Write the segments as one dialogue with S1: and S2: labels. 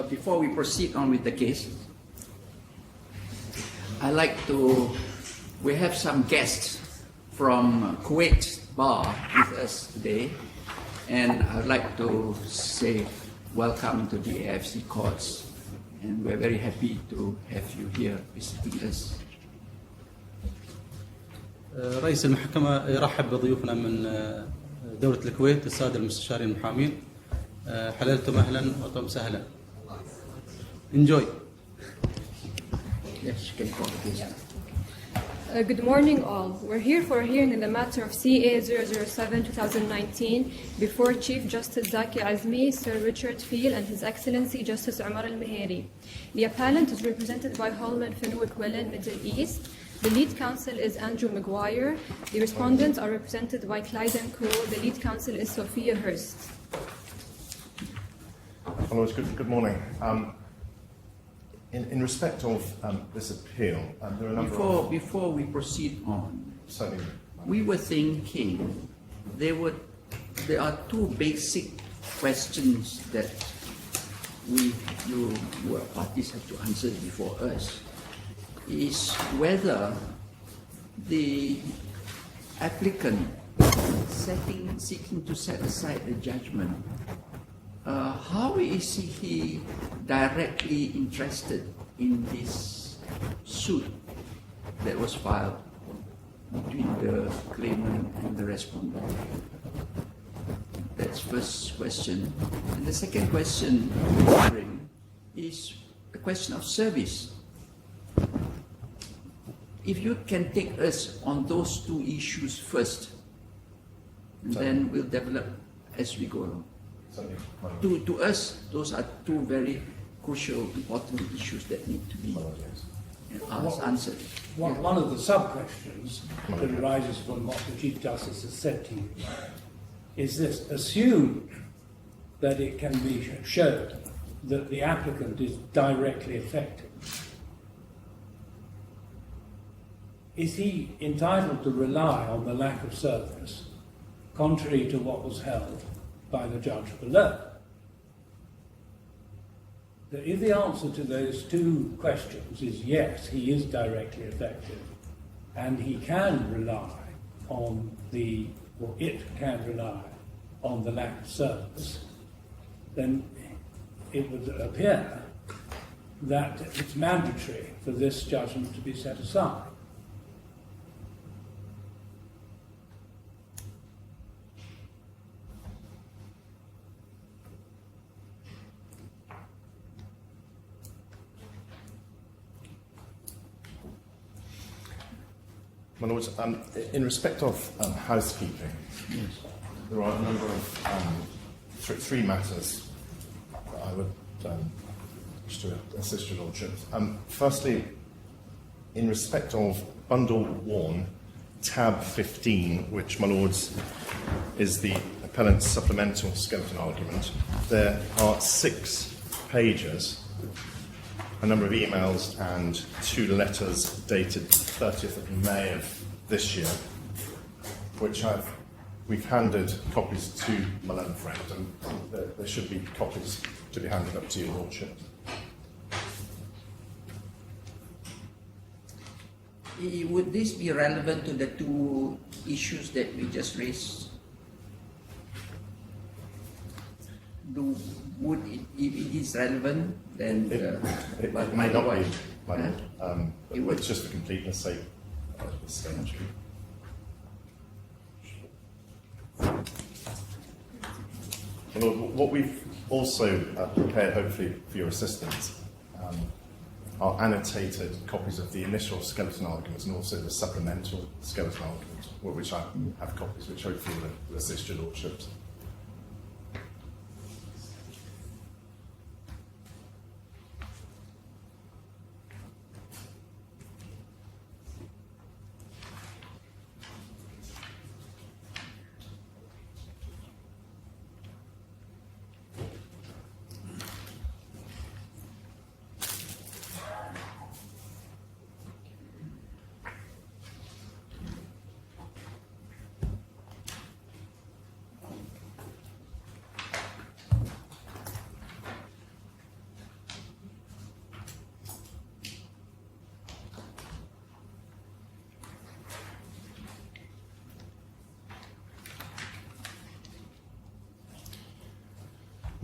S1: Before we proceed on with the case, we have some guests from Kuwait Bar with us today, and I'd like to say welcome to the AFC courts, and we're very happy to have you here visiting us.
S2: رئيس المحكمة يرحب بضيوفنا من دولة الكويت السادة المستشارين المحامين. حللتم أهلا وطم سهلا. Enjoy.
S1: Yes, you can call the case.
S3: Good morning all. We're here for a hearing in the matter of CA 007-2019 before Chief Justice Zaki Azmi, Sir Richard Field, and His Excellency Justice Omar al-Muhairi. The appellant is represented by Holman, Fenwick, Willan, Middle East. The lead counsel is Andrew Maguire. The respondents are represented by Clyde Co. The lead counsel is Sophia Hurst.
S4: Hello, good morning. In respect of this appeal, there are a number
S1: Before we proceed on,
S4: certainly,
S1: we were thinking there are two basic questions that you parties have to answer before us. Is whether the applicant seeking to set aside the judgment, how is he directly interested in this suit that was filed between the claimant and the respondent? That's first question. And the second question is the question of service. If you can take us on those two issues first, then we'll develop as we go along. To us, those are two very crucial, important issues that need to be answered.
S5: One of the sub-questions that arises from what the Chief Justice has said to you is this: assume that it can be shown that the applicant is directly affected. Is he entitled to rely on the lack of service, contrary to what was held by the judge below? That if the answer to those two questions is yes, he is directly affected, and he can rely on it can rely on the lack of service, then it would appear that it's mandatory for this judgment to be set aside.
S4: My Lords, in respect of housekeeping, there are a number of three matters that I would wish to assist your Lordship. Firstly, in respect of Bundle 1, tab 15, which, my Lords, is the appellant's supplemental skeleton argument, there are 6 pages, a number of emails and 2 letters dated 30th of May of this year, which we've handed copies to my learned friend, and there should be copies to be handed up to your Lordship.
S1: Would this be relevant to the two issues that we just raised? If it is relevant, then
S4: it may not be, but
S1: it's
S4: just for completeness sake at this stage. Lord, what we've also prepared, hopefully for your assistance, are annotated copies of the initial skeleton arguments and also the supplemental skeleton argument, which I have copies which hopefully will assist your Lordships.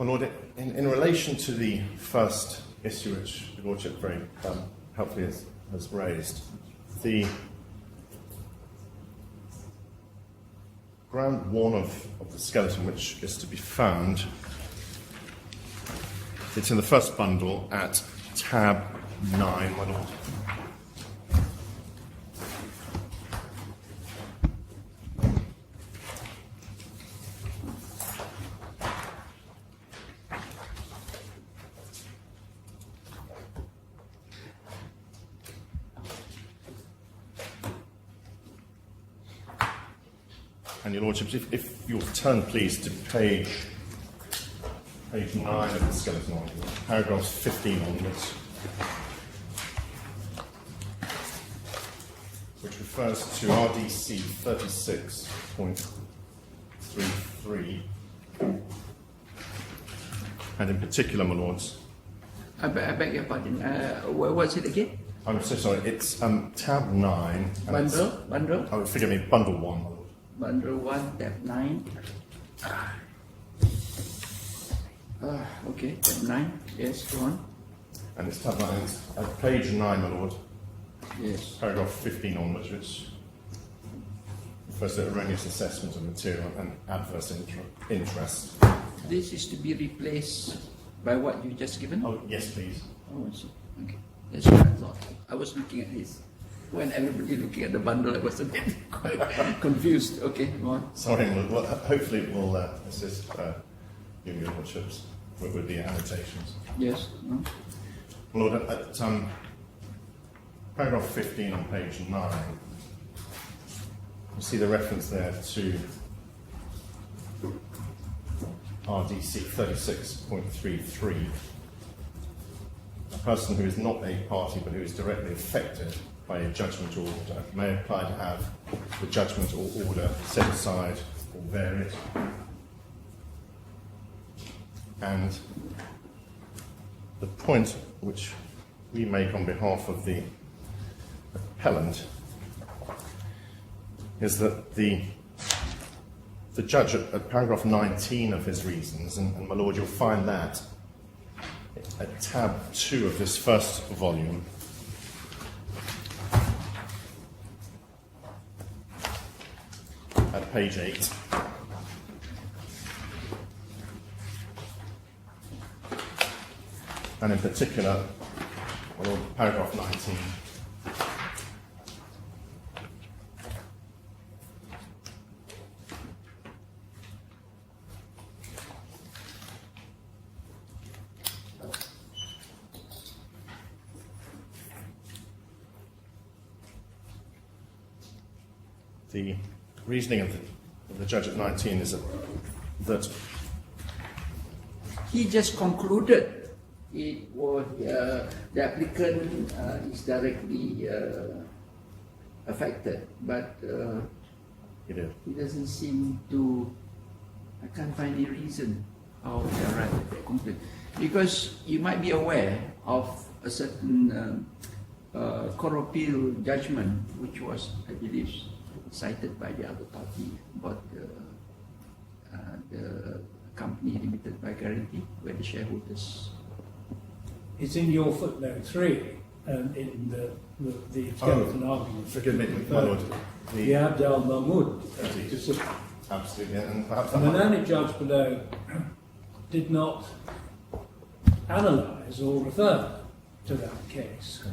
S4: Well, Lord, in relation to the first issue which the Lordship very helpfully has raised, the ground one of the skeleton which is to be found, it's in the first bundle at tab 9, my Lord. And your Lordships, if you'll turn please to page 9 of the skeleton article, paragraphs 15 onwards, which refers to RDC 36.33, and in particular, my Lords.
S1: I beg your pardon. What's it again?
S4: I'm so sorry, it's tab 9.
S1: Bundle?
S4: Oh, forgive me, bundle 1, my Lord.
S1: Bundle 1, tab 9. Okay, tab 9. Yes, go on.
S4: And it's tab 9, it's at page 9, my Lord.
S1: Yes.
S4: Paragraph 15 onwards, which refers to erroneous assessment of material and adverse interest.
S1: This is to be replaced by what you just given?
S4: Oh, yes, please.
S1: Oh, I see. Okay. That's what I thought. I was looking at this. When everybody looking at the bundle, I was a bit confused. Okay, go on.
S4: Sorry, well, hopefully it will assist you and your Lordships with the annotations.
S1: Yes. No?
S4: Lord, at paragraph 15 on page 9, you see the reference there to RDC 36.33. A person who is not a party but who is directly affected by a judgment or order may apply to have the judgment or order set aside or varied. And the point which we make on behalf of the appellant is that the judge at paragraph 19 of his reasons, and my Lord, you'll find that at tab 2 of this first volume, at page 8. And in particular, well, paragraph 19. The reasoning of the judge at 19 is that
S1: he just concluded it was the applicant is directly affected, but
S4: he did.
S1: he doesn't seem to. I can't find any reason how they arrived at that conclusion, because you might be aware of a certain court of appeal judgment, which was, I believe, cited by the other party about the company limited by guarantee, where the shareholders.
S5: It's in your footnote 3, in the skeleton argument.
S4: Forgive me, my Lord.
S5: The Abd al-Mahmoud decision.
S4: Absolutely, and perhaps
S5: And the learned judge below did not analyse or refer to that case.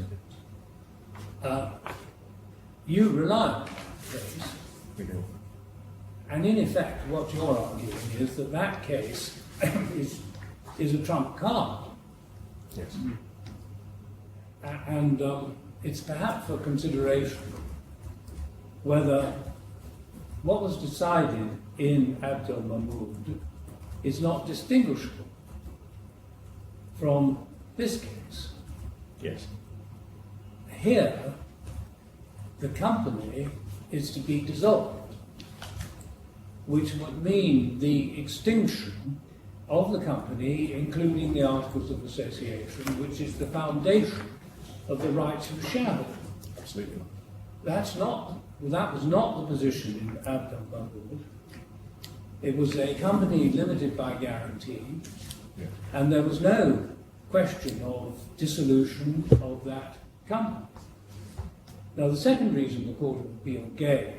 S5: You rely on that case.
S4: we do.
S5: And in effect, what you're arguing is that that case is a trump card.
S4: Yes.
S5: And it's perhaps for consideration whether what was decided in Abd al-Mahmoud is not distinguishable from this case.
S4: Yes.
S5: Here, the company is to be dissolved, which would mean the extinction of the company, including the Articles of Association, which is the foundation of the rights of the shareholder.
S4: Absolutely.
S5: That was not the position in Abd al-Mahmoud. It was a company limited by guarantee,
S4: Yeah.
S5: And there was no question of dissolution of that company. Now, the second reason the Court of Appeal gave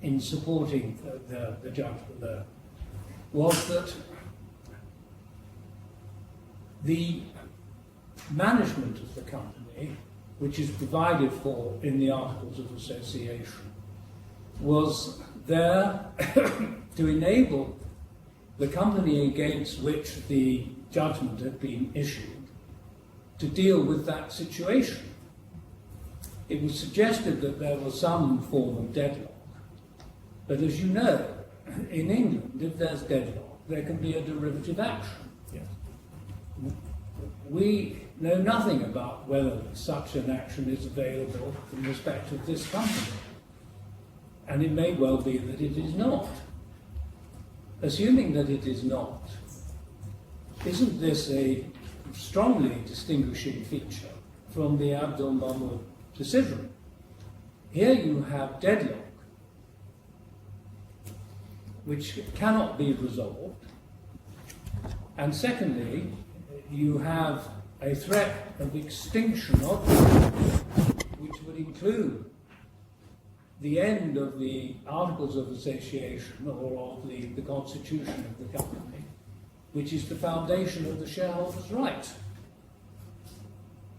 S5: in supporting the judgment there was that the management of the company, which is provided for in the Articles of Association, was there to enable the company against which the judgment had been issued to deal with that situation. It was suggested that there was some form of deadlock, but as you know, in England, if there's deadlock, there can be a derivative action.
S4: Yes.
S5: We know nothing about whether such an action is available in respect of this company, and it may well be that it is not. Assuming that it is not, isn't this a strongly distinguishing feature from the Abdul Mahmoud decision? Here you have deadlock, which cannot be resolved, and secondly, you have a threat of extinction of the company, which would include the end of the Articles of Association or of the constitution of the company, which is the foundation of the shareholders' rights.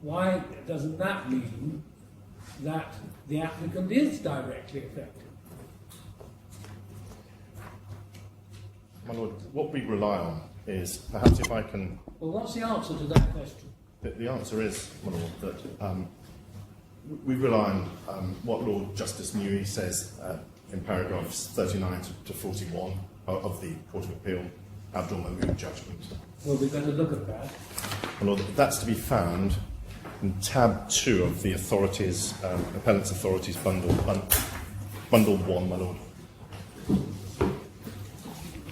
S5: Why doesn't that mean that the applicant is directly affected?
S4: My Lord, what we rely on is, perhaps if I can...
S5: Well, what's the answer to that question?
S4: The answer is, my Lord, that we rely on what Lord Justice Muhairi says in paragraphs 39 to 41 of the Court of Appeal Abdul Mahmoud judgment.
S5: Well, we better look at that.
S4: My Lord, that's to be found in tab 2 of the authorities, appellant's authorities bundle 1, my Lord.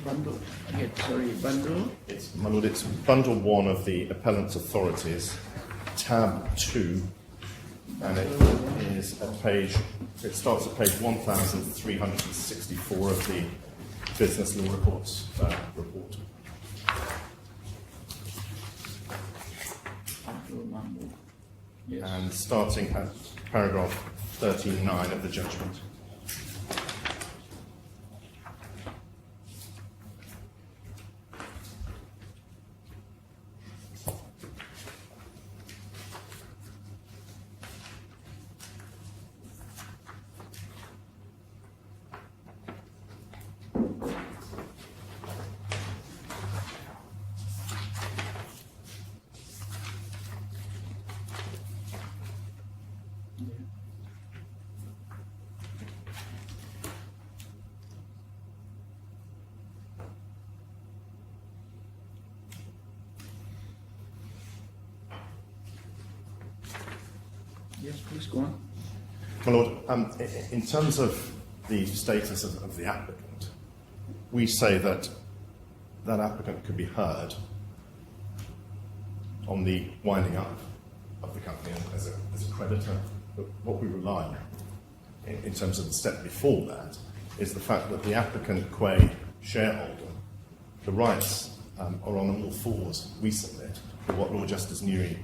S1: Bundle, again, sorry, bundle.
S4: My Lord, it's bundle 1 of the appellant's authorities, tab 2, and it is at page, it starts at page 1364 of the Business Law Reports report.
S1: Abdul Mahmoud. Yes.
S4: And starting at paragraph 39 of the judgment.
S1: Yes, please go on.
S4: My Lord, in terms of the status of the applicant, we say that that applicant could be heard on the winding up of the company as a creditor. But what we rely on, in terms of the step before that, is the fact that the applicant, qua shareholder, the rights are on all fours, we submit, with what Lord Justice Muhairi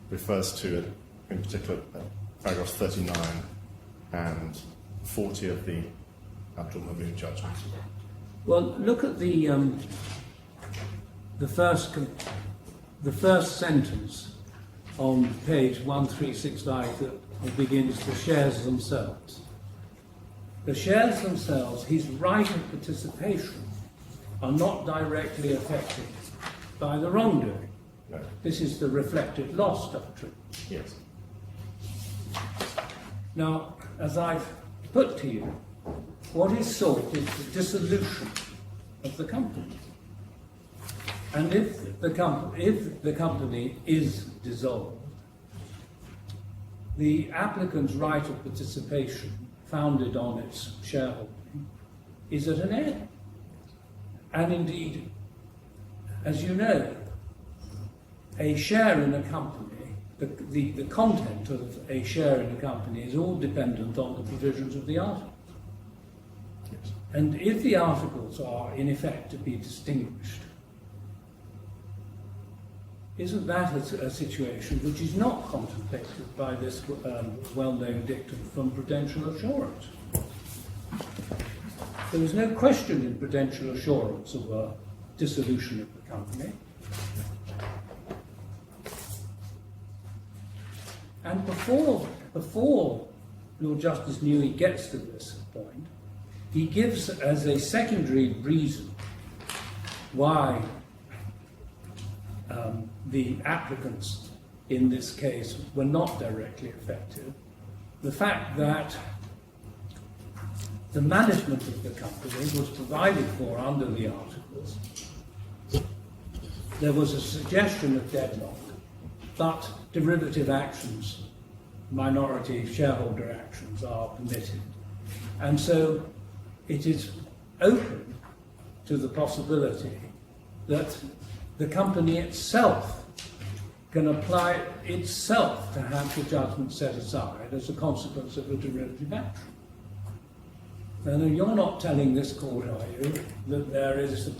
S4: refers to, in particular, paragraphs 39 and 40 of the Abdul Mahmoud judgment.
S5: Well, look at the first sentence on page 1365 that begins the shares themselves. The shares themselves, his right of participation, are not directly affected by the wrongdoing.
S4: No.
S5: This is the reflected loss doctrine.
S4: Yes.
S5: Now, as I've put to you, what is sought is the dissolution of the company. And if the company is dissolved, the applicant's right of participation, founded on its shareholding, is at an end. And indeed, as you know, a share in a company, the content of a share in a company is all dependent on the provisions of the article.
S4: Yes.
S5: And if the articles are in effect to be distinguished, isn't that a situation which is not contemplated by this well-known dictum from prudential assurance? There was no question in prudential assurance of a dissolution of the company. And before Lord Justice Newey gets to this point, he gives as a secondary reason why the applicants in this case were not directly affected, the fact that the management of the company was provided for under the articles. There was a suggestion of deadlock, but derivative actions, minority shareholder actions, are permitted. And so it is open to the possibility that the company itself can apply itself to have the judgment set aside as a consequence of a derivative action. And you're not telling this court, are you, that there is the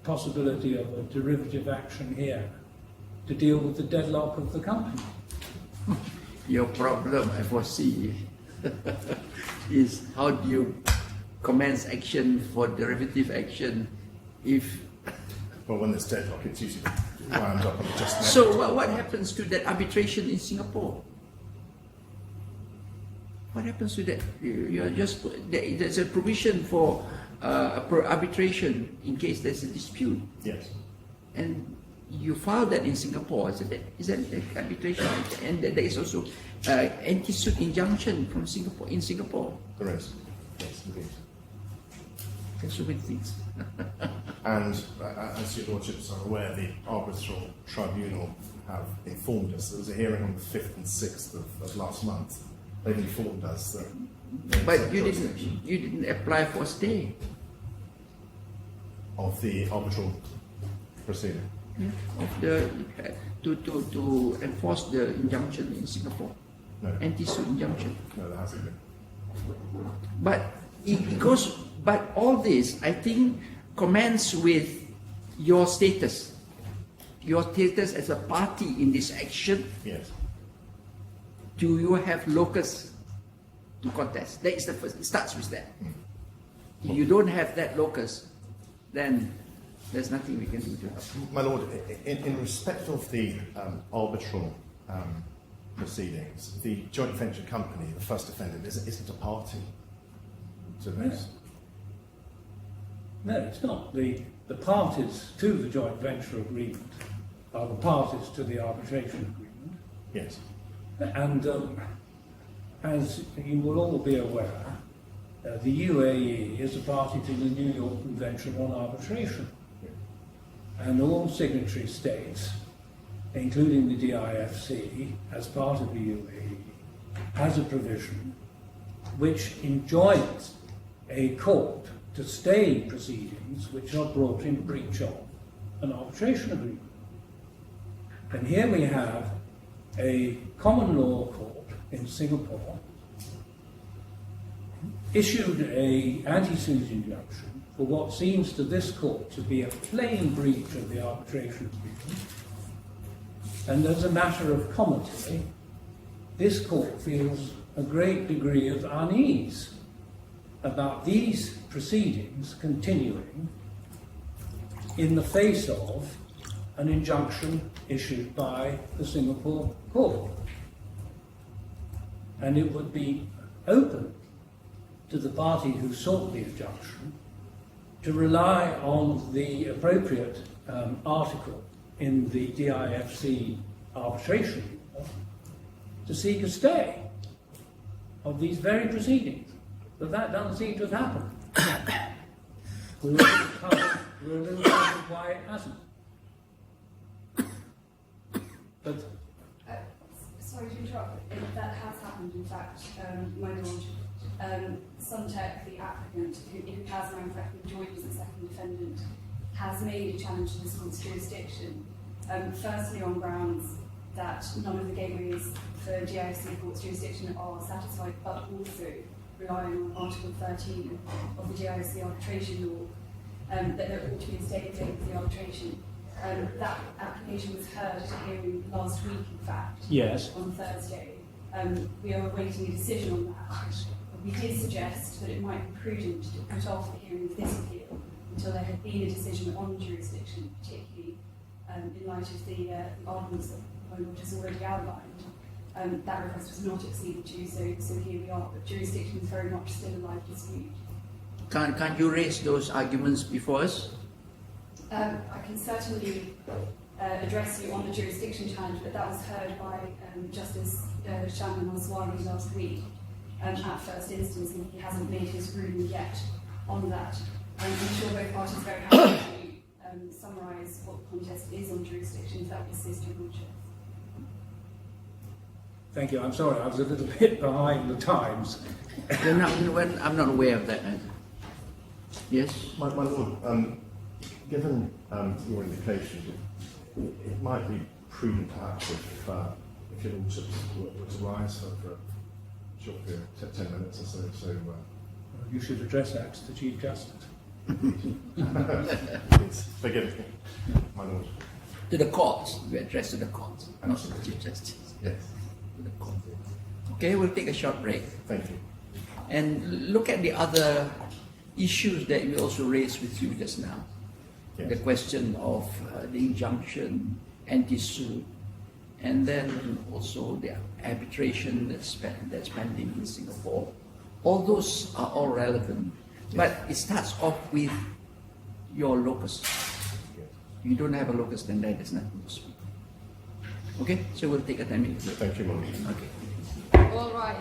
S5: possibility of a derivative action here to deal with the deadlock of the company?
S1: Your problem, I foresee, is how do you commence action for derivative action if...
S4: Well, when there's deadlock, it's usually wound up on the just...
S1: So what happens to that arbitration in Singapore? What happens to that? You're just there's a provision for arbitration in case there's a dispute.
S4: Yes.
S1: And you file that in Singapore, is that arbitration? And there is also anti-suit injunction from Singapore in Singapore.
S4: There is. Yes, indeed.
S1: There's so many things.
S4: And as your lordships are aware, the arbitral tribunal have informed us. There was a hearing on the 5th and 6th of last month. They've informed us that.
S1: But you didn't apply for stay
S4: of the arbitral proceeding.
S1: Yeah, of the to enforce the injunction in Singapore.
S4: No.
S1: Anti-suit injunction.
S4: No, there hasn't been.
S1: But it goes. But all this, I think, commends with your status. Your status as a party in this action.
S4: Yes.
S1: Do you have locus to contest? That is the first. It starts with that. If you don't have that locus, then there's nothing we can do to help.
S4: My Lord, in respect of the arbitral proceedings, the joint venture company, the first defendant, isn't a party to this.
S5: No, it's not. The parties to the joint venture agreement are the parties to the arbitration agreement.
S4: Yes.
S5: And as you will all be aware, the UAE is a party to the New York Convention on Arbitration. And all signatory states, including the DIFC, as part of the UAE, has a provision which enjoins a court to stay proceedings which are brought in breach of an arbitration agreement. And here we have a common law court in Singapore issued an anti-suit injunction for what seems to this court to be a plain breach of the arbitration agreement. And as a matter of comity, this court feels a great degree of unease about these proceedings continuing in the face of an injunction issued by the Singapore court. And it would be open to the party who sought the injunction to rely on the appropriate article in the DIFC arbitration law to seek a stay of these very proceedings. But that doesn't seem to have happened. We're a little puzzled why it hasn't. But
S6: sorry to interrupt, that has happened, in fact, my lord. Sunteck, the applicant, who has now in fact been joined as the second defendant, has made a challenge to this court's jurisdiction, firstly on grounds that none of the gateways for GICO court's jurisdiction are satisfied, but also relying on Article 13 of the GIC arbitration law, that there ought to be a stay of the arbitration. That application was heard at a hearing last week, in fact.
S5: Yes.
S6: On Thursday. We are awaiting a decision on that. We did suggest that it might be prudent to put off the hearing of this appeal until there had been a decision on jurisdiction, particularly in light of the arguments that my lord has already outlined. That request was not acceded to, so here we are. But jurisdiction is very much still a live dispute.
S1: Can you raise those arguments before us?
S6: I can certainly address you on the jurisdiction challenge, but that was heard by Justice Shannon Oswani last week at first instance, and he hasn't made his ruling yet on that. I'm sure both parties are very happy to summarise what the contest is on jurisdiction, if that would assist your lordship.
S5: Thank you. I'm sorry, I was a little bit behind the times.
S1: I'm not aware of that. Yes?
S4: My lord, given your indication, it might be prudent perhaps if your lordship were to rise for a short period, 10 minutes or so.
S5: You should address that to the Chief Justice.
S4: Please, forgive me, my lord.
S1: To the courts. We address to the courts, not to the Chief Justice.
S4: Yes.
S1: To the court. Okay, we'll take a short break.
S4: Thank you.
S1: And look at the other issues that we also raised with you just now.
S4: Yes.
S1: The question of the injunction, anti-suit, and then also the arbitration that's pending in Singapore. All those are all relevant, but it starts off with your locus. You don't have a locus, then there's nothing to speak. Okay, so we'll take a 10-minute break.
S4: Thank you, my lord.
S1: Okay.
S3: All right.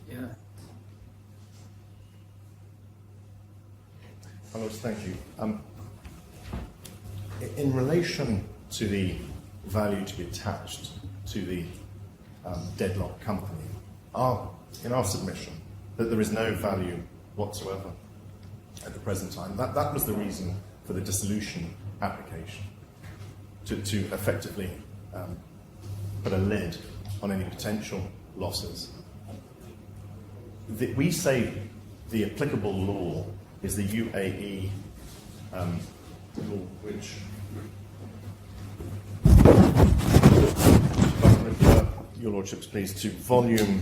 S1: Yeah.
S4: My lord, thank you. In relation to the value to be attached to the deadlock company, in our submission, that there is no value whatsoever at the present time. That was the reason for the dissolution application, to effectively put a lid on any potential losses. We say the applicable law is the UAE law, which, if I can refer your lordships, please, to volume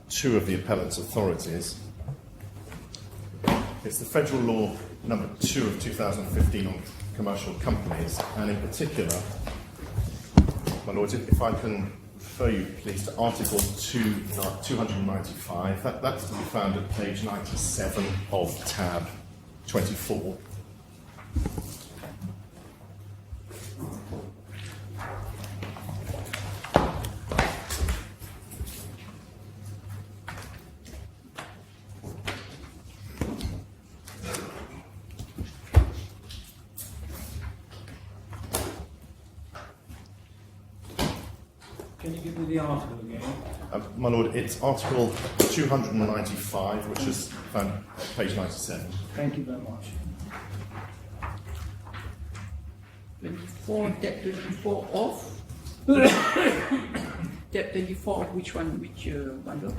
S4: 2 of the appellant's authorities. It's the federal law number 2 of 2015 on commercial companies, and in particular, my lords, if I can refer you, please, to Article 295. That's to be found at page 97 of tab 24.
S5: Can you give me the article again?
S4: My lord, it's Article 295, which is found at page 97.
S5: Thank you very much.
S1: 24, tab 24 off. Tab 24 of which one? Which bundle?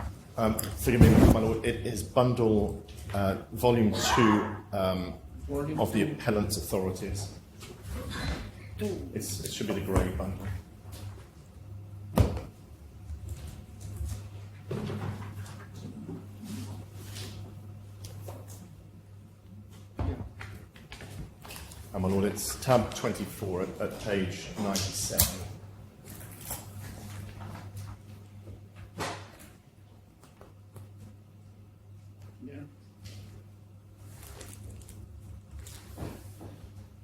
S4: Forgive me, my lord, it is bundle volume 2
S1: Volume
S4: of the
S1: 2.
S4: appellant's authorities.
S1: 2.
S4: It should be the grey bundle. And my lord, it's tab 24 at page 97.
S1: Yeah.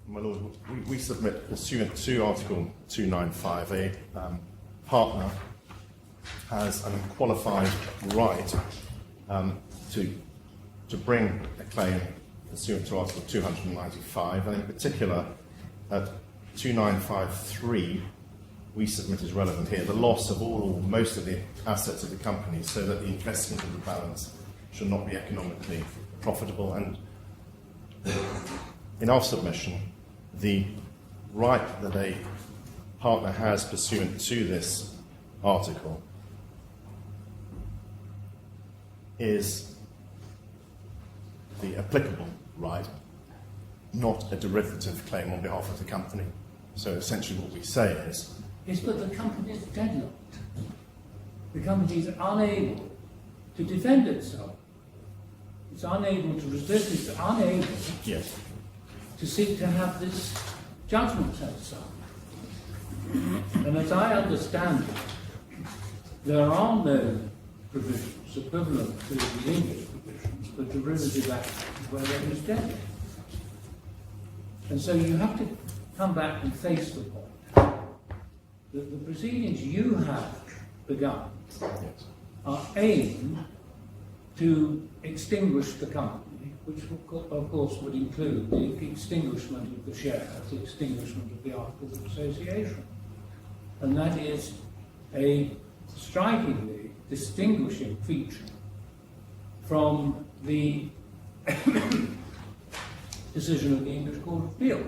S4: My lord, we submit, pursuant to Article 295, a partner has an unqualified right to bring a claim pursuant to Article 295, and in particular at 2953 we submit as relevant here the loss of all or most of the assets of the company, so that the investment of the balance should not be economically profitable. And in our submission, the right that a partner has pursuant to this article is the applicable right, not a derivative claim on behalf of the company. So essentially what we say is...
S5: Yes, but the company is deadlocked. The company is unable to defend itself. It's unable to resist. It's unable
S4: Yes.
S5: to seek to have this judgment set aside. And as I understand it, there are no provisions equivalent to the English provisions for derivative actions where there is deadlock. And so you have to come back and face the point that the proceedings you have begun
S4: Yes.
S5: are aimed to extinguish the company, which of course would include the extinguishment of the shares, the extinguishment of the Articles of Association. And that is a strikingly distinguishing feature from the decision of the English Court of Appeal.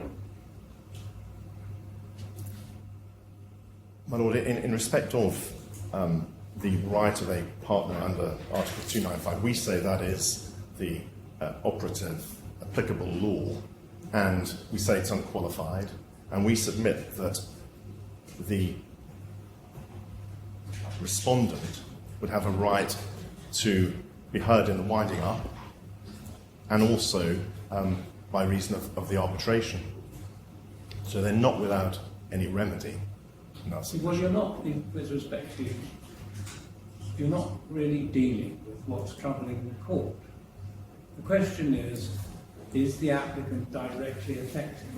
S4: My Lord, in respect of the right of a partner under Article 295, we say that is the operative applicable law, and we say it's unqualified, and we submit that the respondent would have a right to be heard in the winding up, and also by reason of the arbitration. So they're not without any remedy.
S5: Well, you're not, with respect to you, you're not really dealing with what's troubling the court. The question is the applicant directly affected?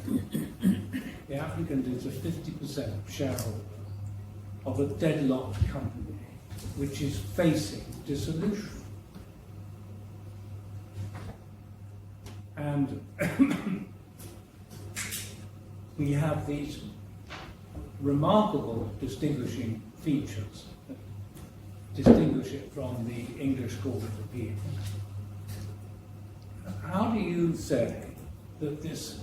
S5: The applicant is a 50% shareholder of a deadlocked company which is facing dissolution. And we have these remarkable distinguishing features that distinguish it from the English Court of Appeal. How do you say that this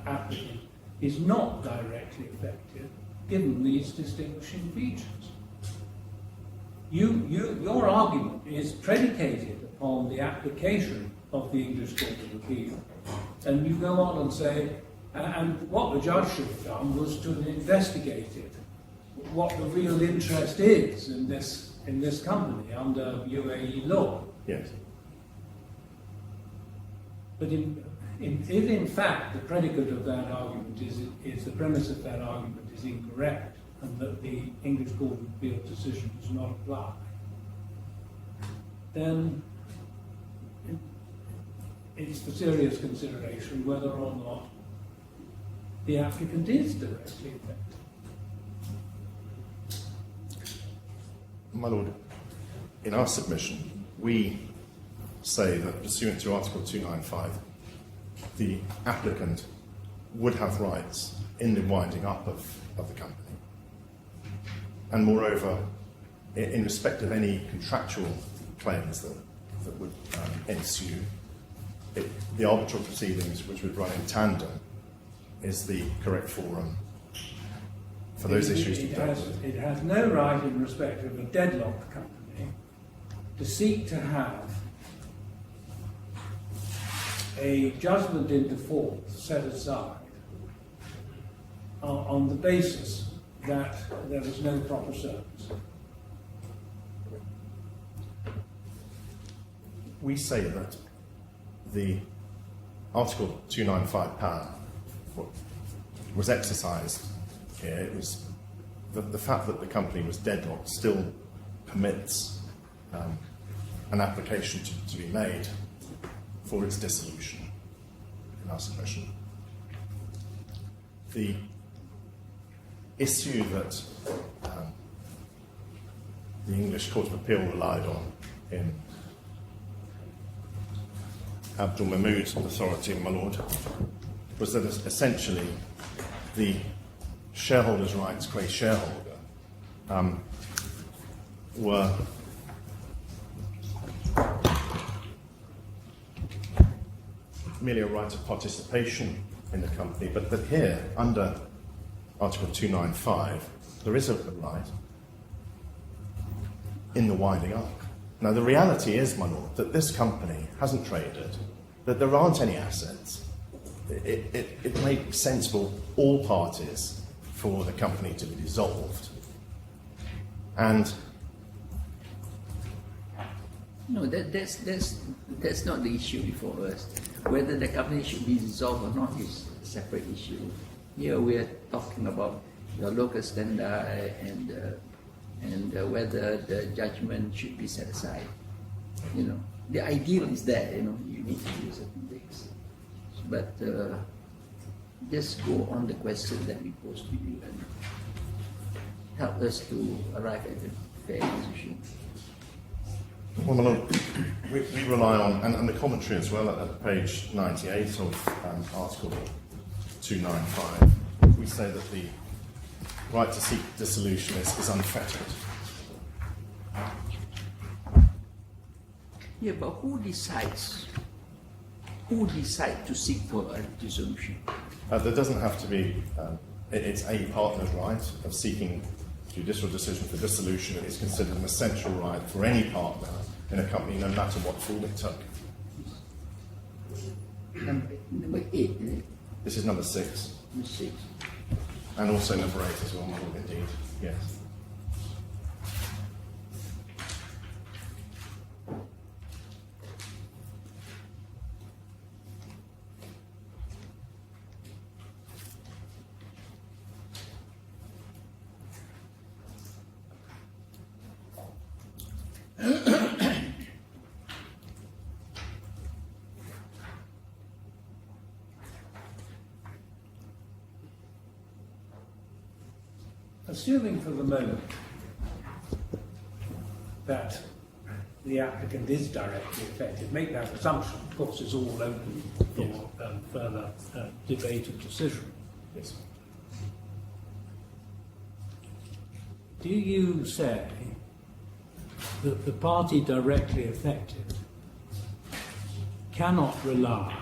S5: applicant is not directly affected given these distinguishing features? Your argument is predicated upon the application of the English Court of Appeal, and you go on and say, and what the judge should have done was to have investigated what the real interest is in this company under UAE law.
S4: Yes.
S5: But if in fact the predicate of that argument is the premise of that argument is incorrect, and that the English Court of Appeal decision does not apply, then it's for serious consideration whether or not the applicant is directly affected.
S4: My Lord, in our submission, we say that pursuant to Article 295, the applicant would have rights in the winding up of the company. And moreover, in respect of any contractual claims that would ensue, the arbitral proceedings, which would run in tandem, is the correct forum for those issues to be dealt with.
S5: It has no right in respect of a deadlocked company to seek to have a judgment in default set aside on the basis that there is no proper service.
S4: We say that the Article 295 power was exercised here. It was the fact that the company was deadlocked still permits an application to be made for its dissolution in our submission. The issue that the English Court of Appeal relied on in Abdul Mahmood's authority, my Lord, was that essentially the shareholders' rights, qua shareholder, were merely a right of participation in the company, but here, under Article 295, there is a right in the winding up. Now, the reality is, my lord, that this company hasn't traded, that there aren't any assets. It makes sense for all parties for the company to be dissolved. And
S1: no, that's not the issue before us. Whether the company should be dissolved or not is a separate issue. Here we are talking about the local standard and whether the judgment should be set aside. You know, the ideal is there. You know, you need to do certain things, but just go on the question that we posed to you and help us to arrive at a fair decision.
S4: well, my lord, we rely on, and the commentary as well at page 98 of Article 295, we say that the right to seek dissolution is unfettered.
S1: Yeah, but who decides? Who decides to seek for a dissolution?
S4: There doesn't have to be, it's a partner's right of seeking judicial decision for dissolution. It is considered an essential right for any partner in a company, no matter what form it took.
S1: Number 8, isn't it?
S4: This is number 6.
S1: Number 6.
S4: And also number 8 as well, my lord, indeed. Yes.
S5: Assuming for the moment that the applicant is directly affected, make that assumption. Of course, it's all open for further debate and decision.
S4: Yes.
S5: Do you say that the party directly affected cannot rely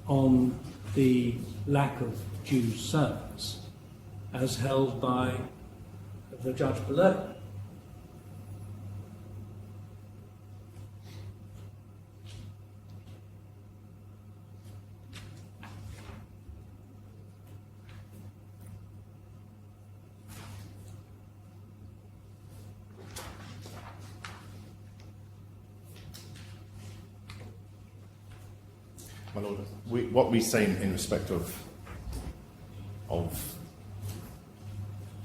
S5: on the lack of due service as held by the judge below?
S4: My lord, what we say in respect of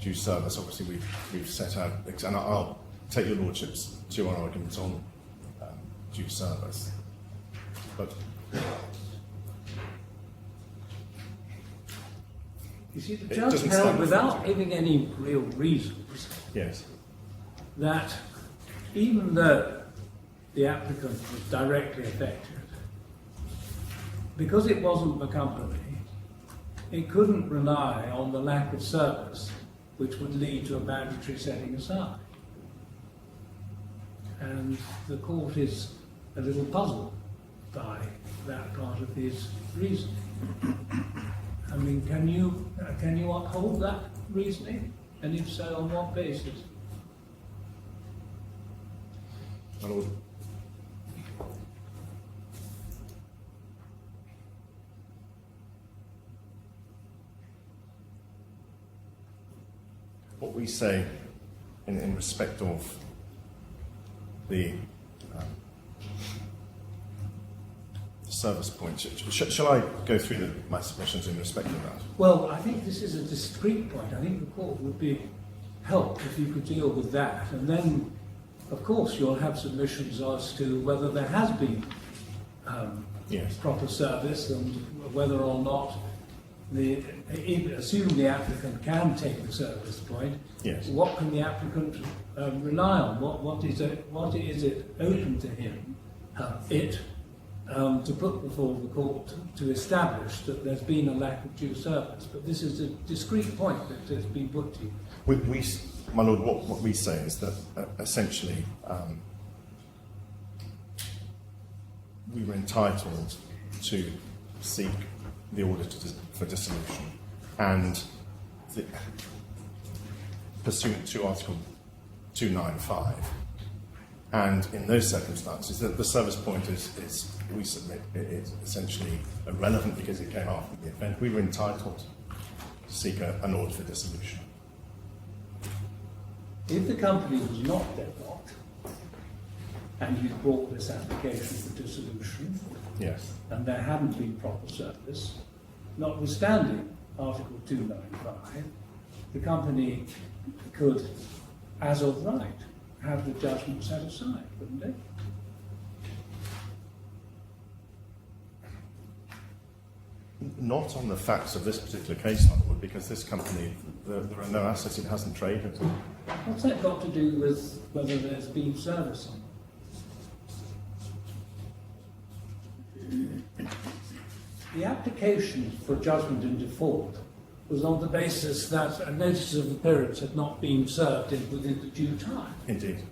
S4: due service, obviously we've set out, and I'll take your lordship's 2 arguments on due service. But
S5: you see, the judge held, without giving any real reasons,
S4: yes,
S5: that even though the applicant was directly affected, because it wasn't the company, it couldn't rely on the lack of service, which would lead to a mandatory setting aside. And the court is a little puzzled by that part of his reasoning. I mean, can you uphold that reasoning? And if so, on what basis?
S4: my lord. What we say in respect of the service point, shall I go through my submissions in respect of that?
S5: Well, I think this is a discrete point. I think the court would be helped if you could deal with that. And then, of course, you'll have submissions as to whether there has been
S4: Yes.
S5: proper service and whether or not assume the applicant can take the service point.
S4: Yes.
S5: What can the applicant rely on? What is it open to him, to put before the court to establish that there's been a lack of due service? But this is a discrete point that has been put to you.
S4: My lord, what we say is that essentially we were entitled to seek the order for dissolution, and pursuant to Article 295. And in those circumstances, the service point is we submit, it's essentially irrelevant because it came after the event. We were entitled to seek an order for dissolution.
S5: If the company was not deadlocked, and you brought this application for dissolution,
S4: Yes.
S5: and there hadn't been proper service, notwithstanding Article 295, the company could, as of right, have the judgment set aside, couldn't it?
S4: Not on the facts of this particular case, my lord, because this company, there are no assets, it hasn't traded.
S5: What's that got to do with whether there's been service or not? The application for judgment in default was on the basis that a notice of appearance had not been served within the due time.
S4: Indeed.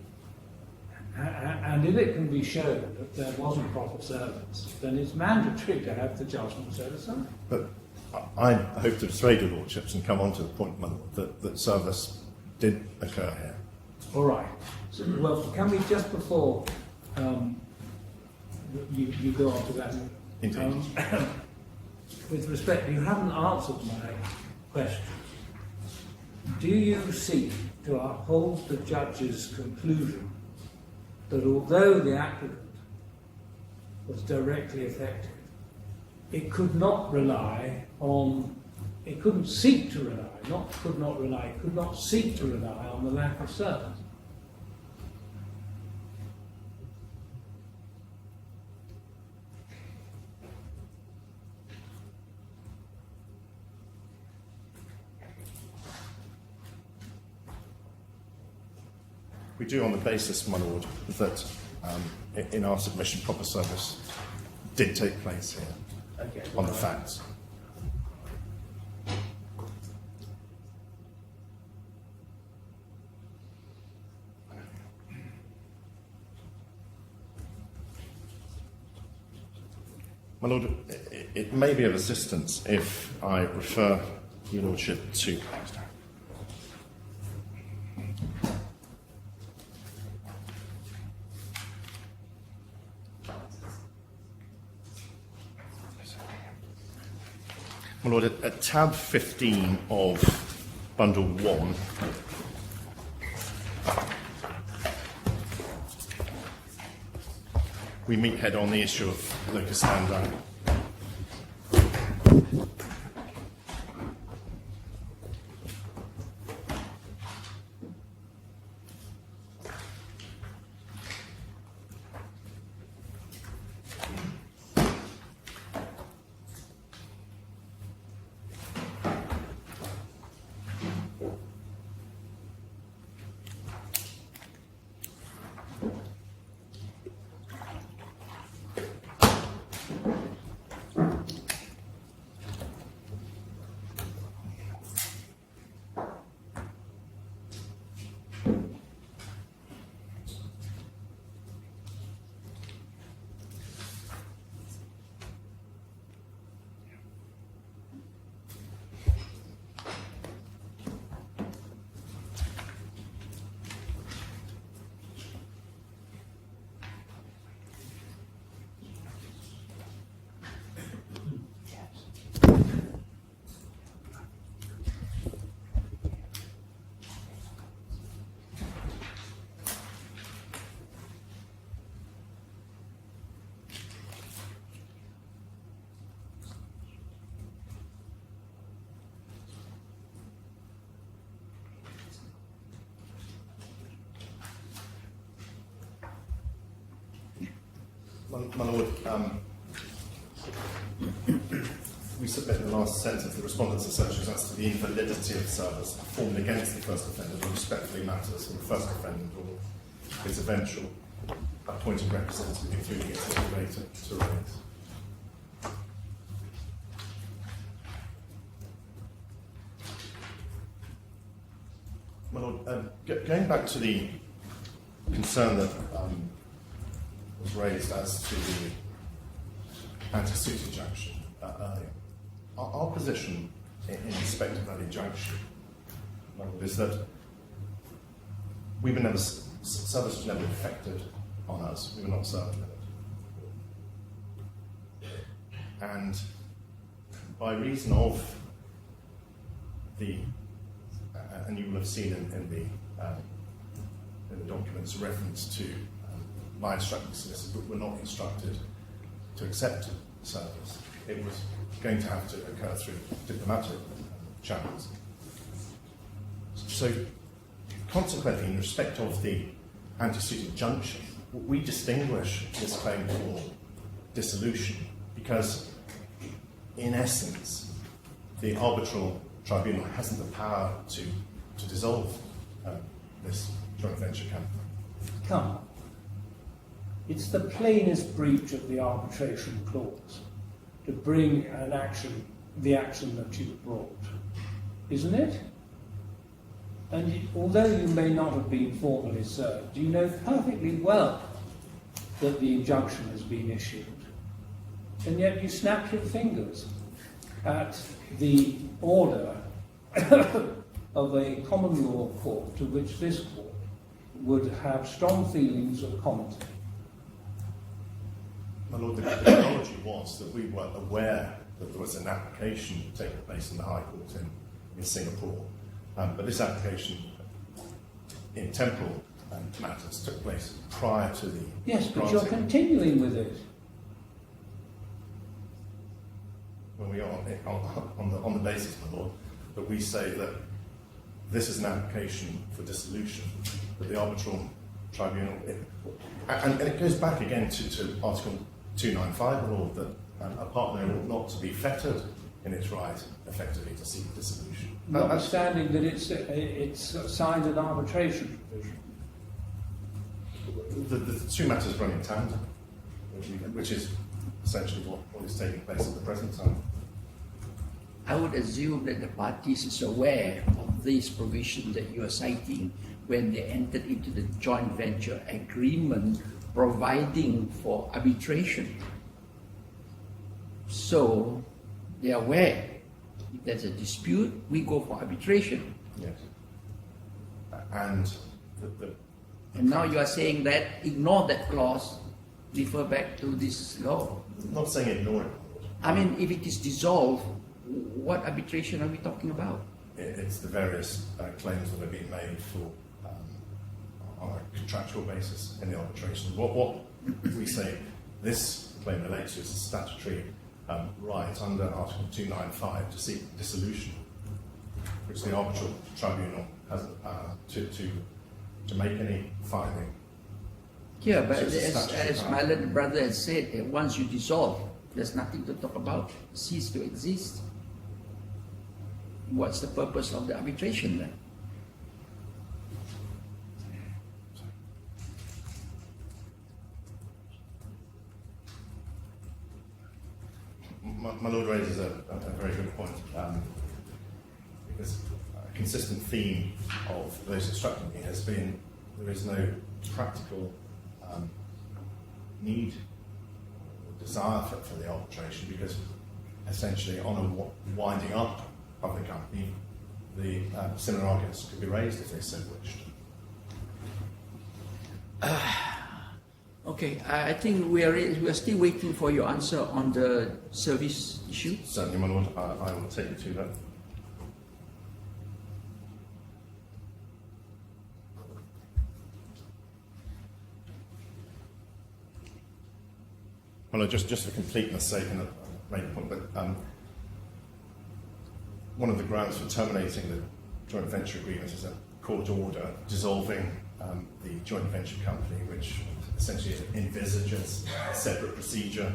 S5: And if it can be shown that there wasn't proper service, then it's mandatory to have the judgment set aside.
S4: But I hope to persuade your lordships and come on to the point, my lord, that service did occur here.
S5: All right. So, well, can we just before you go on to that?
S4: Indeed.
S5: With respect, you haven't answered my question. Do you seek to uphold the judge's conclusion that although the applicant was directly affected, it could not rely on, it couldn't seek to rely, not could not rely, it could not seek to rely on the lack of service?
S4: We do on the basis, my lord, that in our submission proper service did take place here on the facts. My lord, it may be of assistance if I refer your lordship to my lord, at tab 15 of bundle 1, we meet head on the issue of locus standi. My lord, we submit in the last sentence the respondent's assertions as to the invalidity of service performed against the first offender with respectfully matters from the first defendant or his eventual appointed representative, including its litigator, to raise. My lord, going back to the concern that was raised as to anti-suit injunction earlier. Our position in respect of that injunction is that service was never effected on us. We were not served with it. And by reason of and you will have seen in the documents reference to my instructing solicitors, but were not instructed to accept service. It was going to have to occur through diplomatic channels. So, consequently, in respect of the anti-suit injunction, we distinguish this claim for dissolution because, in essence, the arbitral tribunal hasn't the power to dissolve this joint venture company.
S5: Come on. It's the plainest breach of the arbitration clause to bring the action that you've brought, isn't it? And although you may not have been formally served, you know perfectly well that the injunction has been issued, and yet you snap your fingers at the order of a common law court to which this court would have strong feelings of comity.
S4: My Lord, the chronology was that we were aware that there was an application taking place in the High Court in Singapore, but this application in temporal matters took place prior to the
S5: Yes, but
S4: granting.
S5: you're continuing with it.
S4: When we are on the basis, my Lord, that we say that this is an application for dissolution, that the arbitral tribunal, and it goes back again to Article 295, my Lord, that a partner ought not to be fettered in its right, effectively, to seek dissolution.
S5: Notwithstanding that it's signed an arbitration provision.
S4: The two matters run in tandem, which is essentially what is taking place at the present time.
S1: I would assume that the parties is aware of this provision that you are citing when they entered into the joint venture agreement providing for arbitration. So they are aware. If there's a dispute, we go for arbitration.
S4: Yes. And
S1: And now you are saying that ignore that clause, refer back to this law.
S4: I'm not saying ignore it.
S1: I mean, if it is dissolved, what arbitration are we talking about?
S4: It's the various claims that are being made for on a contractual basis in the arbitration. What we say this claim relates to is a statutory right under Article 295 to seek dissolution, which the arbitral tribunal has the power to make any finding.
S1: Yeah, but
S4: So it's a
S1: as
S4: statutory
S1: my
S4: power.
S1: little brother has said, that once you dissolve, there's nothing to talk about, cease to exist. What's the purpose of the arbitration then?
S4: My Lord raises a very good point, because a consistent theme of those instructing me has been there is no practical need or desire for the arbitration, because essentially on a winding up of the company, the similar arguments could be raised if they so wished.
S1: Okay, I think we are still waiting for your answer on the service issue.
S4: Certainly, my Lord, I will take you to that. Well, just for completeness sake, and I made a point, but one of the grounds for terminating the joint venture agreement is a court order dissolving the joint venture company, which essentially envisages a separate procedure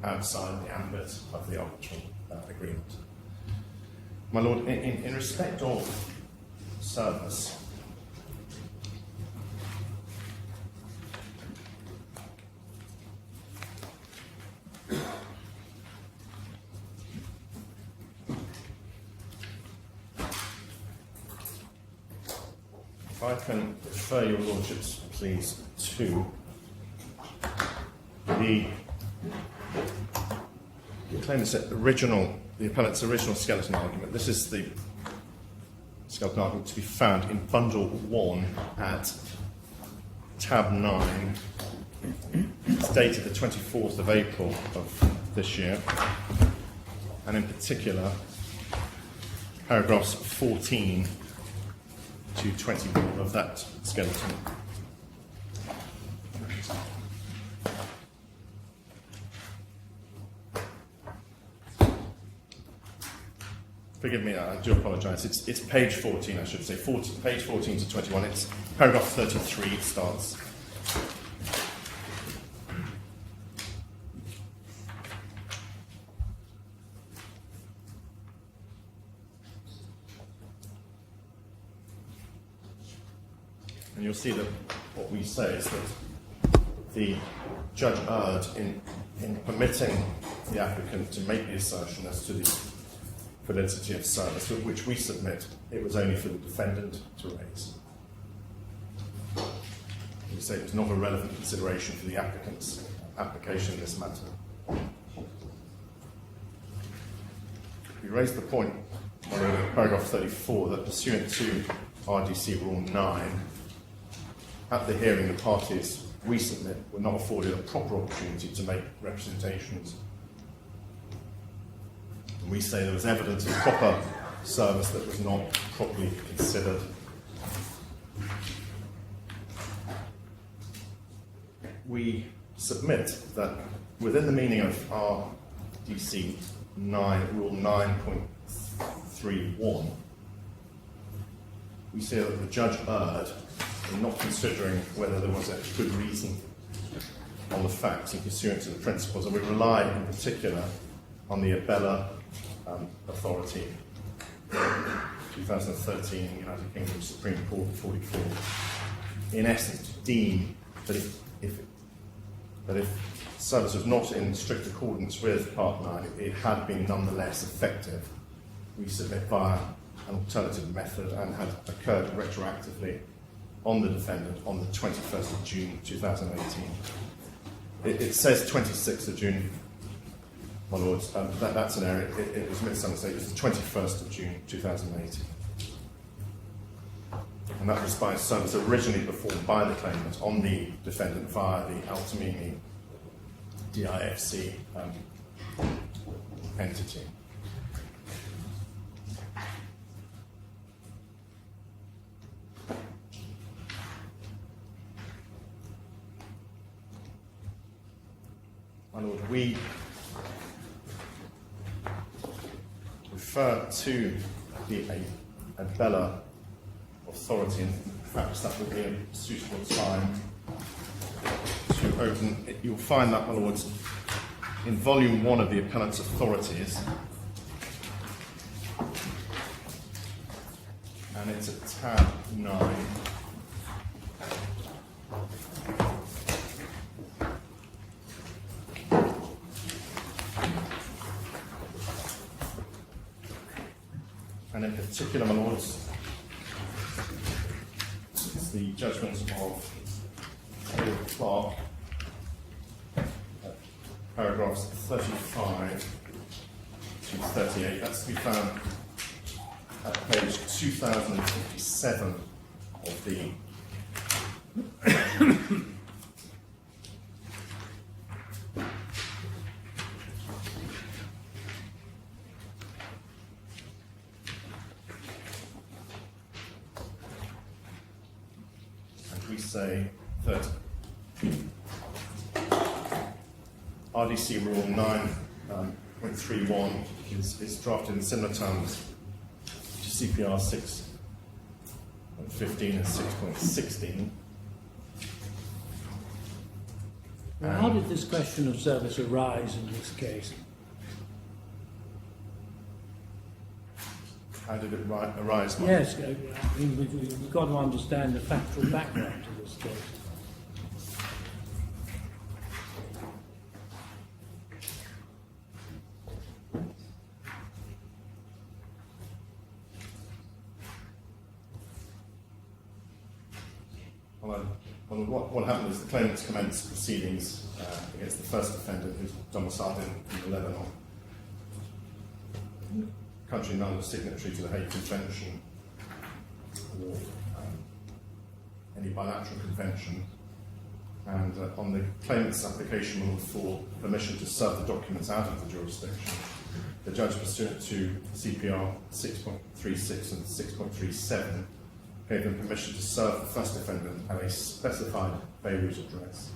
S4: outside the ambit of the arbitral agreement. My Lord, in respect of service, if I can refer your lordships, please, to the claimant's the appellant's original skeleton argument. This is the skeleton argument to be found in Bundle 1 at tab 9. It's dated the 24th of April of this year, and in particular, paragraphs 14 to 21 of that skeleton. Forgive me, I do apologise. It's page 14, I should say. Page 14 to 21. It's paragraph 33. It starts. And you'll see that what we say is that the judge erred in permitting the applicant to make the assertion as to the validity of service, which we submit it was only for the defendant to raise. We say it was not a relevant consideration for the applicant's application in this matter. We raised the point on paragraph 34 that pursuant to RDC Rule 9, at the hearing the parties, we submit, were not afforded a proper opportunity to make representations. And we say there was evidence of proper service that was not properly considered. We submit that within the meaning of RDC 9, Rule 9.31, we say that the judge erred in not considering whether there was a good reason on the facts in pursuant to the principles, and we rely in particular on the Abella Authority, 2013 United Kingdom Supreme Court 44, in essence to deem that if service was not in strict accordance with Part 9, it had been nonetheless effective. We submit via an alternative method and had occurred retroactively on the defendant on the 21st of June 2018. It says 26th of June, my lords, that's an error. It was misunderstood. It was the 21st of June 2018. And that was by service originally performed by the claimant on the defendant via the Altamini DIFC entity. My lord, we refer to the Abella Authority, and perhaps that would be a suitable time to open it. You'll find that, my lords, in volume 1 of the appellant's authorities, and it's at tab 9. And in particular, my lords, it's the judgment of Clark, paragraphs 35 to 38. That's to be found at page 2057 of the say that RDC Rule 9.31 is drafted in similar terms to CPR 6.15 and 6.16.
S5: Now, how did this question of service arise in this case?
S4: How did it arise?
S5: Yes, I mean, we've got to understand the factual background to this case.
S4: Well, what happened is the claimants commenced proceedings against the first defendant, who's domiciled in Lebanon, country none is signatory to the Hague Convention or any bilateral convention. And on the claimant's application for permission to serve the documents out of the jurisdiction, the judge, pursuant to CPR 6.36 and 6.37, gave them permission to serve the first defendant at a specified Beirut address,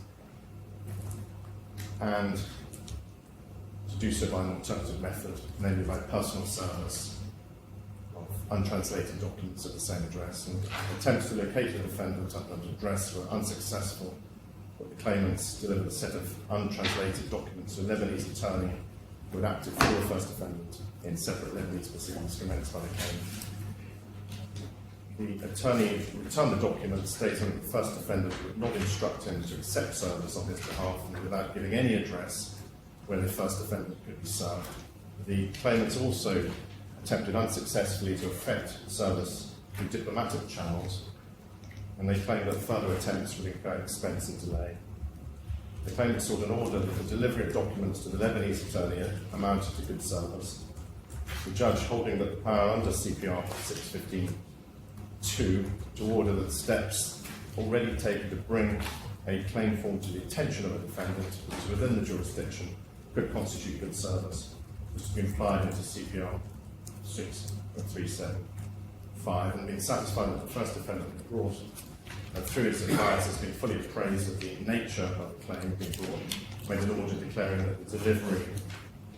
S4: and to do so by an alternative method, namely by personal service of untranslated documents at the same address. And attempts to locate the defendant at that address were unsuccessful, but the claimants delivered a set of untranslated documents to a Lebanese attorney who had acted for the first defendant in separate Lebanese proceedings commenced by the claimant. The attorney returned the documents stating that the first defendant would not instruct him to accept service on his behalf, and without giving any address where the first defendant could be served. The claimants also attempted unsuccessfully to effect service through diplomatic channels, and they claimed that further attempts would incur expense and delay. The claimant sought an order that the delivery of documents to the Lebanese attorney amounted to good service. The judge, holding that the power under CPR 615 to order that steps already taken to bring a claim form to the attention of a defendant who is within the jurisdiction could constitute good service, which has been applied into CPR 6.375, and been satisfied that the first defendant had brought, through his advice, has been fully appraised of the nature of the claim being brought, made an order declaring that the delivery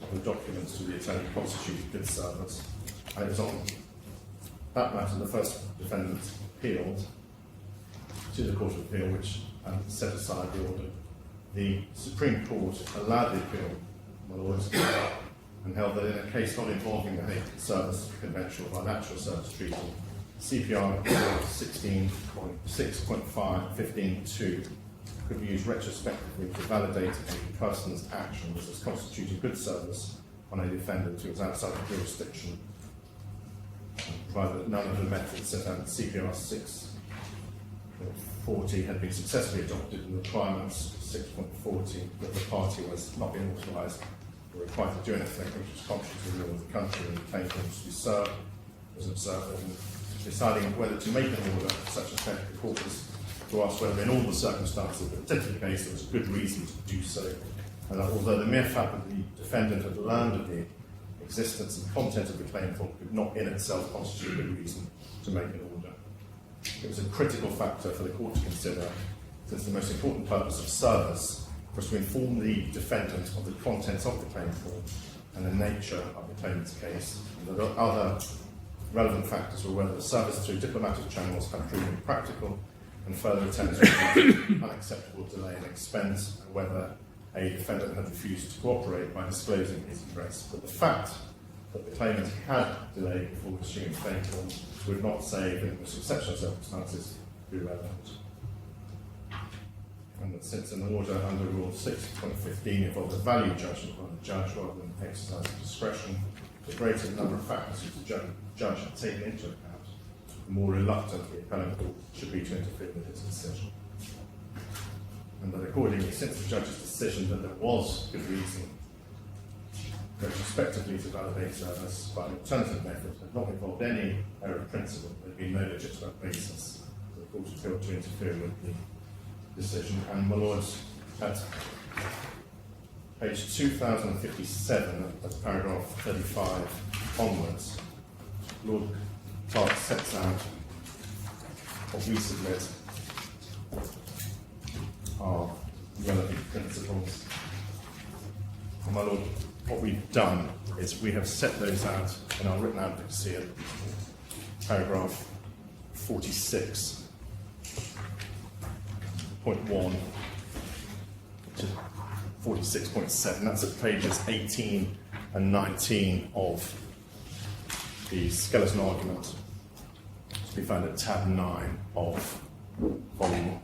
S4: of the documents to the attorney constituted good service. And it was on that matter the first defendant appealed to the Court of Appeal, which set aside the order. The Supreme Court allowed the appeal, my lords, and held that in a case not involving the Hague Service Convention or bilateral service treaty, CPR 16.6.5.15.2 could be used retrospectively to validate a person's actions as constituting good service on a defendant who was outside the jurisdiction, provided that none of the methods set out in CPR 6.40 had been successfully adopted, and the requirements 6.40 that the party was not being authorised or required to do anything which was contrary to the law of the country and the claim forms to be served was observed. And deciding whether to make an order of such effect, the court was to ask whether in all the circumstances of the particular case there was a good reason to do so, and that although the mere fact that the defendant had learned of the existence and content of the claim form could not in itself constitute a good reason to make an order. It was a critical factor for the court to consider, since the most important purpose of service was to inform the defendant of the contents of the claim form and the nature of the claimant's case. And the other relevant factors were whether the service through diplomatic channels had proven practical, and further attempts would be unacceptable delay and expense, and whether a defendant had refused to cooperate by disclosing his address. But the fact that the claimant had delayed before pursuing claim form would not say that in the exceptional circumstances be relevant. And that since an order under Rule 6.15 involved a value judgment by the judge rather than exercise of discretion, the greater the number of factors which the judge had taken into account, the more reluctant the appellant court should be to interfere with his decision. And that accordingly, since the judge's decision that there was good reason retrospectively to validate service by an alternative method had not involved any error of principle, there had been no legitimate basis for the court to fail to interfere with the decision. And my lords, at page 2057, that's paragraph 35 onwards, Lord Clark sets out what we submit are relevant principles. And my lord, what we've done is we have set those out in our written advocacy at paragraph 46.1 to 46.7. That's at pages 18 and 19 of the skeleton argument, to be found at tab 9 of volume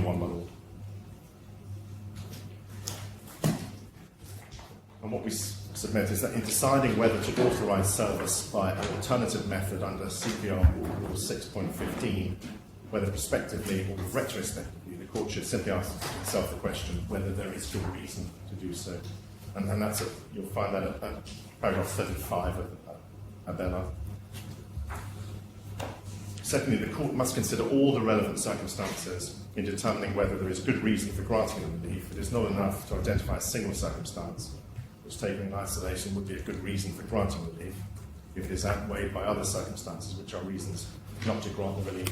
S4: 1, my lord. And what we submit is that in deciding whether to authorise service by an alternative method under CPR Rule 6.15, whether prospectively or retrospectively, the court should simply ask itself the question whether there is good reason to do so. And that's it. You'll find that at paragraph 35 of Abella. Secondly, the court must consider all the relevant circumstances in determining whether there is good reason for granting the relief. It is not enough to identify a single circumstance which, taken in isolation, would be a good reason for granting relief if it is outweighed by other circumstances which are reasons not to grant the relief.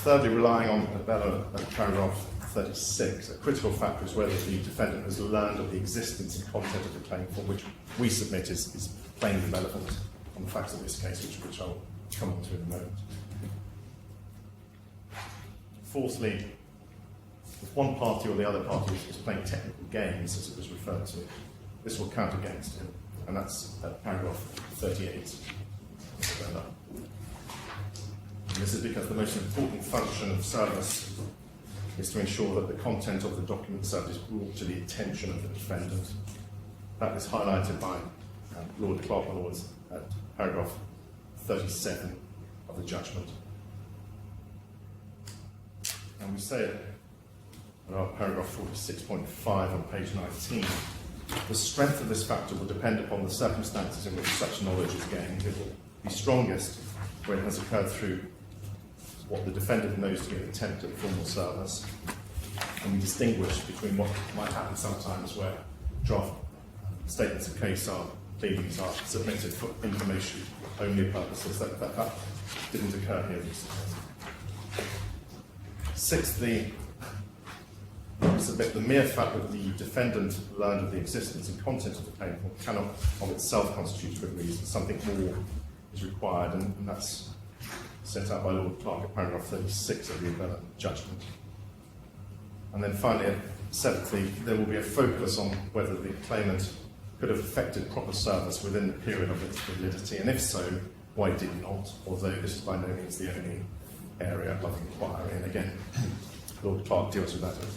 S4: Thirdly, relying on Abella at paragraph 36, a critical factor is whether the defendant has learned of the existence and content of the claim for which we submit is plainly relevant on the facts of this case, which I'll come on to in a moment. Fourthly, if one party or the other party is playing technical games, as it was referred to, this will count against him, and that's paragraph 38. And this is because the most important function of service is to ensure that the content of the document served is brought to the attention of the defendant. That is highlighted by Lord Clark, my lords, at paragraph 37 of the judgment. And we say it in our paragraph 46.5 on page 19. The strength of this factor will depend upon the circumstances in which such knowledge is gained. It will be strongest where it has occurred through what the defendant knows to be an attempt at formal service. And we distinguish between what might happen sometimes where draft statements of case are, pleadings are submitted for information only purposes. That didn't occur here. Sixthly, we submit the mere fact that the defendant learned of the existence and content of the claim cannot of itself constitute a good reason. Something more is required, and that's set out by Lord Clark at paragraph 36 of the Abella judgment. And then finally, seventhly, there will be a focus on whether the claimant could have effected proper service within the period of its validity, and if so, why did not, although this is by no means the only area of inquiry. And again, Lord Clark deals with that at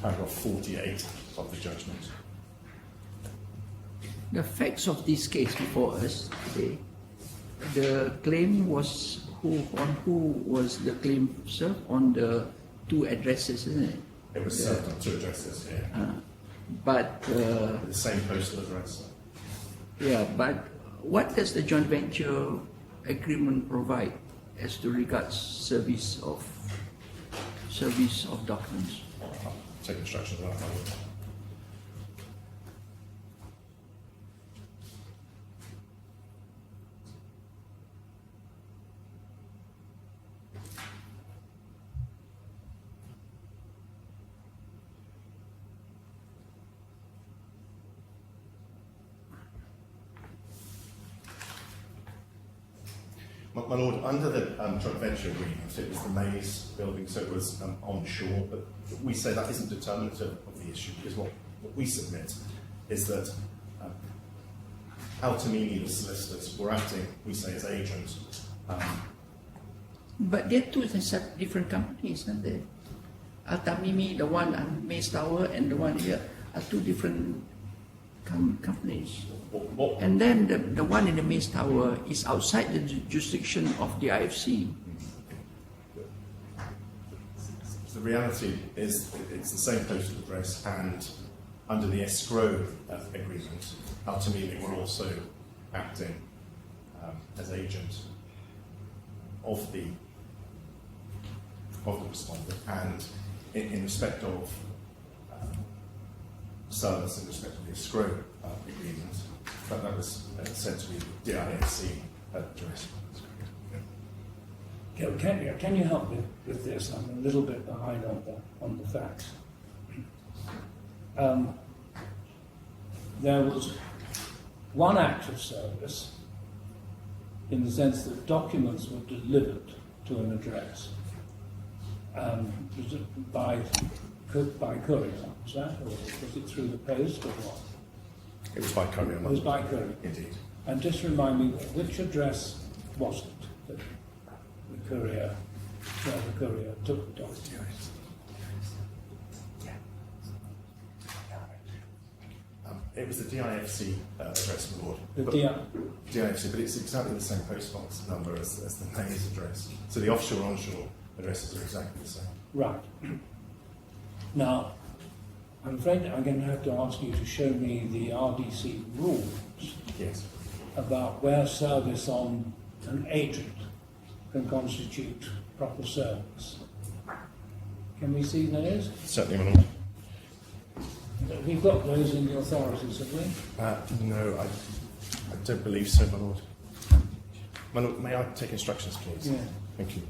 S4: paragraph 48 of the judgment.
S1: The facts of this case before us today, the claim was on who was the claim served on the two addresses, isn't it?
S4: It was served on two addresses, yeah.
S1: But
S4: the same postal address.
S1: yeah, but what does the joint venture agreement provide as to regards service of documents?
S4: I'll take instructions on that. My lord, under the joint venture agreement, it was the Maze building, so it was onshore, but we say that isn't determinative of the issue, because what we submit is that Altamini, the solicitors, were acting, we say, as agents.
S1: But they're two different companies, aren't they? Altamimi, the one on Maze Tower, and the one here are two different companies. And then the one in the Maze Tower is outside the jurisdiction of the IFC.
S4: The reality is it's the same postal address, and under the escrow agreement, Altamini were also acting as agent of the respondent, and in respect of service, in respect of the escrow agreement, that was sent to the DIFC address.
S5: Can you help me with this? I'm a little bit behind on the facts. There was one act of service in the sense that documents were delivered to an address by courier, was that? Or was it through the post or what?
S4: It was by courier.
S5: It was by courier.
S4: Indeed.
S5: And just remind me, which address was it that the courier took the documents?
S4: It was the DIFC address, my lord.
S5: The
S4: DIFC, but it's exactly the same postbox number as the Maze address. So the offshore-onshore addresses are exactly the same.
S5: Right. Now, I'm afraid I'm going to have to ask you to show me the RDC rules
S4: Yes.
S5: about where service on an agent can constitute proper service. Can we see those?
S4: Certainly, my lord.
S5: We've got those in the authorities, have we?
S4: No, I don't believe so, my lord. My lord, may I take instructions, please?
S5: Yeah.
S4: Thank you.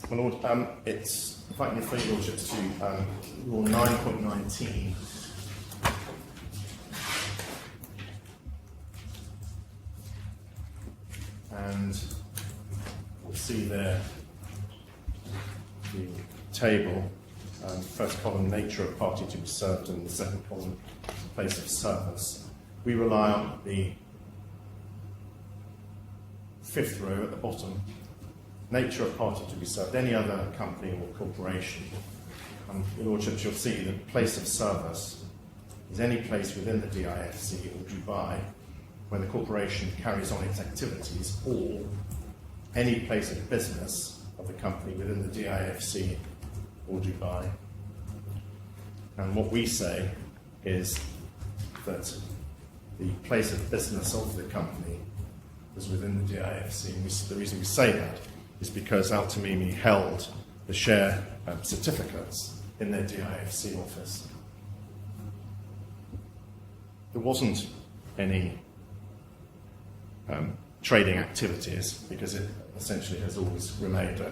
S4: My lord, it's inviting your free lordships to Rule 9.19. And we'll see there the table, first column, nature of party to be served, and the second column, place of service. We rely on the fifth row at the bottom, nature of party to be served, any other company or corporation. Your lordships, you'll see that place of service is any place within the DIFC or Dubai where the corporation carries on its activities, or any place of business of the company within the DIFC or Dubai. And what we say is that the place of business of the company was within the DIFC. And the reason we say that is because Al-Tamimi held the share certificates in their DIFC office. There wasn't any trading activities because it essentially has always remained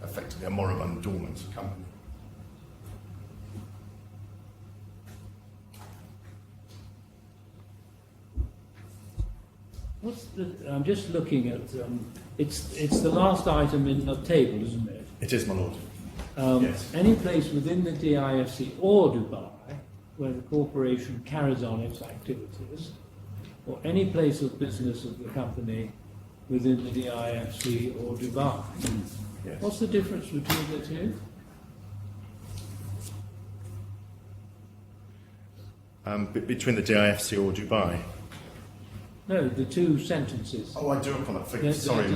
S4: effectively a moribund, dormant company.
S5: I'm just looking at, it's the last item in the table, isn't it?
S4: It is, my lord. Yes.
S5: Any place within the DIFC or Dubai where the corporation carries on its activities, or any place of business of the company within the DIFC or Dubai.
S4: Yes.
S5: What's the difference between the two?
S4: Between the DIFC or Dubai?
S5: No, the two sentences.
S4: Oh, I do apologise. Sorry.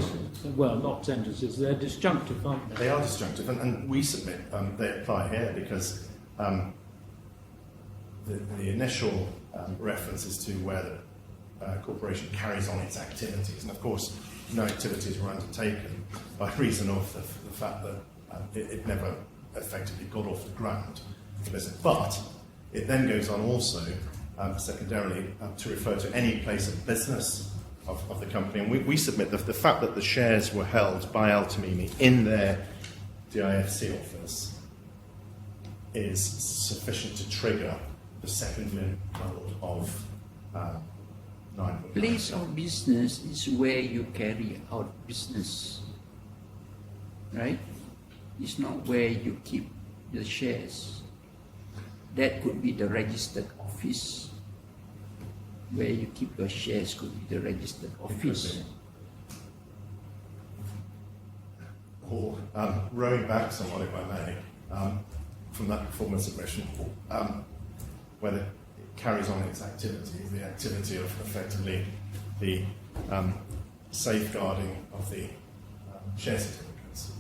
S5: Well, not sentences, they're disjunctive, aren't they?
S4: They are disjunctive, and we submit they apply here because the initial reference is to where the corporation carries on its activities, and of course no activities were undertaken by reason of the fact that it never effectively got off the ground, the business. But it then goes on also secondarily to refer to any place of business of the company, and we submit the fact that the shares were held by Al-Tamimi in their DIFC office is sufficient to trigger the second level of 9.
S1: Place of business is where you carry out business, right? It's not where you keep the shares. That could be the registered office. Where you keep your shares could be the registered office.
S4: Or rowing back somewhat, if I may, from that former submission, whether it carries on its activity, the activity of effectively the safeguarding of the share certificates.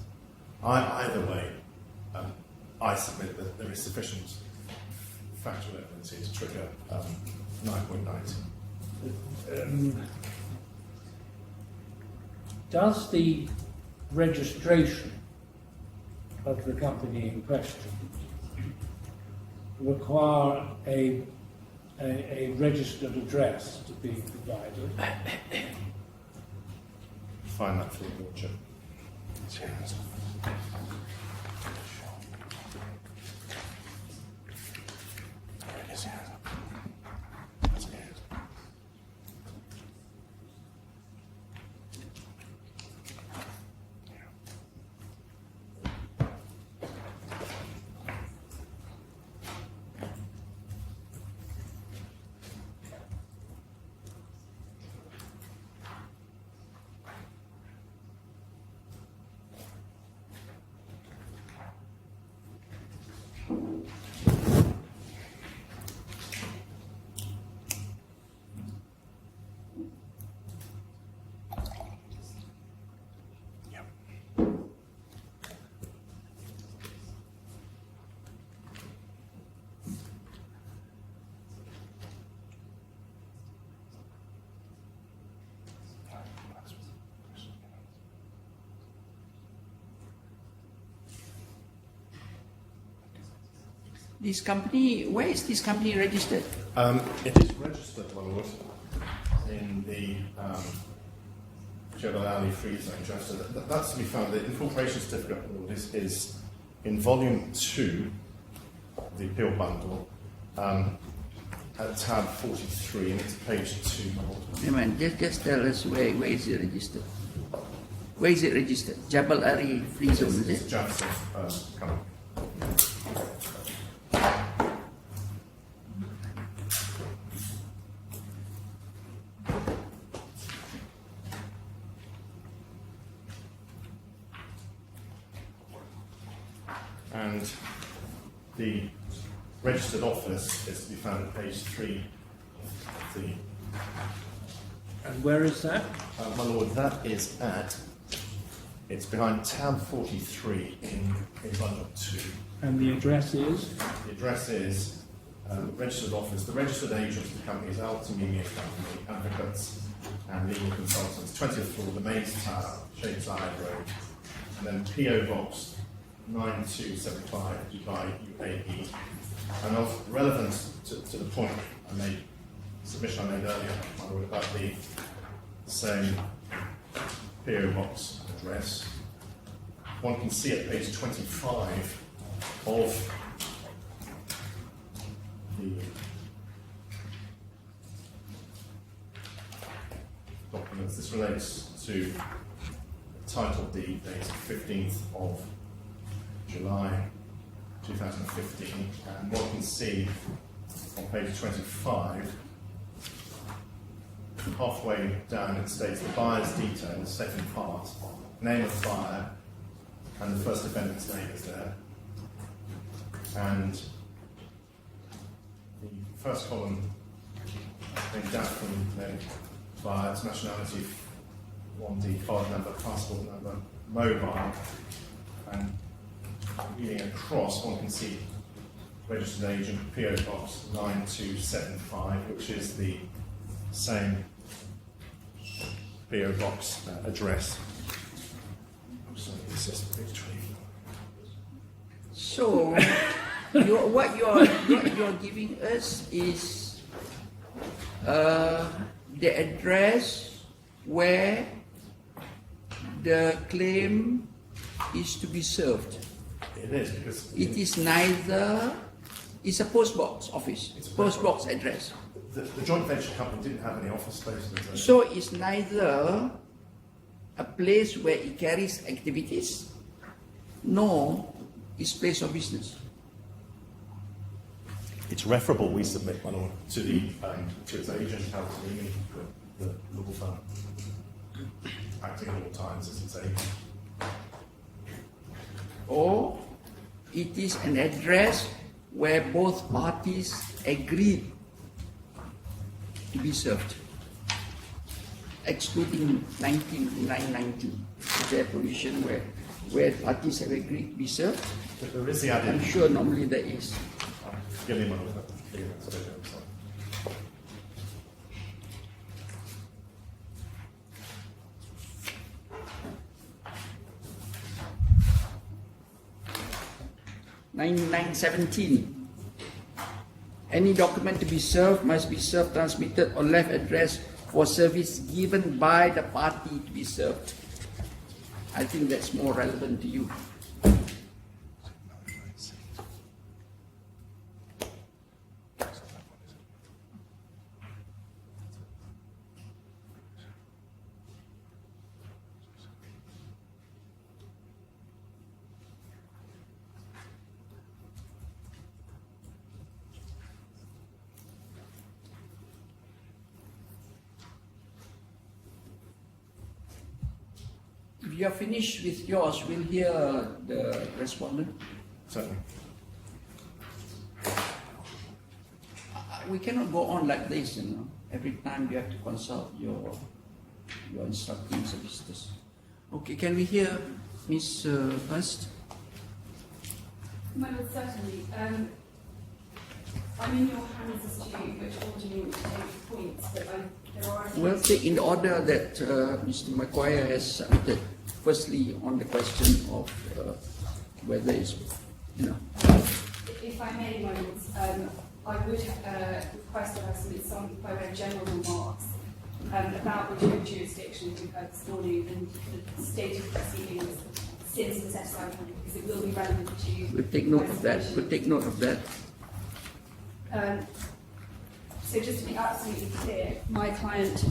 S4: Either way, I submit that there is sufficient factual evidence here to trigger 9.90.
S5: Does the registration of the company in question require a registered address to be provided?
S4: Find that for the lordship.
S1: This company, where is this company registered?
S4: It is registered, my lord, in the Jebel Ali Free Zone. So that's to be found. The incorporation certificate, my lord, is in volume 2 of the appeal bundle at tab 43, and it's page 2, my lord.
S1: Hey man, just tell us where is it registered? Where is it registered? Jebel Ali Free Zone, is
S4: It's
S1: it?
S4: Joseph company. And the registered office is to be found at page 3 of the.
S5: And where is that?
S4: My lord, that is it's behind tab 43 in bundle 2.
S5: And the address is?
S4: The address is registered office. The registered agent of the company is Altamini Company, advocates and legal consultants, 20th floor, the Maze Tower, Shadeside Road, and then PO Box 9275 Dubai, UAE. And of relevance to the point submission I made earlier, my lord, about the same PO Box address, one can see at page 25 of the documents. This relates to title deed dated 15th of July 2015, and one can see on page 25, halfway down it states the buyer's detail, the second part, name of the buyer, and the first defendant's name is there. And the first column, named down from the buyer's nationality, 1D, card number, passport number, mobile, and reading across, one can see registered agent, PO Box 9275, which is the same PO Box address. Sorry, this is page 24.
S1: So, what you're giving us is the address where the claim is to be served.
S4: It is, because
S1: It is neither, it's a post box office,
S4: It's a
S1: post box address.
S4: the joint venture company didn't have any office space.
S1: So it's neither a place where it carries activities, nor its place of business.
S4: It's referable, we submit, my lord, to the to its agent, Altamini, the law firm, acting at all times as its agent.
S1: Or it is an address where both parties agreed to be served, excluding 1919, their provision where parties have agreed to be served.
S4: But there is the
S1: I'm
S4: added.
S1: sure normally there is.
S4: Give me my lord. I'm sorry.
S1: $9,917. Any document to be served must be served, transmitted, or left addressed for service given by the party to be served. I think that's more relevant to you. If you are finished with yours, we'll hear the respondent.
S4: Certainly.
S1: We cannot go on like this, you know. Every time you have to consult your instructing solicitors. Okay, can we hear Ms. First?
S6: My lord, certainly. I'm in your hands as to which order you want to take points, but there are.
S1: We'll take in the order that Mr. McQuire has submitted. Firstly, on the question of whether it's,
S6: If I may, my lords, I would request that I submit some by way of general remarks about the jurisdiction we've heard this morning and the state of proceedings since the set-aside point, because it will be relevant to.
S1: We'll take note of that. We'll take note of that.
S6: So just to be absolutely clear, my client,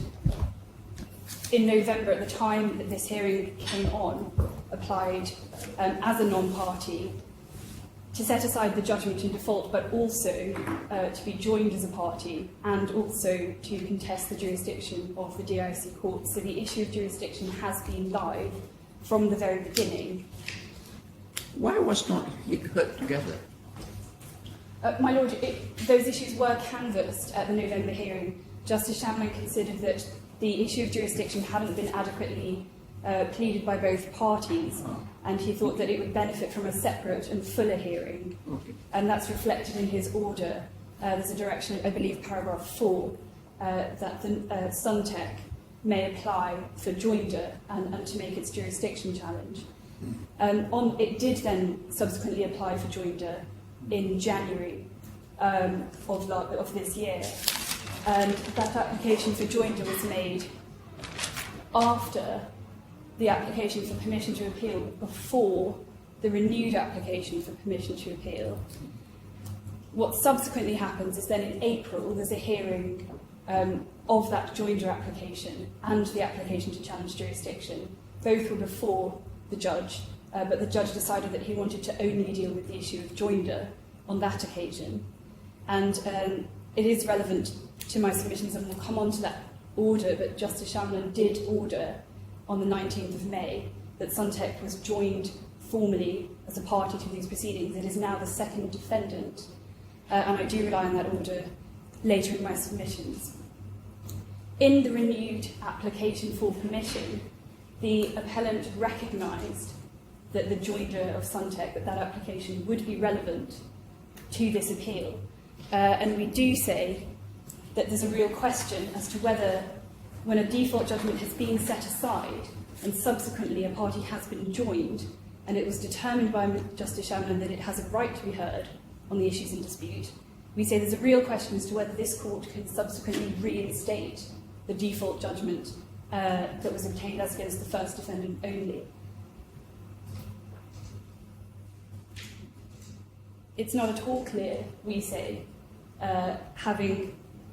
S6: in November, at the time that this hearing came on, applied as a non-party to set aside the judgment in default, but also to be joined as a party and also to contest the jurisdiction of the DIC court. So the issue of jurisdiction has been live from the very beginning.
S1: Why was not it heard together?
S6: My Lord, those issues were canvassed at the November hearing. Justice Shamlin considered that the issue of jurisdiction hadn't been adequately pleaded by both parties, and he thought that it would benefit from a separate and fuller hearing.
S1: Okay.
S6: And that's reflected in his order. There's a direction, I believe, paragraph 4, that the Sunteck may apply for joinder and to make its jurisdiction challenge. It did then subsequently apply for joinder in January of this year. And that application for joinder was made after the application for permission to appeal, before the renewed application for permission to appeal. What subsequently happens is then in April there's a hearing of that joinder application and the application to challenge jurisdiction. Both were before the judge, but the judge decided that he wanted to only deal with the issue of joinder on that occasion. And it is relevant to my submissions, and we'll come on to that order, but Justice Shamlin did order on the 19th of May that Sunteck was joined formally as a party to these proceedings. It is now the second defendant, and I do rely on that order later in my submissions. In the renewed application for permission, the appellant recognised that the joinder of Sunteck, that application would be relevant to this appeal. And we do say that there's a real question as to whether, when a default judgment has been set aside and subsequently a party has been joined, and it was determined by Justice Shamlin that it has a right to be heard on the issues in dispute, we say there's a real question as to whether this court can subsequently reinstate the default judgment that was obtained as against the first defendant only. It's not at all clear, we say,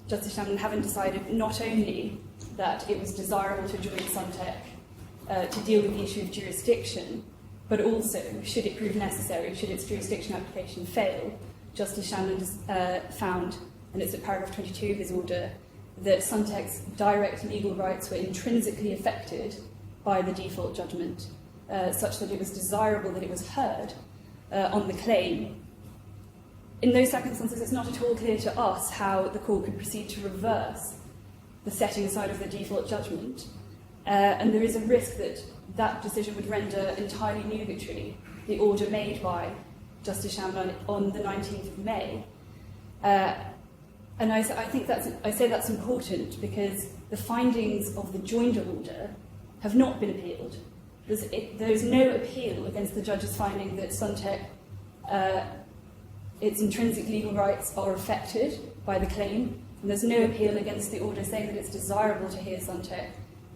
S6: Justice Shamlin having decided not only that it was desirable to join Sunteck to deal with the issue of jurisdiction, but also, should it prove necessary, should its jurisdiction application fail, Justice Shamlin found, and it's at paragraph 22 of his order, that Sunteck's direct legal rights were intrinsically affected by the default judgment, such that it was desirable that it was heard on the claim. In those circumstances, it's not at all clear to us how the court could proceed to reverse the setting aside of the default judgment. And there is a risk that that decision would render entirely nugatory the order made by Justice Shamlin on the 19th of May. And I say that's important because the findings of the joinder order have not been appealed. There's no appeal against the judge's finding that Sunteck, its intrinsic legal rights are affected by the claim, and there's no appeal against the order saying that it's desirable to hear Sunteck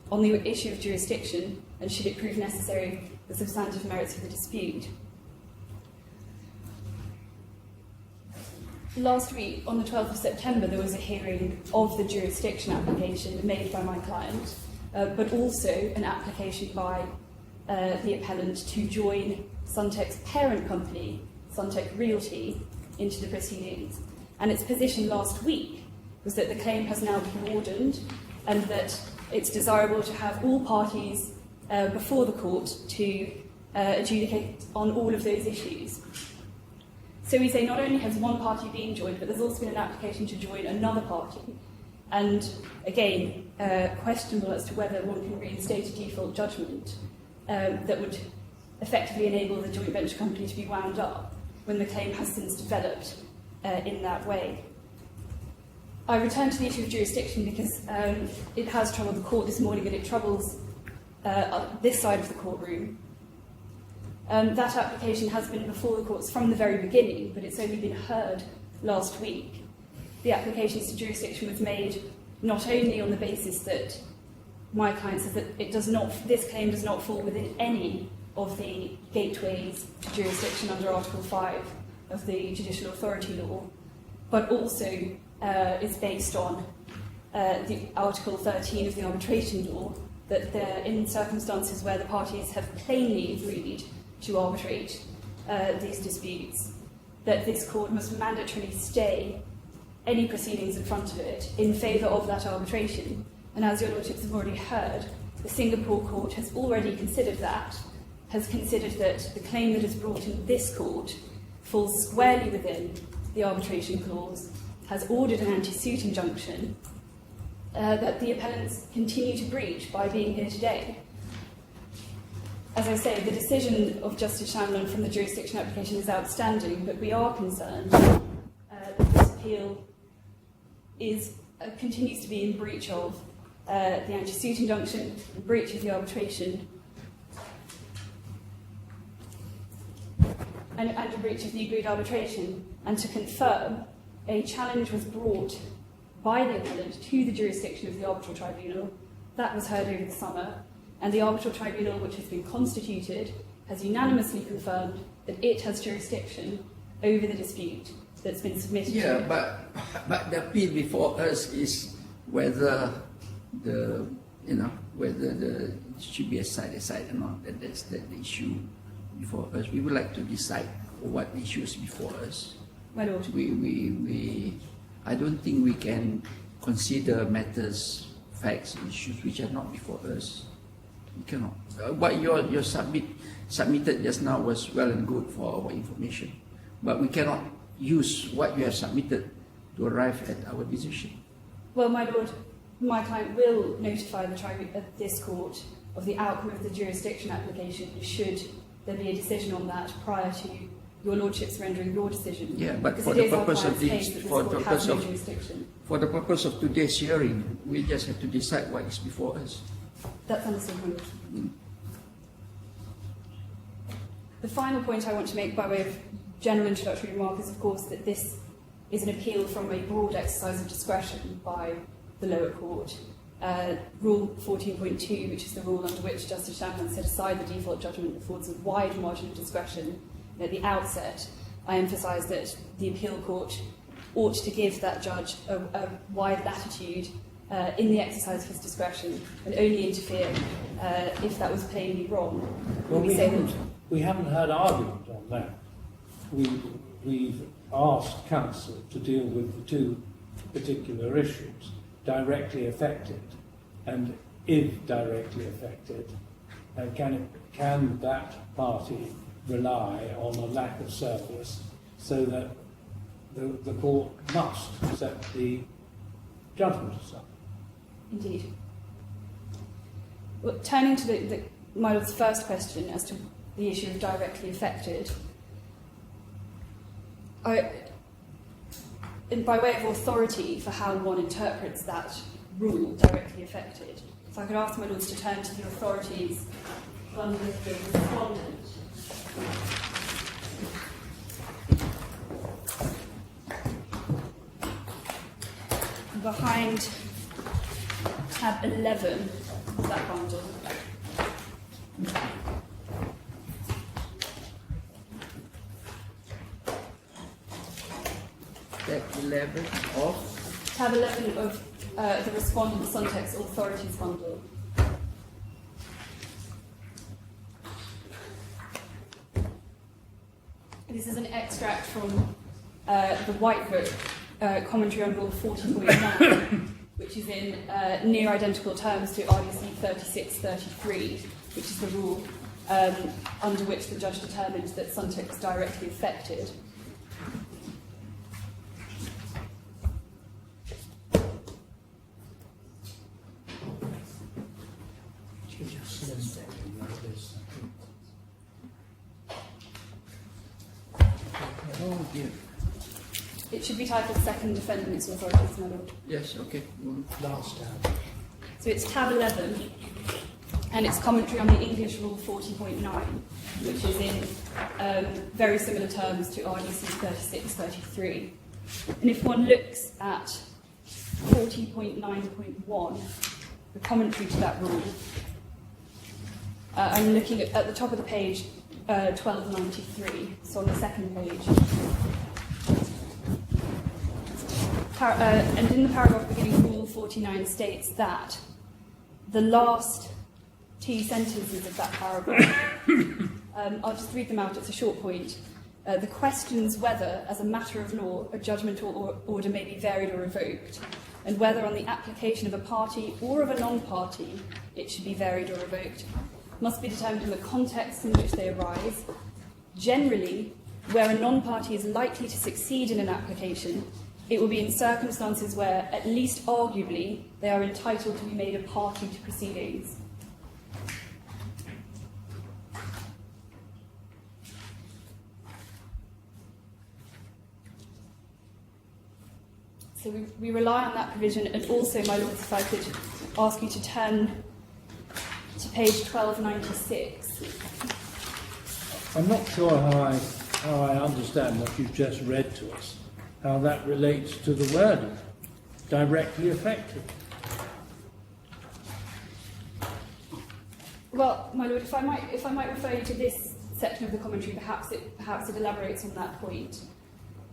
S6: on the issue of jurisdiction, and should it prove necessary, the substantive merits of the dispute. Last week, on the 12th of September, there was a hearing of the jurisdiction application made by my client, but also an application by the appellant to join Sunteck's parent company, Sunteck Realty, into the proceedings. And its position last week was that the claim has now been broadened and that it's desirable to have all parties before the court to adjudicate on all of those issues. So we say not only has one party been joined, but there's also been an application to join another party. And again, questionable as to whether one can reinstate a default judgment that would effectively enable the joint venture company to be wound up when the claim has since developed in that way. I return to the issue of jurisdiction because it has troubled the court this morning, and it troubles this side of the courtroom. That application has been before the courts from the very beginning, but it's only been heard last week. The application to jurisdiction was made not only on the basis that my client says that this claim does not fall within any of the gateways to jurisdiction under Article 5 of the Judicial Authority Law, but also is based on the Article 13 of the Arbitration Law, that they're in circumstances where the parties have plainly agreed to arbitrate these disputes, that this court must mandatorily stay any proceedings in front of it in favour of that arbitration. And as your lordships have already heard, the Singapore court has already considered that, has considered that the claim that is brought in this court falls squarely within the arbitration clause, has ordered an anti-suit injunction that the appellants continue to breach by being here today. As I say, the decision of Justice Shanlon from the jurisdiction application is outstanding, but we are concerned that this appeal continues to be in breach of the anti-suit injunction, in breach of the arbitration, and a breach of the agreed arbitration. And to confirm, a challenge was brought by the appellant to the jurisdiction of the arbitral tribunal. That was heard over the summer, and the arbitral tribunal, which has been constituted, has unanimously confirmed that it has jurisdiction over the dispute that's been submitted.
S1: Yeah, but the appeal before us is whether whether it should be aside or not. That's the issue before us. We would like to decide what issues before us.
S6: My lord.
S1: I don't think we can consider matters, facts, issues which are not before us. We cannot. What you submitted just now was well and good for our information, but we cannot use what you have submitted to arrive at our decision.
S6: Well, my lord, my client will notify this court of the outcome of the jurisdiction application should there be a decision on that prior to your lordship's rendering your decision.
S1: Yeah, but
S6: because
S1: for the purpose of for the purpose of today's hearing, we just have to decide what is before us.
S6: That's understood, my lord. The final point I want to make by way of general introductory remark is, of course, that this is an appeal from a broad exercise of discretion by the lower court. Rule 14.2, which is the rule under which Justice Shanlon set aside the default judgment, affords a wide margin of discretion. And at the outset, I emphasise that the appeal court ought to give that judge a wide latitude in the exercise of his discretion and only interfere if that was plainly wrong.
S5: Well, we haven't heard argument on that. We've asked counsel to deal with the two particular issues, directly affected and if directly affected, can that party rely on a lack of service so that the court must set the judgment aside?
S6: Indeed. Well, turning to my lord's first question as to the issue of directly affected, by way of authority for how one interprets that rule, directly affected, if I could ask my lords to turn to the authorities under the respondent. Behind tab 11 of that bundle.
S1: Tab 11 of?
S6: Tab 11 of the respondent Sunteck's authorities bundle. This is an extract from the White Book commentary on Rule 40.9, which is in near identical terms to RDC 3633, which is the rule under which the judge determined that Sunteck was directly affected.
S1: Oh dear.
S6: It should be titled Second Defendants Authorities, my lord.
S1: Yes, okay.
S5: Last tab.
S6: So it's tab 11, and its commentary on the English Rule 40.9, which is in very similar terms to RDC 3633. And if one looks at 40.9.1, the commentary to that rule, I'm looking at the top of the page, 1293, so on the second page. And in the paragraph beginning, Rule 49 states that the last two sentences of that paragraph, I'll just read them out, it's a short point. The questions whether, as a matter of law, a judgment or order may be varied or revoked, and whether on the application of a party or of a non-party it should be varied or revoked, must be determined in the context in which they arise. Generally, where a non-party is likely to succeed in an application, it will be in circumstances where, at least arguably, they are entitled to be made a party to proceedings. So we rely on that provision, and also, my lords, if I could ask you to turn to page 1296.
S5: I'm not sure how I understand what you've just read to us, how that relates to the wording, directly affected.
S6: Well, my lord, if I might refer you to this section of the commentary, perhaps it elaborates on that point.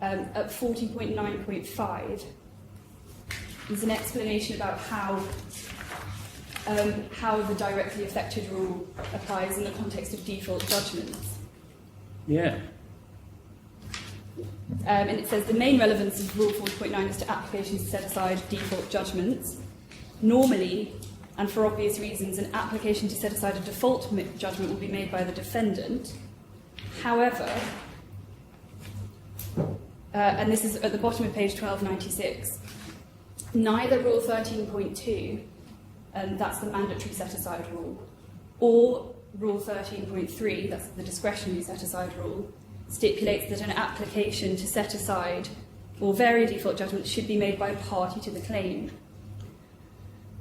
S6: At 40.9.5, there's an explanation about how the directly affected rule applies in the context of default judgments.
S5: Yeah.
S6: And it says the main relevance of Rule 40.9 is to applications to set aside default judgments. Normally, and for obvious reasons, an application to set aside a default judgment will be made by the defendant. However, and this is at the bottom of page 1296, neither Rule 13.2, and that's the mandatory set-aside rule, or Rule 13.3, that's the discretionary set-aside rule, stipulates that an application to set aside or vary a default judgment should be made by a party to the claim.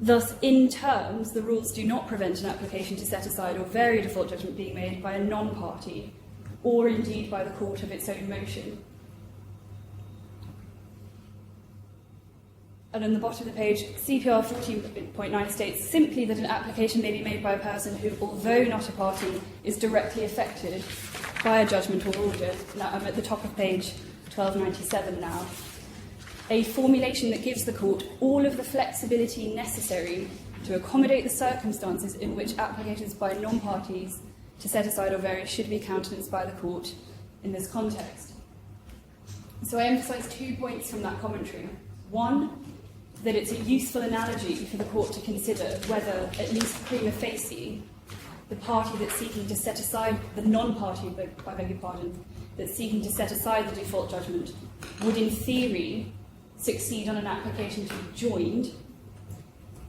S6: Thus, in terms, the rules do not prevent an application to set aside or vary a default judgment being made by a non-party, or indeed by the court of its own motion. And on the bottom of the page, CPR 14.9 states simply that an application may be made by a person who, although not a party, is directly affected by a judgment or order. Now, I'm at the top of page 1297 now. A formulation that gives the court all of the flexibility necessary to accommodate the circumstances in which applications by non-parties to set aside or vary should be countenanced by the court in this context. So I emphasise 2 points from that commentary. One, that it's a useful analogy for the court to consider whether, at least prima facie, the party that's seeking to set aside, the non-party, I beg your pardon, that's seeking to set aside the default judgment would, in theory, succeed on an application to be joined.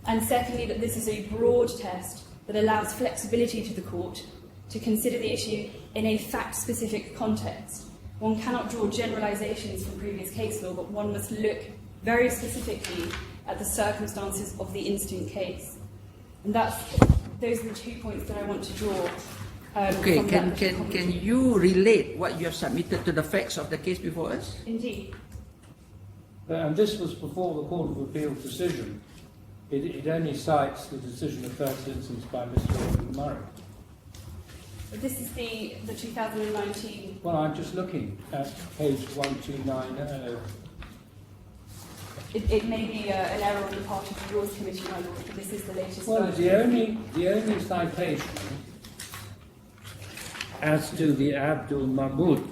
S6: And secondly, that this is a broad test that allows flexibility to the court to consider the issue in a fact-specific context. One cannot draw generalisations from previous case law, but one must look very specifically at the circumstances of the instant case. And those are the 2 points that I want to draw.
S1: Okay, can you relate what you have submitted to the facts of the case before us?
S6: Indeed.
S5: And this was before the Court of Appeal decision. It only cites the decision of first instance by Mr. Muhairi.
S6: This is the 2019...
S5: Well, I'm just looking at page 1290.
S6: It may be an error on the part of the Rules Committee, my lord, but this is the latest
S5: Well,
S6: version.
S5: the only citation as to the Abdul Mahmoud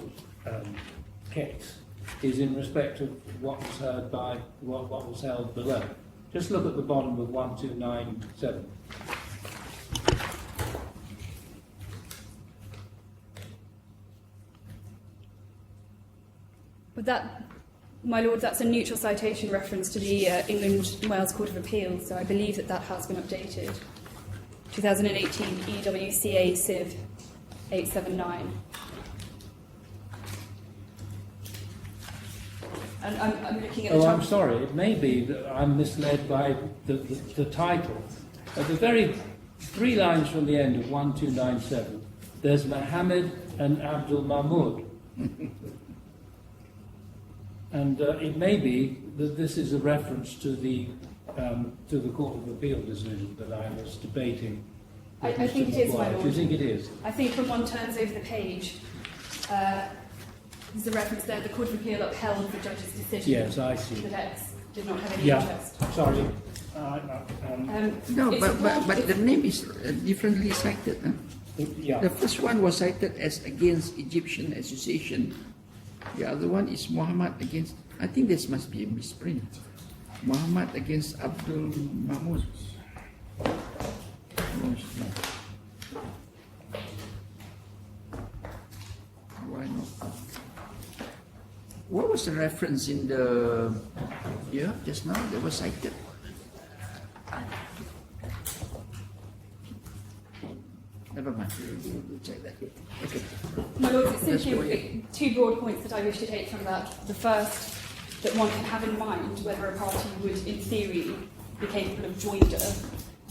S5: case is in respect of what was heard by what was held below. Just look at the bottom of 1297.
S6: But that, my lord, that's a neutral citation reference to the England and Wales Court of Appeal, so I believe that has been updated. 2018 EWCA Civ 879. And I'm looking at the top.
S5: I'm sorry, it may be that I'm misled by the title. At the very 3 lines from the end of 1297. There's Mohammed and Abdul Mahmud. And it may be that this is a reference to the Court of Appeal decision that I was debating.
S6: I think it is, my Lord.
S5: Do you think it is?
S6: I think when one turns over the page, there's a reference there, the Court of Appeal upheld the judge's decision.
S5: Yes, I see.
S6: That X did not have any
S5: Yeah,
S6: interest.
S5: sorry.
S1: No,
S6: it's
S1: but the name is differently cited. Huh?
S5: Yeah.
S1: The first one was cited as against Egyptian Association. The other one is Muhammad against, I think this must be a misprint. Muhammad against Abdul Mahmud. Why not? What was the reference in the, just now that was cited? Never mind, we'll check that. Okay.
S6: My Lord, it's simply 2 broad points that I wish to take from that. The first, that one can have in mind whether a party would, in theory, be capable of joinder.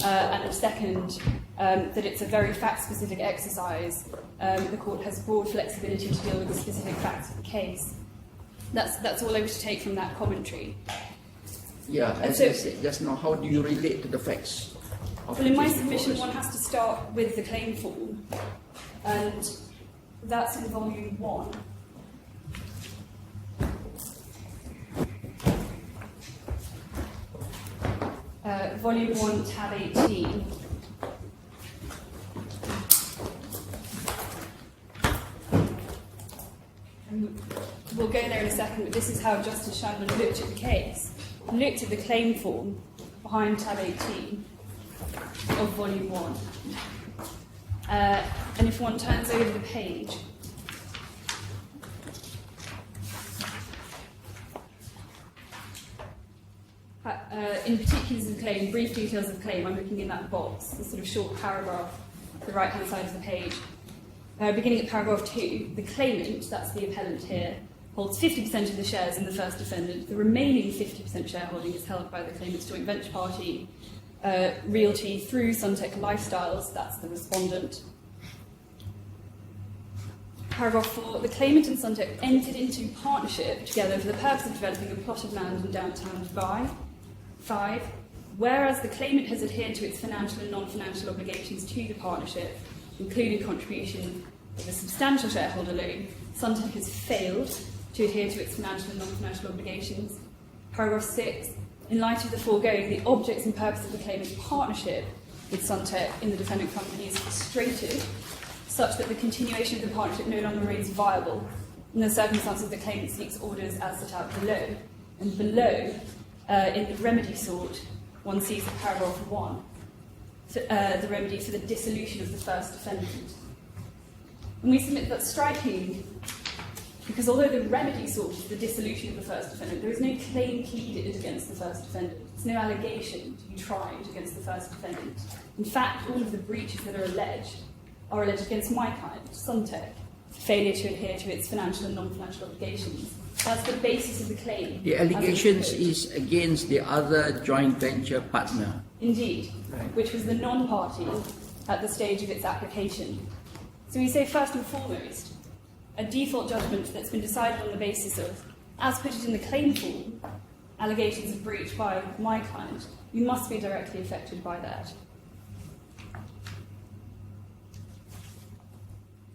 S6: And the second, that it's a very fact-specific exercise. The court has broad flexibility to deal with the specific facts of the case. That's all I wish to take from that commentary.
S1: Yeah, as
S6: so,
S1: I said just now, how do you relate to the facts?
S6: Well, in my submission, one has to start with the claim form, and that's in volume 1. Volume 1, tab 18. And we'll go there in a second, but this is how Justice Shandon looked at the case. He looked at the claim form behind tab 18 of volume 1. And if one turns over the page, in particulars of the claim, brief details of the claim, I'm looking in that box, the sort of short paragraph, the right-hand side of the page. Beginning at paragraph 2, the claimant, that's the appellant here, holds 50% of the shares in the first defendant. The remaining 50% shareholding is held by the claimant's joint venture party, Realty through Sunteck Lifestyles, that's the respondent. Paragraph 4, the claimant and Sunteck entered into partnership together for the purpose of developing a plot of land in downtown Dubai. 5, whereas the claimant has adhered to its financial and non-financial obligations to the partnership, including contribution of a substantial shareholder loan, Sunteck has failed to adhere to its financial and non-financial obligations. Paragraph 6, in light of the foregoing, the objects and purpose of the claimant's partnership with Sunteck in the defendant company is frustrated, such that the continuation of the partnership no longer remains viable in the circumstances the claimant seeks orders as set out below. And below, in the remedy sought, one sees in paragraph 1, the remedy for the dissolution of the first defendant. And we submit that striking, because although the remedy sought is the dissolution of the first defendant, there is no claim pleaded against the first defendant. There's no allegation to be tried against the first defendant. In fact, all of the breaches that are alleged against my client, Sunteck, for failure to adhere to its financial and non-financial obligations. That's the basis of the claim.
S1: The allegations is against the other joint venture partner.
S6: Indeed,
S1: Right.
S6: which was the non-party at the stage of its application. So we say, first and foremost, a default judgment that's been decided on the basis of, as put it in the claim form, allegations of breach by my client, you must be directly affected by that.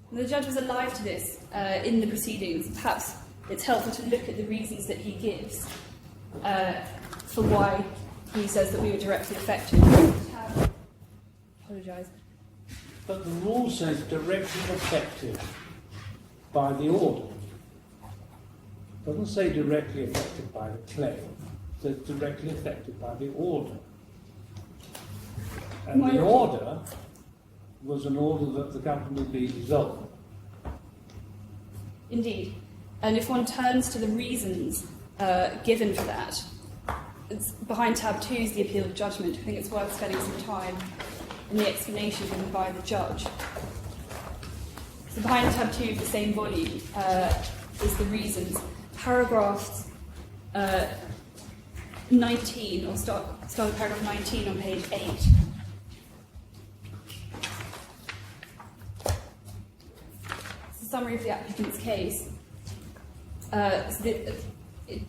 S6: And the judge was alive to this in the proceedings. Perhaps it's helpful to look at the reasons that he gives for why he says that we were directly affected. Apologise.
S5: But the rule says directly affected by the order. It doesn't say directly affected by the claim. It says directly affected by the order. And the order was an order that the company be dissolved.
S6: Indeed. And if one turns to the reasons given for that, it's behind tab 2 is the appeal of judgment. I think it's worth spending some time in the explanation given by the judge. So behind tab 2 of the same volume is the reasons. Paragraphs 19, or start with paragraph 19 on page 8. summary of the applicant's case.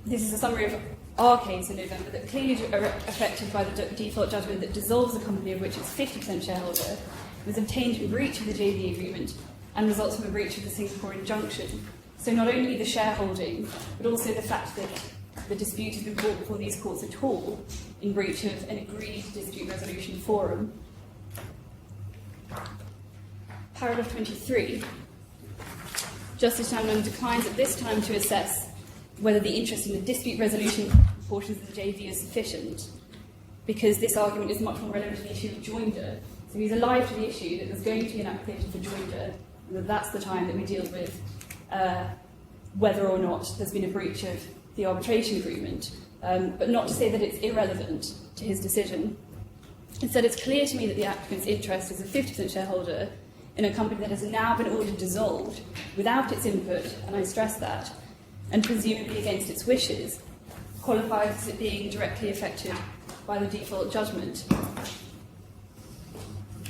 S6: This is a summary of our case in November that clearly are affected by the default judgment that dissolves a company of which it's 50% shareholder, was obtained in breach of the JV agreement, and results from a breach of the Singapore injunction. So not only the shareholding, but also the fact that the dispute has been brought before these courts at all in breach of an agreed dispute resolution forum. Paragraph 23. Justice Chandler declines at this time to assess whether the interest in the dispute resolution portions of the JV is sufficient, because this argument is much more relevant to the issue of joinder. So he's alive to the issue that there's going to be an application for joinder, and that that's the time that we deal with whether or not there's been a breach of the arbitration agreement, but not to say that it's irrelevant to his decision. Instead, it's clear to me that the applicant's interest as a 50% shareholder in a company that has now been ordered dissolved without its input, and I stress that, and presumably against its wishes, qualifies as it being directly affected by the default judgment.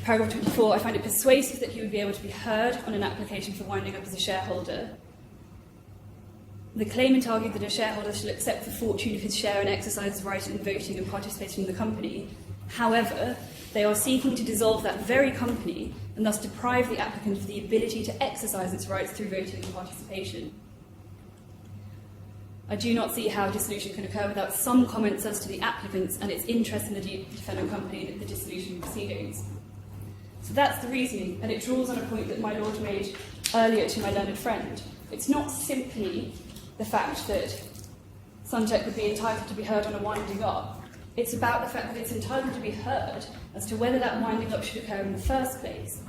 S6: Paragraph 24, I find it persuasive that he would be able to be heard on an application for winding up as a shareholder. The claimant argued that a shareholder should accept the fortune of his share and exercise his right in voting and participating in the company. However, they are seeking to dissolve that very company and thus deprive the applicant of the ability to exercise its rights through voting and participation. I do not see how dissolution can occur without some comments as to the applicants and its interest in the defendant company and the dissolution proceedings. So that's the reasoning, and it draws on a point that my Lord made earlier to my learned friend. It's not simply the fact that Sunteck would be entitled to be heard on a winding up. It's about the fact that it's entitled to be heard as to whether that winding up should occur in the first place.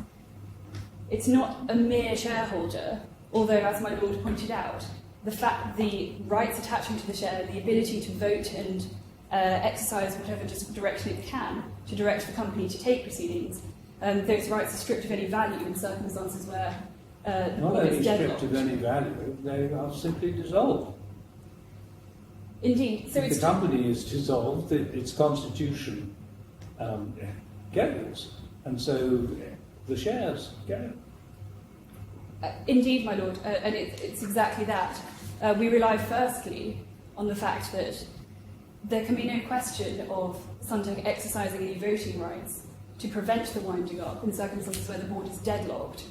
S6: It's not a mere shareholder, although, as my Lord pointed out, the rights attaching to the share, the ability to vote and exercise whatever direction it can to direct the company to take proceedings, those rights are stripped of any value in circumstances where
S5: not only stripped of any value, they are simply dissolved.
S6: Indeed. So
S5: if the company is dissolved, its constitution goes, and so the shares go.
S6: Indeed, my Lord, and it's exactly that. We rely firstly on the fact that there can be no question of Sunteck exercising any voting rights to prevent the winding up in circumstances where the board is deadlocked.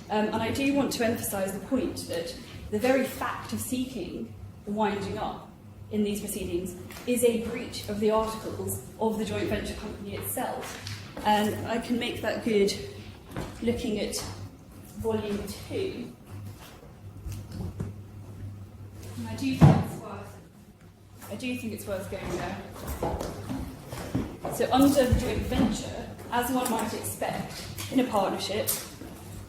S6: And I do want to emphasise the point that the very fact of seeking the winding up in these proceedings is a breach of the articles of the joint venture company itself. And I can make that good looking at Volume 2. And I do think it's worth going there. So under the joint venture, as one might expect in a partnership,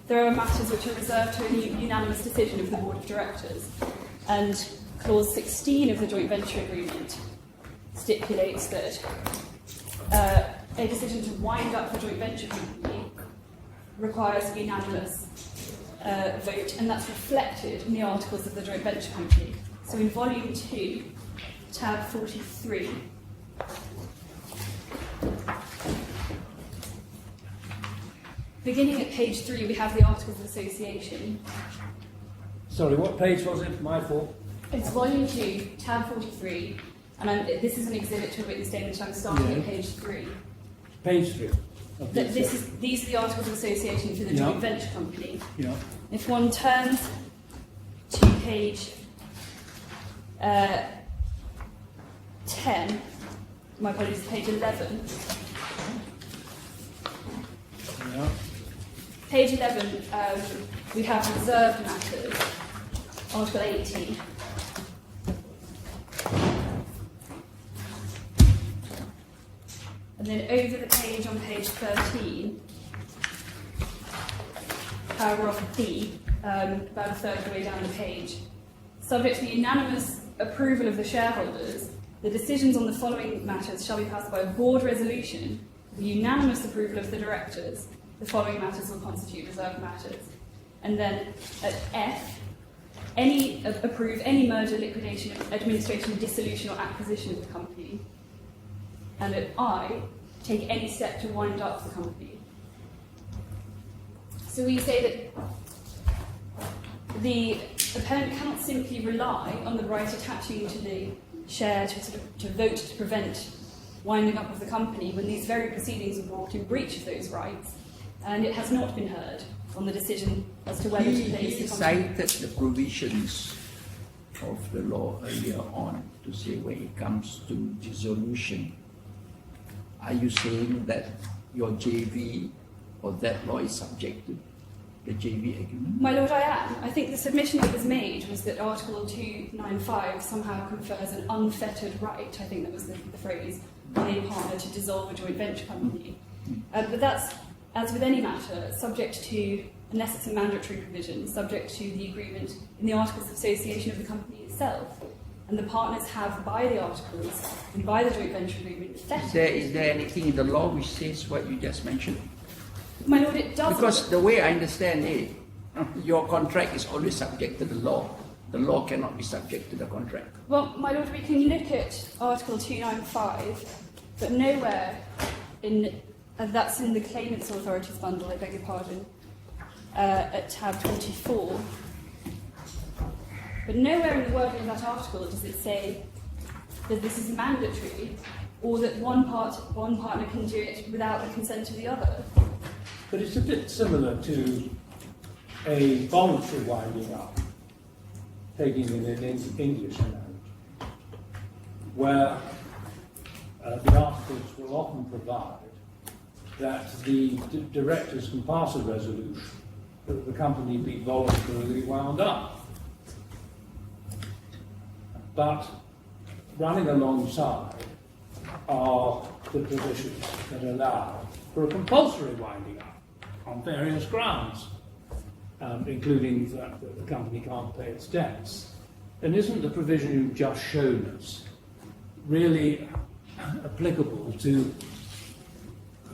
S6: there are matters which are reserved to a unanimous decision of the board of directors. And Clause 16 of the joint venture agreement stipulates that a decision to wind up the joint venture company requires a unanimous vote, and that's reflected in the articles of the joint venture company. So in Volume 2, tab 43, beginning at page 3, we have the Articles of Association.
S5: Sorry, what page was it? My fault.
S6: It's Volume 2, tab 43, and this is an exhibit to a witness statement, so I'm starting at page 3.
S5: Page 3.
S6: These are the Articles of Association for the joint venture company.
S5: Yeah.
S6: If one turns to page 10, my apologies, page 11.
S5: Yeah.
S6: Page 11, we have reserved matters, Article 18. And then over the page on page 13, paragraph B, about a third of the way down the page, subject to the unanimous approval of the shareholders, the decisions on the following matters shall be passed by a board resolution, the unanimous approval of the directors. The following matters will constitute reserved matters. And then at F, approve any merger, liquidation, administration, dissolution or acquisition of the company. And at I, take any step to wind up the company. So we say that the appellant cannot simply rely on the right attaching to the share to vote to prevent winding up of the company when these very proceedings were brought in breach of those rights, and it has not been heard on the decision as to whether to place
S1: He
S6: the company.
S1: cited the provisions of the law earlier on to say when it comes to dissolution. Are you saying that your JV or that law is subject to the JV agreement?
S6: My Lord, I am. I think the submission that was made was that Article 295 somehow confers an unfettered right, I think that was the phrase, on a partner to dissolve a joint venture company. But that's, as with any matter, subject to, unless it's a mandatory provision, subject to the agreement in the Articles of Association of the company itself. And the partners have, by the Articles and by the joint venture agreement, fettered.
S1: Is there anything in the law which says what you just mentioned?
S6: My Lord, it doesn't.
S1: Because the way I understand it, your contract is always subject to the law. The law cannot be subject to the contract.
S6: Well, my Lord, we can look at Article 295, but nowhere in, that's in the Claimant's Authorities bundle, I beg your pardon, at tab 24. But nowhere in the wording of that article does it say that this is mandatory or that one partner can do it without the consent of the other.
S5: But it's a bit similar to a voluntary winding up, taking in an English analogy, where the articles will often provide that the directors can pass a resolution that the company be voluntarily wound up. But running alongside are the provisions that allow for a compulsory winding up on various grounds, including that the company can't pay its debts. And isn't the provision you've just shown us really applicable to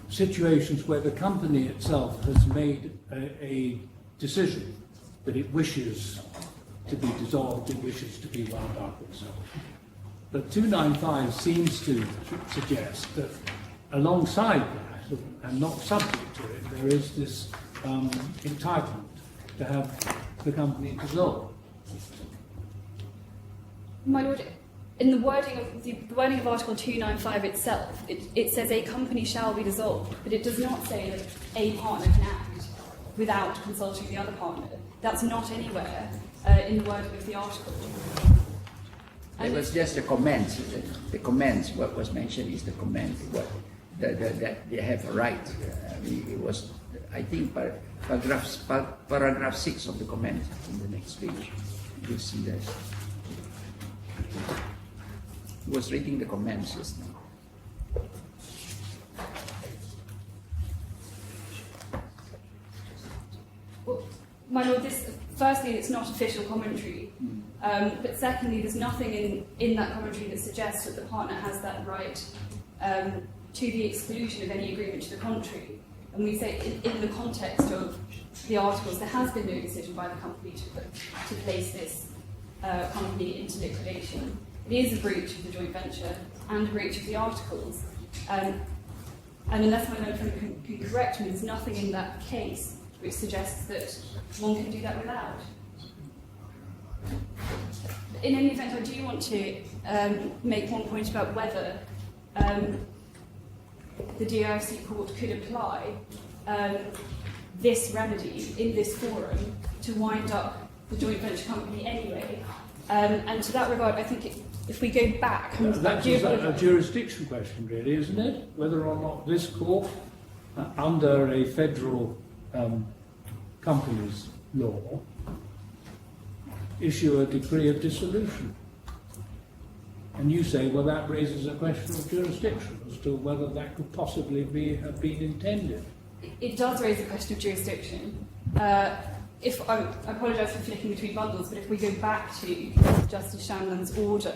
S5: situations where the company itself has made a decision that it wishes to be dissolved, it wishes to be wound up itself? But 295 seems to suggest that alongside that, and not subject to it, there is this entitlement to have the company dissolved.
S6: My Lord, in the wording of Article 295 itself, it says a company shall be dissolved, but it does not say that a partner can act without consulting the other partner. That's not anywhere in the wording of the article.
S1: It was just the comments. The comments, what was mentioned is the comment, that they have a right. It was, I think, paragraph 6 of the comment in the next page. You'll see that. He was reading the comments just now.
S6: Well, my Lord, firstly, it's not official commentary. But secondly, there's nothing in that commentary that suggests that the partner has that right to the exclusion of any agreement to the contrary. And we say in the context of the articles, there has been no decision by the company to place this company into liquidation. It is a breach of the joint venture and a breach of the articles. And unless my Lord can correct me, there's nothing in that case which suggests that one can do that without. In any event, I do want to make one point about whether the DIFC court could apply this remedy in this forum to wind up the joint venture company anyway. And to that regard, I think if we go back...
S5: That's a jurisdiction question, really, isn't it? Whether or not this court, under a federal companies law, issue a decree of dissolution. And you say, well, that raises a question of jurisdiction as to whether that could possibly have been intended.
S6: It does raise a question of jurisdiction. If I apologise for flicking between bundles, but if we go back to Justice Shanlon's order,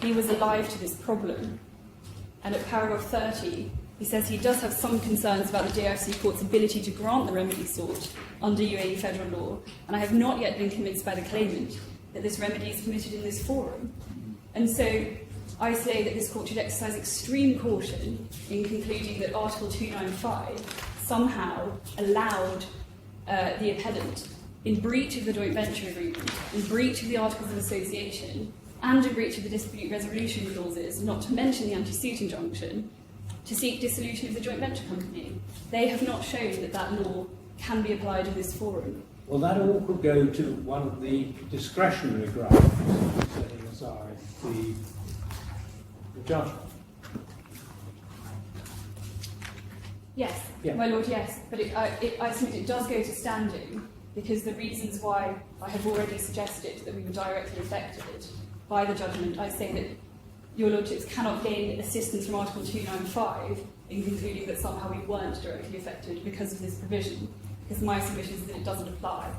S6: he was alive to this problem. And at paragraph 30, he says he does have some concerns about the DIFC court's ability to grant the remedy sought under UAE federal law, and I have not yet been convinced by the claimant that this remedy is permitted in this forum. And so I say that this court should exercise extreme caution in concluding that Article 295 somehow allowed the appellant in breach of the joint venture agreement, in breach of the Articles of Association, and in breach of the dispute resolution clauses, not to mention the anti-suit injunction, to seek dissolution of the joint venture company. They have not shown that that law can be applied in this forum.
S5: Well, that all could go to one of the discretionary grounds setting aside the judgment.
S6: Yes,
S5: Yeah.
S6: my lord, yes, but I submit it does go to standing, because the reasons why I have already suggested that we were directly affected by the judgment, I say that your lordships cannot gain assistance from Article 295 in concluding that somehow we weren't directly affected because of this provision, because my submission is that it doesn't apply.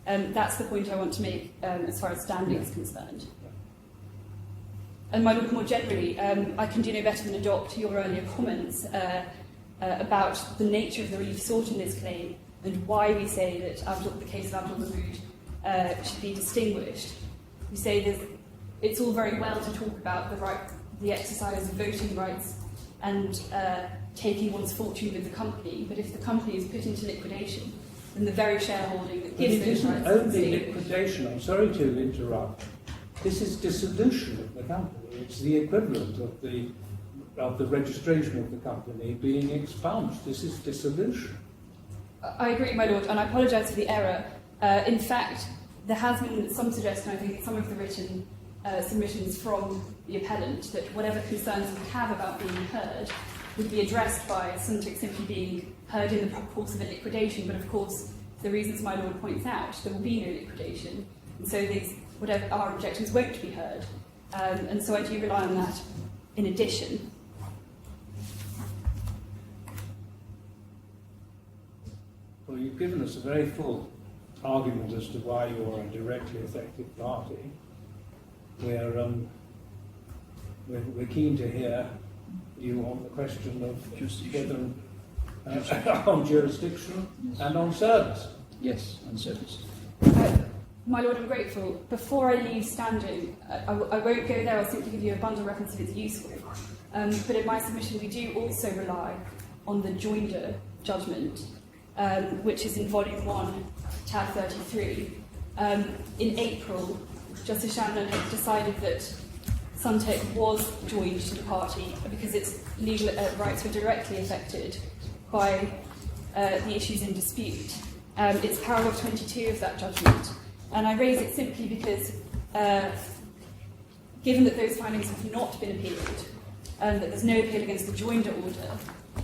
S6: That's the point I want to make as far as standing is concerned. And my lord, more generally, I can do no better than adopt your earlier comments about the nature of the relief sought in this claim and why we say that the case of Abdul Mahmood should be distinguished. We say that it's all very well to talk about the exercise of voting rights and taking one's fortune with the company, but if the company is put into liquidation, then the very shareholding that gives those rights...
S5: Only liquidation, I'm sorry to interrupt. This is dissolution of the company. It's the equivalent of the registration of the company being expunged. This is dissolution.
S6: I agree, my lord, and I apologise for the error. In fact, there has been some suggestion, I think, in some of the written submissions from the appellant, that whatever concerns we have about being heard would be addressed by Sunteck simply being heard in the course of a liquidation. But of course, for the reasons my lord points out, there will be no liquidation, and so whatever our objections won't be heard. And so I do rely on that in addition.
S5: Well, you've given us a very full argument as to why you're a directly affected party. We're keen to hear you on the question of whether on jurisdiction and on service.
S1: Yes, on service.
S6: My lord, I'm grateful. Before I leave standing, I won't go there, I'll simply give you a bundle reference if it's useful. But in my submission, we do also rely on the joinder judgment, which is in Volume 1, tab 33. In April, Justice Shannon had decided that Sunteck was joined to the party because its legal rights were directly affected by the issues in dispute. It's paragraph 22 of that judgment. And I raise it simply because, given that those findings have not been appealed, and that there's no appeal against the joinder order,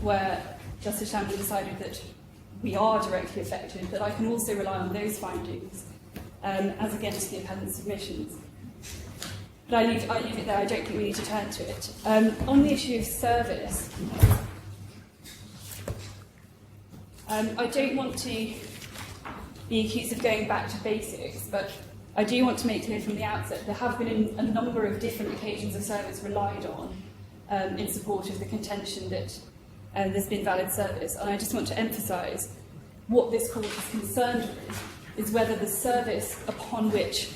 S6: where Justice Shannon decided that we are directly affected, but I can also rely on those findings as against the appellant's submissions. But I leave it there, I don't think we need to turn to it. On the issue of service, I don't want to be accused of going back to basics, but I do want to make clear from the outset there have been a number of different occasions of service relied on in support of the contention that there's been valid service. And I just want to emphasise what this court is concerned with is whether the service upon which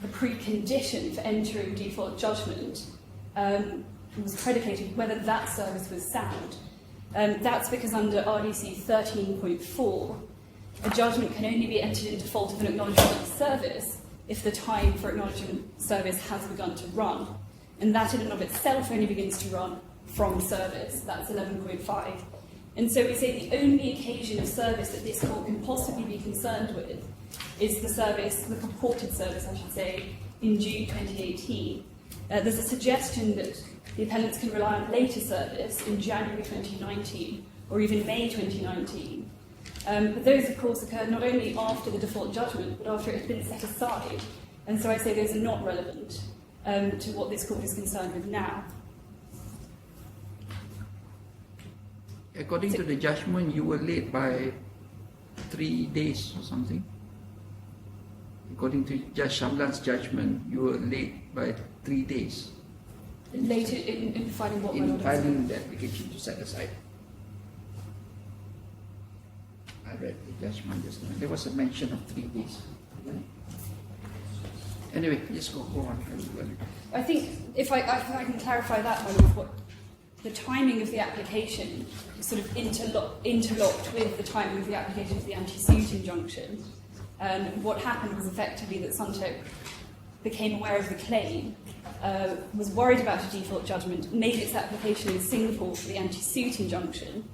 S6: the precondition for entering default judgment was predicated, whether that service was sound. That's because under RDC 13.4, a judgment can only be entered in default of an acknowledgement of service if the time for acknowledgement service has begun to run. And that in and of itself only begins to run from service. That's 11.5. And so we say the only occasion of service that this court can possibly be concerned with is the service, the purported service, I should say, in June 2018. There's a suggestion that the appellants can rely on later service in January 2019 or even May 2019. But those, of course, occurred not only after the default judgment, but after it had been set aside. And so I say those are not relevant to what this court is concerned with now.
S1: According to the judgment, you were late by 3 days or something. According to Judge Shamlan's judgment, you were late by 3 days.
S6: Later in filing what, my
S1: in
S6: lord?
S1: filing the application to set aside. I read the judgment just now. There was a mention of 3 days. Anyway, just go on.
S6: I think if I can clarify that, my lord, what the timing of the application is sort of interlocked with the timing of the application of the anti-suit injunction. And what happened was effectively that Sunteck became aware of the claim, was worried about a default judgment, made its application in Singapore for the anti-suit injunction,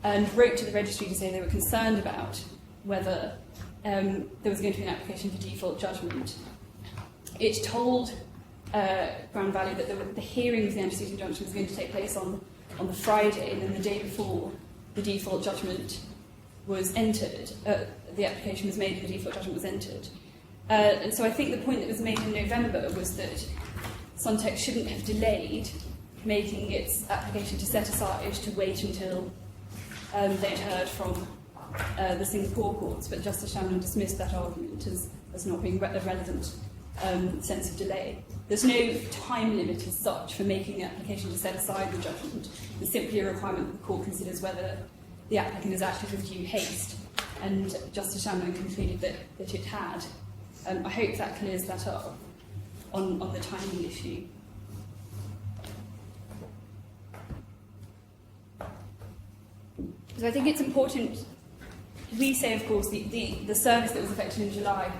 S6: and wrote to the registry to say they were concerned about whether there was going to be an application for default judgment. It told Grand Valley that the hearing of the anti-suit injunction was going to take place on the Friday, and then the day before the default judgment was entered, the application was made and the default judgment was entered. And so I think the point that was made in November was that Sunteck shouldn't have delayed making its application to set aside to wait until they'd heard from the Singapore courts, but Justice Shannon dismissed that argument as not being a relevant sense of delay. There's no time limit as such for making the application to set aside the judgment. There's simply a requirement that the court considers whether the applicant has acted with due haste, and Justice Shannon concluded that it had. I hope that clears that up on the timing issue. So I think it's important, we say, of course, the service that was affected in July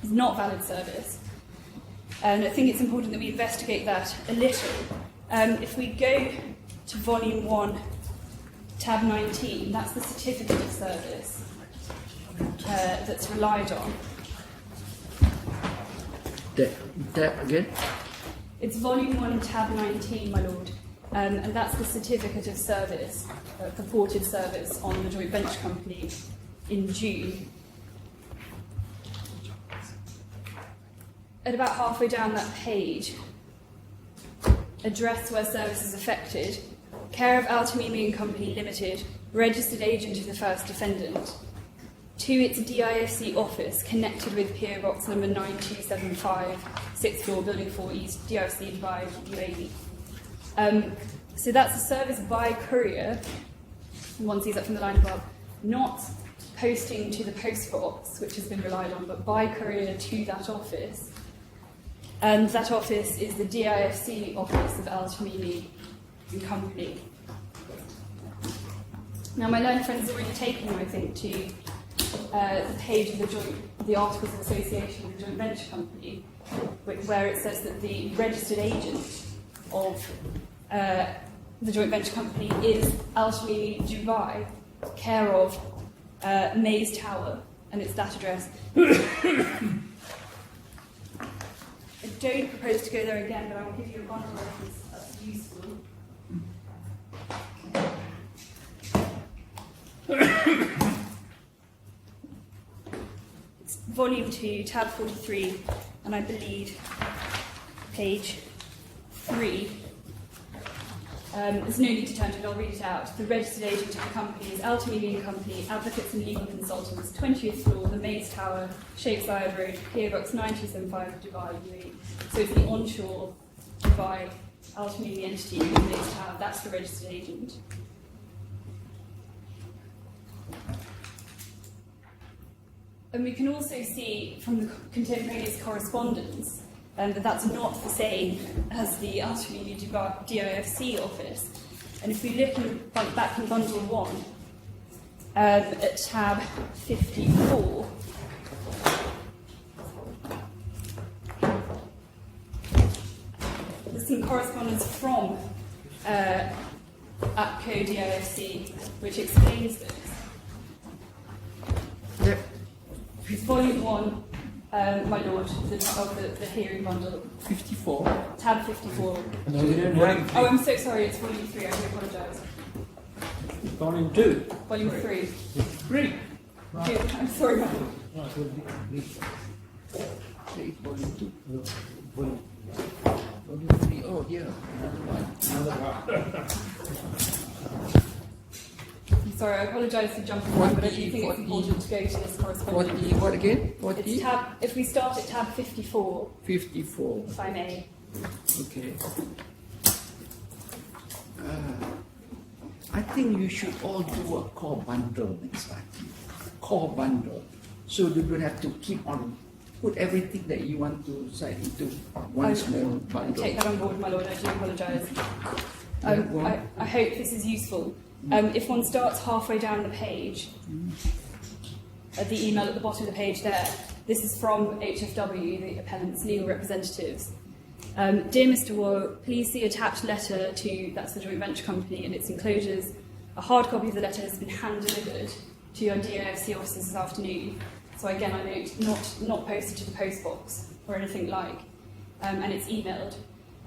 S6: is not valid service. And I think it's important that we investigate that a little. If we go to Volume 1, tab 19, that's the certificate of service that's relied on.
S1: That again?
S6: It's Volume 1, tab 19, my lord. And that's the certificate of service, purported service on the joint venture company in June. At about halfway down that page, address where service is affected, care of Altamimi and Company Limited, registered agent of the first defendant, to its DIFC office connected with PO Box number 9275, 6th floor, Building 4 East, DIFC Dubai, UAE. So that's a service by courier, one sees that from the line above, not posting to the post box, which has been relied on, but by courier to that office. And that office is the DIFC office of Al-Tamimi and Company. Now, my learned friend has already taken you, I think, to the page of the Articles of Association of the Joint Venture Company, where it says that the registered agent of the Joint Venture Company is Al-Tamimi Dubai, care of Mays Tower, and it's that address. I don't propose to go there again, but I will give you a bundle reference that's useful. It's Volume 2, tab 43, and I believe page 3. There's no need to turn to it, I'll read it out. The registered agent of the company is Al-Tamimi and Company, advocates and legal consultants, 20th floor, the Mays Tower, Sheikh Zayed Road, PO Box 9275, Dubai, UAE. So it's the onshore Dubai Al-Tamimi entity in the Mays Tower, that's the registered agent. And we can also see from the contemporaneous correspondence that that's not the same as the Al-Tamimi Dubai DIFC office. And if we look back in Bundle 1, at tab 54, there's some correspondence from APCO DIFC which explains this.
S1: Yep.
S6: It's Volume 1, my lord, the hearing bundle.
S1: 54.
S6: Tab 54.
S5: No, we don't have
S6: Oh, I'm so sorry, it's Volume 3, I do apologise.
S5: Volume 2.
S6: Volume 3.
S1: 3.
S6: I'm sorry, my lord.
S1: Take volume 2. Volume 3. Oh, here.
S6: I'm sorry, I apologise for jumping around, but I do think it's important to go to this correspondence.
S1: 40. What again? 40?
S6: It's tab, if we start at tab 54,
S1: 54.
S6: if I may.
S1: Okay. I think you should all do a core bundle next time. Core bundle. So you don't have to keep on, put everything that you want to cite into one small
S6: I
S1: bundle.
S6: take that on board, my lord, I do apologise.
S1: Yeah, well-
S6: I hope this is useful. If one starts halfway down the page, the email at the bottom of the page there. This is from HFW, the appellant's legal representatives. Dear Mr. Waugh, please see attached letter to, that's the joint venture company, and its enclosures. A hard copy of the letter has been hand-delivered to your DIFC offices this afternoon. So again, I note, not posted to the post box or anything like, and it's emailed.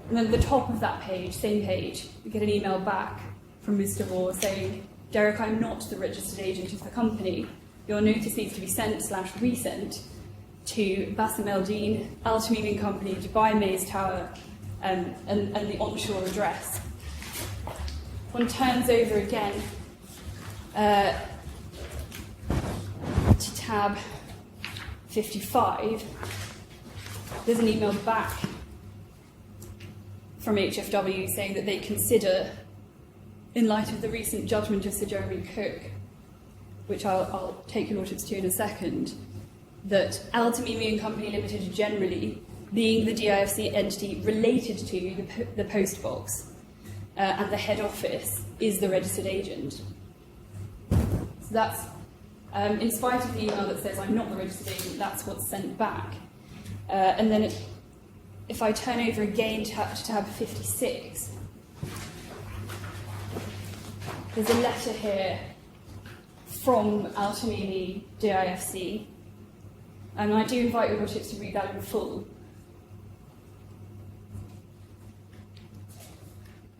S6: And then at the top of that page, same page, we get an email back from Mr. Waugh saying, Derek, I'm not the registered agent of the company. Your notice needs to be sent/resent to Bassam Eldeen, Al Tamimi Company, Dubai Maze Tower, and the onshore address. One turns over again to tab 55. There's an email back from HFW saying that they consider, in light of the recent judgment of Sir Jeremy Cook, which I'll take your lordships to in a second, that Al Tamimi Company Limited generally, being the DIFC entity related to the post box and the head office, is the registered agent. So that's, in spite of the email that says I'm not the registered agent, that's what's sent back. And then if I turn over again to tab 56, there's a letter here from Al Tamimi DIFC, and I do invite your lordships to read that in full.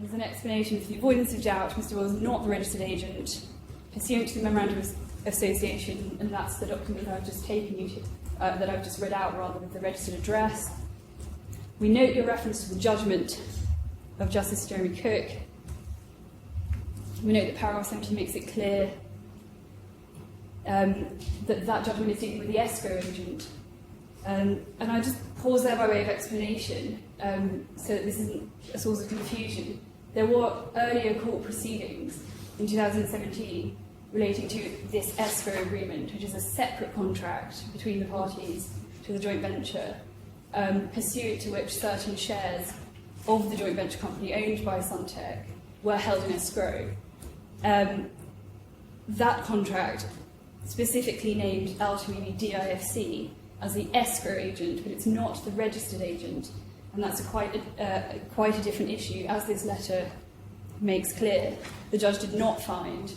S6: There's an explanation for the avoidance of doubt. Mr. Waugh is not the registered agent, pursuant to the Memorandum of Association, and that's the document that I've just taken you to, that I've just read out, rather, with the registered address. We note your reference to the judgment of Justice Jeremy Cook. We note that paragraph 17 makes it clear that judgment is dealing with the escrow agent. And I just pause there by way of explanation, so that this isn't a source of confusion. There were earlier court proceedings in 2017 relating to this escrow agreement, which is a separate contract between the parties to the joint venture, pursuant to which certain shares of the joint venture company owned by Sunteck were held in escrow. That contract specifically named Al Tamimi DIFC as the escrow agent, but it's not the registered agent, and that's quite a different issue, as this letter makes clear. The judge did not find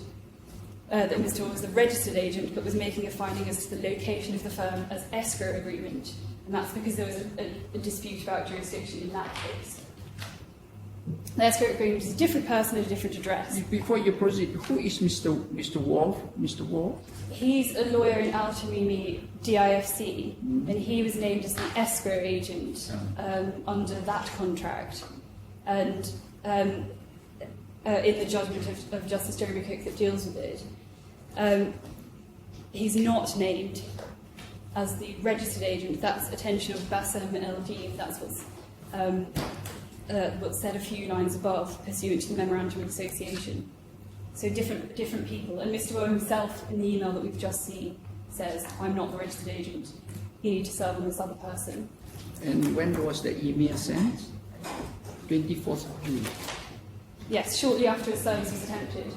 S6: that Mr. Waugh was the registered agent, but was making a finding as to the location of the firm as escrow agreement, and that's because there was a dispute about jurisdiction in that case. The escrow agreement is a different person at a different address.
S1: Before you proceed, who is Mr. Waugh? Mr. Waugh?
S6: He's a lawyer in Al Tamimi DIFC, and he was named as the escrow agent under that contract, and in the judgment of Justice Jeremy Cook that deals with it. He's not named as the registered agent. That's attention of Bassam Eldeen. That's what's said a few lines above, pursuant to the Memorandum of Association. So different people. And Mr. Waugh himself, in the email that we've just seen, says, I'm not the registered agent. You need to serve on this other person.
S1: And when was the email sent? 24th of June.
S6: Yes, shortly after his service was attempted.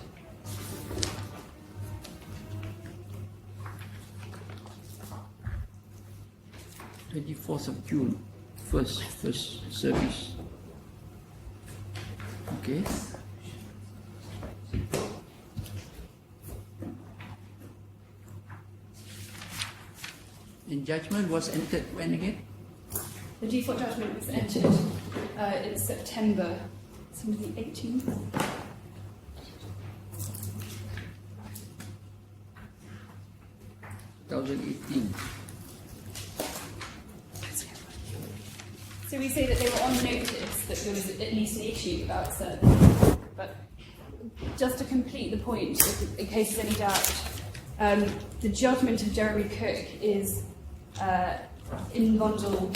S1: June, first service. Okay. And judgment was entered when again?
S6: The default judgment was entered in September, some of the 18th. So we say that they were on notice that there was at least an issue about service. But just to complete the point, in case there's any doubt, the judgment of Jeremy Cook is in bundle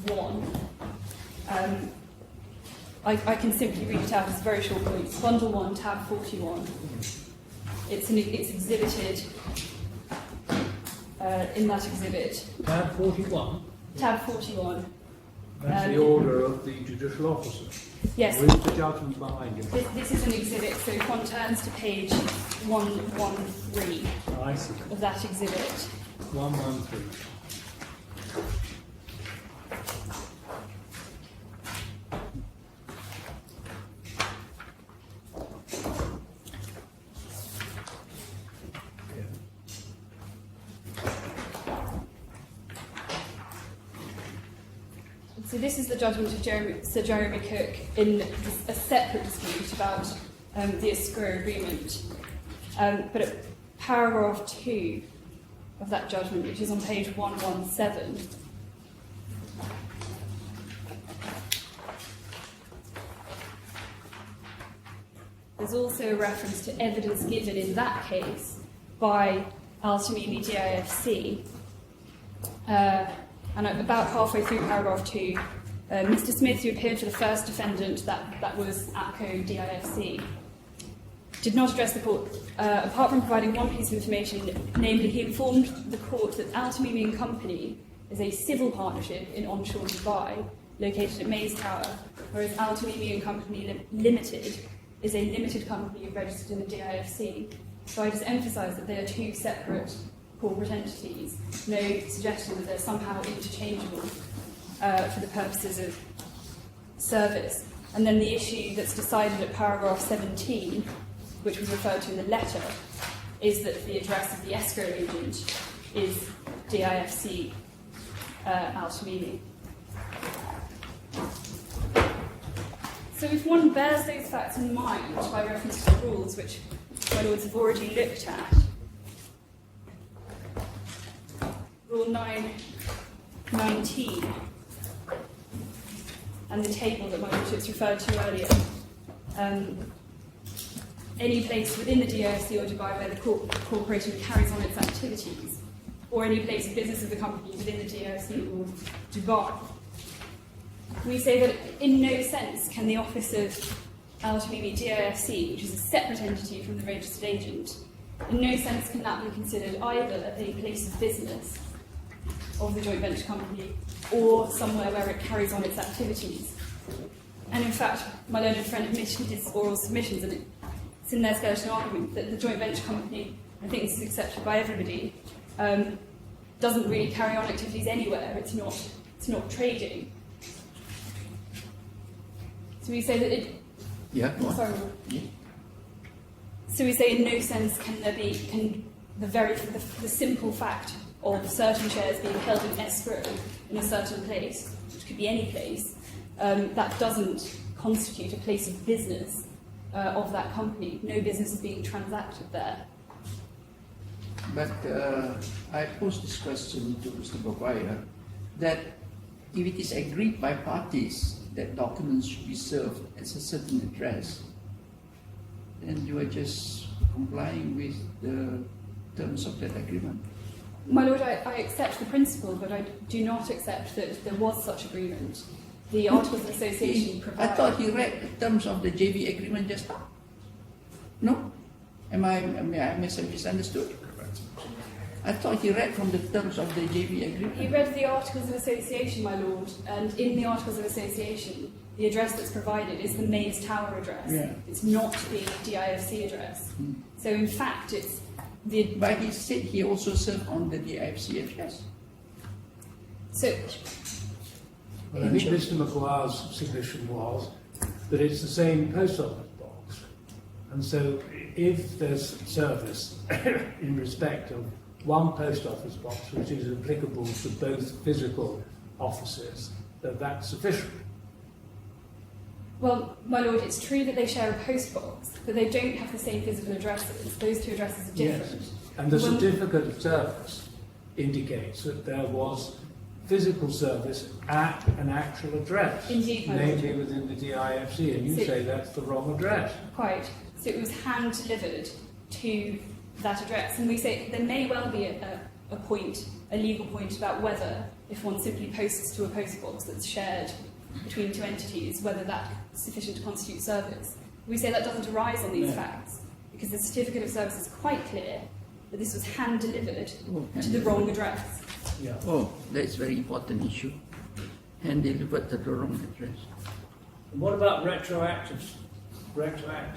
S6: 1. I can simply read it out as a very short point. Bundle 1, tab 41. It's exhibited in that exhibit.
S5: Tab 41.
S6: Tab 41.
S5: That's the order of the judicial officer.
S3: Yes.
S5: Read the judgment behind you.
S3: This is an exhibit, so if one turns to page 113
S5: I see.
S3: of that exhibit.
S5: 113.
S3: So this is the judgment of Sir Jeremy Cook in a separate dispute about the escrow agreement. But at paragraph 2 of that judgment, which is on page 117, there's also a reference to evidence given in that case by Al-Tamimi DIFC. And about halfway through paragraph 2, Mr. Smith, who appeared for the first defendant, that was APCO DIFC, did not address the court, apart from providing one piece of information, namely he informed the court that Al-Tamimi and Company is a civil partnership in onshore Dubai, located at Mays Tower, whereas Al-Tamimi and Company Limited is a limited company registered in the DIFC. So I just emphasise that they are two separate corporate entities, no suggestion that they're somehow interchangeable for the purposes of service. And then the issue that's decided at paragraph 17, which was referred to in the letter, is that the address of the escrow agent is DIFC Al-Tamimi. So if one bears those facts in mind by reference to the rules, which my lords have already looked at, Rule 9.19 and the table that my lordships referred to earlier, any place within the DIFC or Dubai where the corporation carries on its activities, or any place of business of the company within the DIFC or Dubai, we say that in no sense can the office of Al-Tamimi DIFC, which is a separate entity from the registered agent, in no sense can that be considered either a place of business of the joint venture company or somewhere where it carries on its activities. And in fact, my learned friend admitted in his oral submissions, and it's in their skeleton argument, that the joint venture company, I think this is accepted by everybody, doesn't really carry on activities anywhere. It's not trading. So we say that it...
S1: Yeah, go on.
S3: Sorry.
S1: Yeah.
S3: So we say in no sense can the simple fact of certain shares being held in escrow in a certain place, which could be any place, that doesn't constitute a place of business of that company. No business is being transacted there.
S1: But I pose this question to Mr. Bogwaya, that if it is agreed by parties that documents should be served at a certain address, then you are just complying with the terms of that agreement.
S3: My lord, I accept the principle, but I do not accept that there was such agreement. The Articles of Association provide...
S1: I thought he read the terms of the JV agreement just now. No? Am I misunderstood? I thought he read from the terms of the JV agreement.
S3: He read the Articles of Association, my lord, and in the Articles of Association, the address that's provided is the Mays Tower address.
S1: Yeah.
S3: It's not the DIFC address. So in fact, it's the...
S1: But he said he also served on the DIFC address.
S3: So...
S5: Well, I think Mr. McGuire's submission was that it's the same post office box. And so if there's service in respect of one post office box which is applicable to both physical offices, then that's sufficient.
S3: Well, my lord, it's true that they share a post box, but they don't have the same physical addresses. Those two addresses are different.
S5: Yes. And the certificate of service indicates that there was physical service at an actual address.
S3: Indeed, my lord.
S5: Namely within the DIFC, and you say that's the wrong address.
S3: Quite. So it was hand-delivered to that address. And we say there may well be a legal point about whether, if one simply posts to a post box that's shared between two entities, whether that's sufficient to constitute service. We say that doesn't arise on these facts, because the certificate of service is quite clear that this was hand-delivered to the wrong address.
S5: Yeah.
S1: Oh, that's a very important issue. And delivered to the wrong address.
S5: And what about retroactive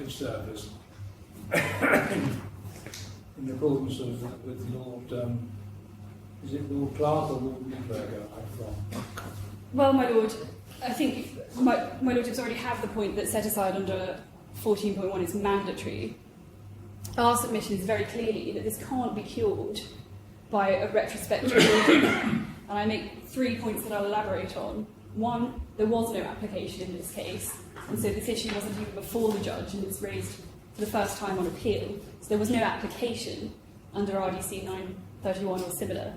S5: service? In accordance with Lord, is it Lord Clark or Lord Newberger?
S6: Well, my lord, I think my lordships already have the point that set aside under 14.1 is mandatory. Our submission is very clearly that this can't be cured by a retrospective order. And I make 3 points that I'll elaborate on. One, there was no application in this case, and so this issue wasn't even before the judge and was raised for the first time on appeal. So there was no application under RDC 931 or similar.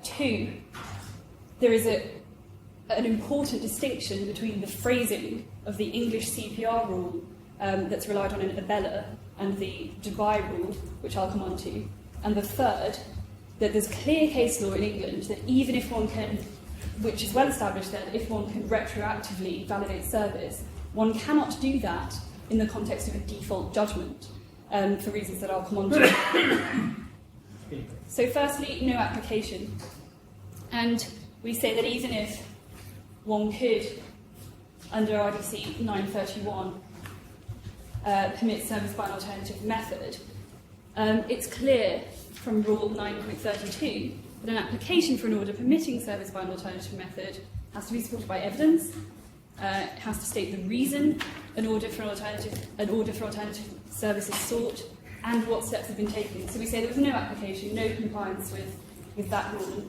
S6: Two, there is an important distinction between the phrasing of the English CPR rule that's relied on in Abella and the Dubai rule, which I'll come on to. And the third, that there's clear case law in England that even if one can, which is well established that if one can retroactively validate service, one cannot do that in the context of a default judgment, for reasons that I'll come on to. So firstly, no application. And we say that even if one could, under RDC 931, permit service by an alternative method, it's clear from Rule 9.32 that an application for an order permitting service by an alternative method has to be supported by evidence, it has to state the reason an order for alternative service is sought, and what steps have been taken. So we say there was no application, no compliance with that rule.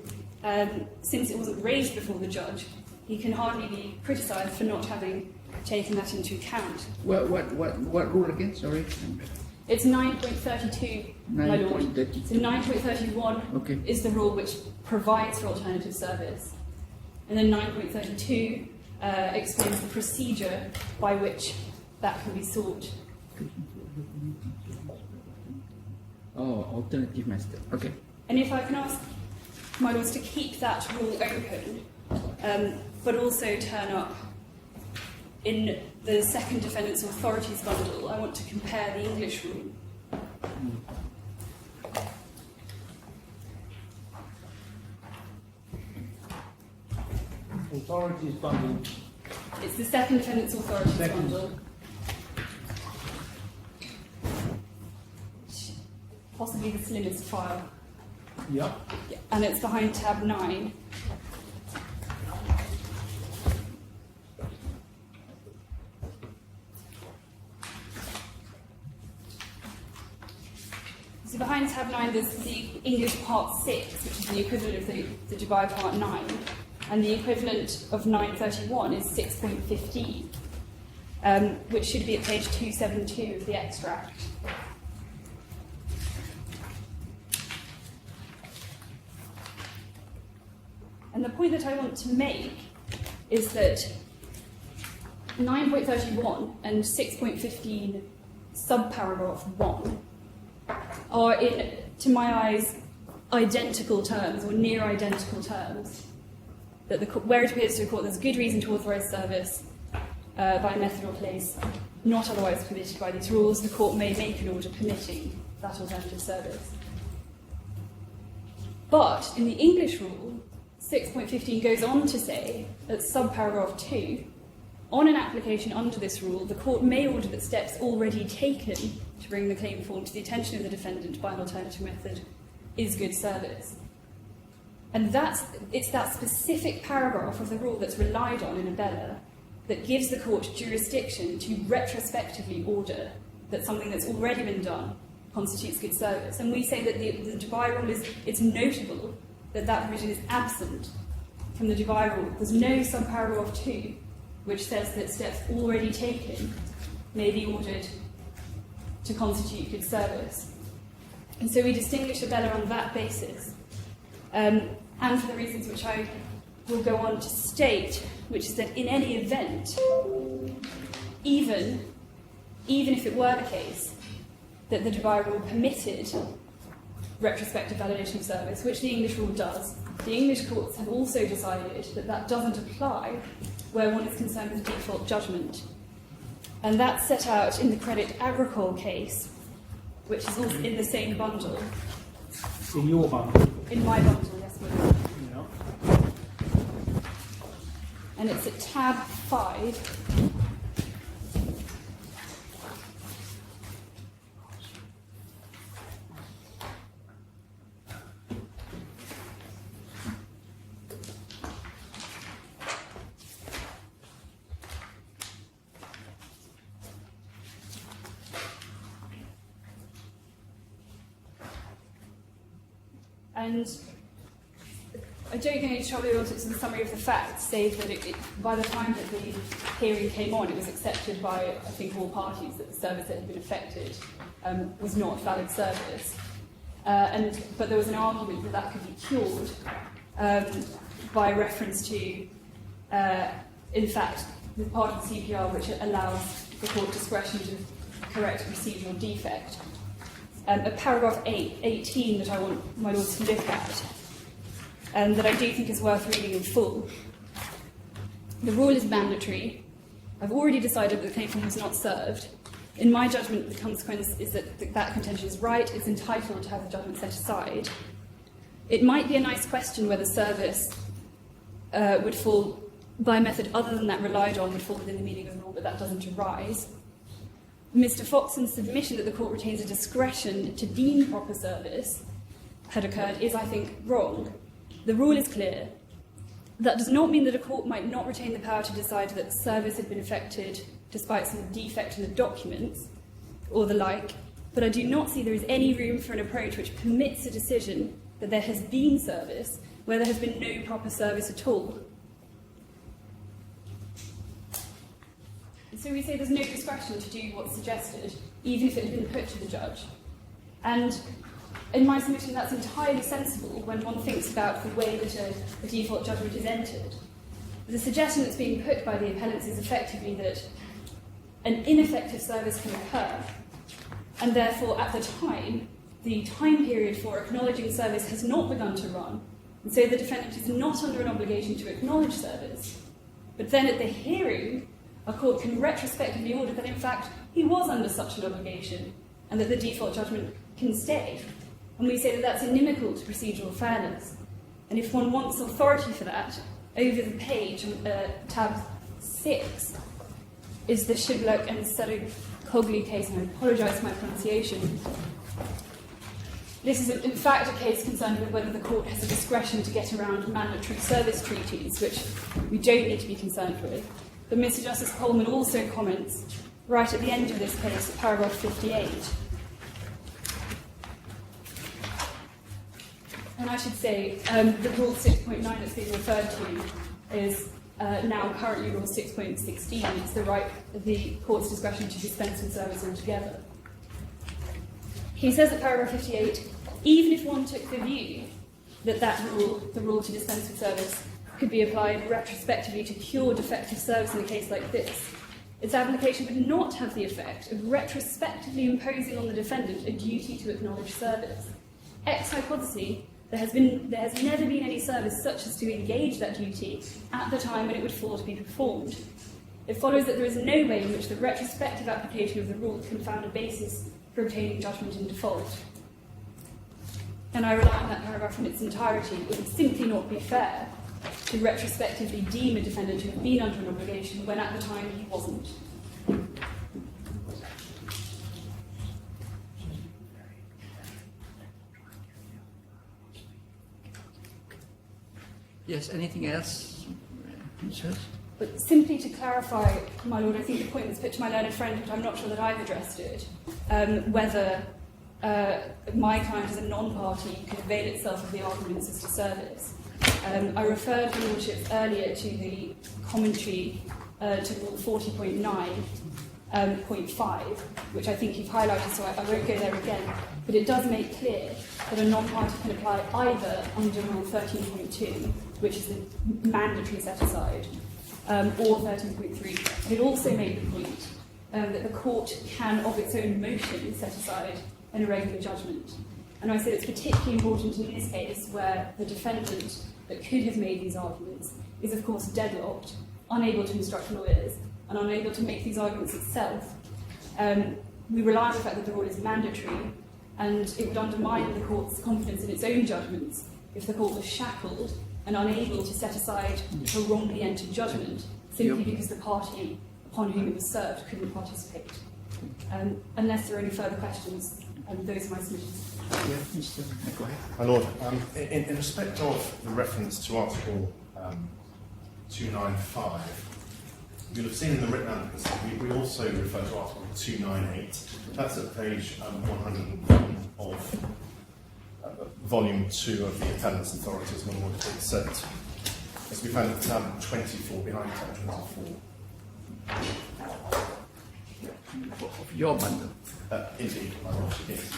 S6: Since it wasn't raised before the judge, he can hardly be criticised for not having taken that into account.
S1: What rule again? Sorry.
S6: It's 9.32, my lord.
S1: 9.32.
S6: So 9.31 is the rule which provides for alternative service. And then 9.32 explains the procedure by which that can be sought.
S1: Oh, alternative method. Okay.
S6: And if I can ask my lords to keep that rule open, but also turn up in the second Defendants Authorities bundle, I want to compare the English rule.
S5: Authorities bundle.
S6: It's the second Defendants Authorities bundle. Possibly the slimmest file.
S5: Yeah.
S6: And it's behind tab 9. So behind tab 9 there's the English part 6, which is the equivalent of the Dubai part 9, and the equivalent of 931 is 6.15, which should be at page 272 of the extract. And the point that I want to make is that 9.31 and 6.15 subparagraph 1 are, in, to my eyes, identical terms, or near identical terms, that where it appears to the court there's good reason to authorise service by method or place not otherwise permitted by these rules, the court may make an order permitting that alternative service. But in the English rule, 6.15 goes on to say, at subparagraph 2, on an application under this rule, the court may order that steps already taken to bring the claim forward to the attention of the defendant by an alternative method is good service. And it's that specific paragraph of the rule that's relied on in Abella that gives the court jurisdiction to retrospectively order that something that's already been done constitutes good service. And we say that the Dubai rule it's notable that that provision is absent from the Dubai rule. There's no subparagraph 2 which says that steps already taken may be ordered to constitute good service. And so we distinguish Abella on that basis. And for the reasons which I will go on to state, which is that in any event, even if it were the case that the Dubai rule permitted retrospective validation of service, which the English rule does, the English courts have also decided that that doesn't apply where one is concerned with default judgment. And that's set out in the Credit Agricole case, which is also in the same bundle.
S5: In your bundle?
S6: In my bundle, yes, my lord.
S5: Yeah.
S6: and it's at tab 5. And I don't think any trouble with it's a summary of the facts, save that by the time that the hearing came on, it was accepted by, I think, all parties that the service that had been affected was not valid service. But there was an argument that that could be cured by reference to, in fact, the part of the CPR which allows the court discretion to correct a procedural defect. At paragraph 18 that I want my lords to look at, and that I do think is worth reading in full. The rule is mandatory. I've already decided that the claim was not served. In my judgment, the consequence is that that contention is right. It's entitled to have the judgment set aside. It might be a nice question whether service would fall by a method other than that relied on would fall within the meaning of the rule, but that doesn't arise. Mr. Foxton's submission that the court retains a discretion to deem proper service had occurred is, I think, wrong. The rule is clear. That does not mean that a court might not retain the power to decide that service had been affected despite some defect in the documents or the like, but I do not see there is any room for an approach which permits a decision that there has been service where there has been no proper service at all. So we say there's no discretion to do what's suggested, even if it had been put to the judge. And in my submission, that's entirely sensible when one thinks about the way that a default judgment is entered. The suggestion that's being put by the appellants is effectively that an ineffective service can occur, and therefore, at the time period for acknowledging service has not begun to run, and so the defendant is not under an obligation to acknowledge service. But then at the hearing, a court can retrospectively order that, in fact, he was under such an obligation, and that the default judgment can stay. And we say that that's inimical to procedural fairness. And if one wants authority for that, over the page, tab 6, is the Shiblok and Serikoglu case, and I apologise for my pronunciation. This is, in fact, a case concerned with whether the court has a discretion to get around mandatory service treaties, which we don't need to be concerned with. But Mr. Justice Holman also comments, right at the end of this case, paragraph 58. And I should say, the Rule 6.9 that's being referred to is now currently Rule 6.16. It's the court's discretion to dispense with service altogether. He says at paragraph 58, even if one took the view that the rule to dispense with service, could be applied retrospectively to cure defective service in a case like this, its application would not have the effect of retrospectively imposing on the defendant a duty to acknowledge service. Ex hypothesi, there has never been any service such as to engage that duty at the time when it would fall to be performed. It follows that there is no way in which the retrospective application of the rule can found a basis for obtaining judgment in default. And I rely on that paragraph in its entirety. It would simply not be fair to retrospectively deem a defendant to have been under an obligation when at the time he wasn't.
S1: Yes, anything else?
S6: But simply to clarify, my lord, I think the point was put to my learned friend, but I'm not sure that I've addressed it, whether my client as a non-party could avail itself of the arguments as to service. I referred, your lordships, earlier to the commentary to Rule 40.9.5, which I think you've highlighted, so I won't go there again. But it does make clear that a non-party can apply either under Rule 13.2, which is the mandatory set-aside, or 13.3. And it also made the point that the court can, of its own motion, set aside an irregular judgment. And I said it's particularly important in this case where the defendant that could have made these arguments is, of course, deadlocked, unable to instruct lawyers, and unable to make these arguments itself. We rely on the fact that the rule is mandatory, and it would undermine the court's confidence in its own judgments if the court was shackled and unable to set aside a wrongly entered judgment simply because the party upon whom it was served couldn't participate. Unless there are any further questions, those are my submissions.
S1: Yeah, Mr. Go ahead.
S4: My Lord, in respect of the reference to Article 295, you'll have seen in the written advocacy, we also refer to Article 298. That's at page 101 of Volume 2 of the Attendance Authorities, my Lord. It said, as we found at tab 24, behind tab 24.
S1: Of your bundle.
S4: Indeed, my Lord, yes.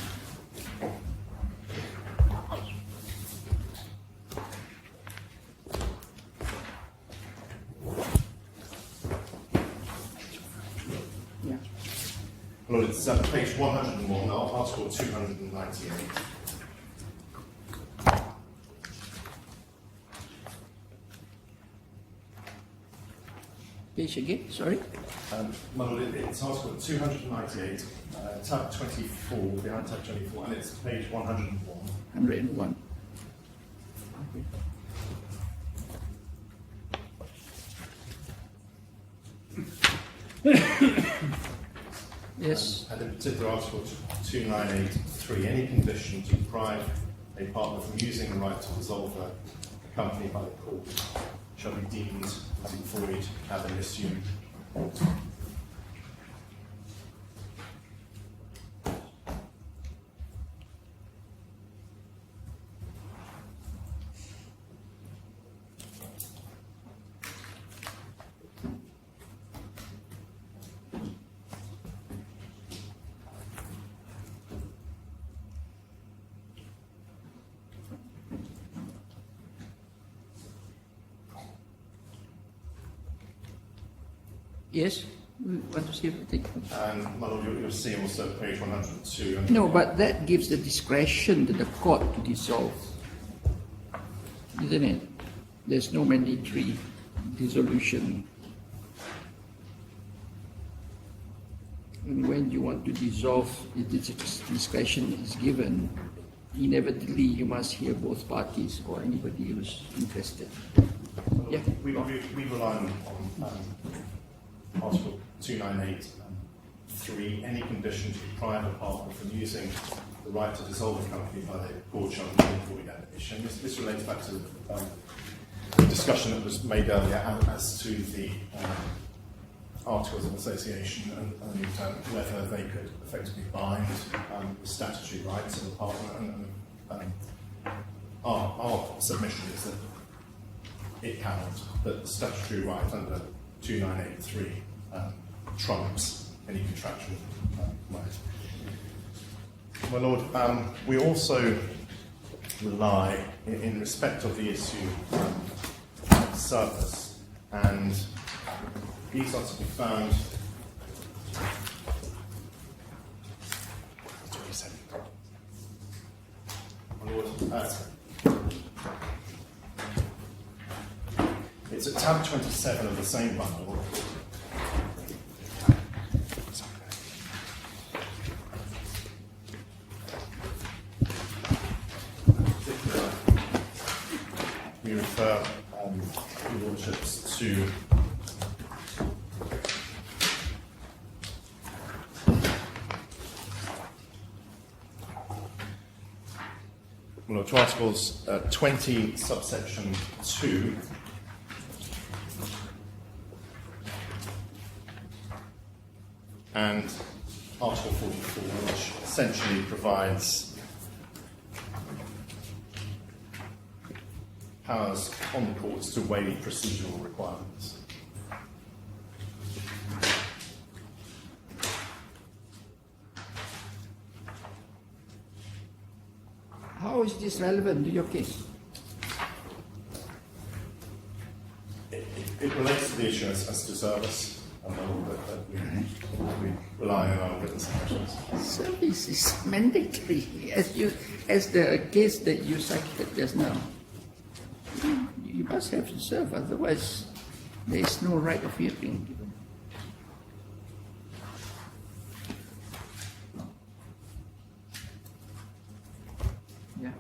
S1: Yeah.
S4: Lord, it's page 101, Article 298.
S1: Page again, sorry.
S4: My Lord, it's Article 298, tab 24, behind tab 24, and it's page 101.
S1: 101. Yes.
S4: And in particular, Article 298.3, any condition to deprive a partner from using the right to dissolve a company by the court shall be deemed as void ab initio.
S1: Yes, we want to see everything.
S4: And, my Lord, you'll see also page 102.
S1: No, but that gives the discretion to the court to dissolve, isn't it? There's no mandatory dissolution. And when you want to dissolve, this discretion is given. Inevitably, you must hear both parties or anybody who's interested. Yeah.
S4: We rely on Article 298.3, any condition to deprive a partner from using the right to dissolve a company by the court shall be void ab initio. This relates back to the discussion that was made earlier as to the Articles of Association and whether they could effectively bind the statutory rights of a partner. And our submission is that it cannot, that the statutory right under 298.3 trumps any contractual right. My Lord, we also rely, in respect of the issue of service, and these are to be found. My Lord, it's at tab 27 of the same bundle. We refer your lordships to Articles 20, subsection 2. And Article 44, which essentially provides powers on the courts to waive procedural requirements.
S1: How is this relevant to your case?
S4: It relates to the issue as to service. That we rely on our written submissions.
S1: Service is mandatory, as the case that you cited just now. You must have to serve, otherwise there is no right of hearing. Yeah.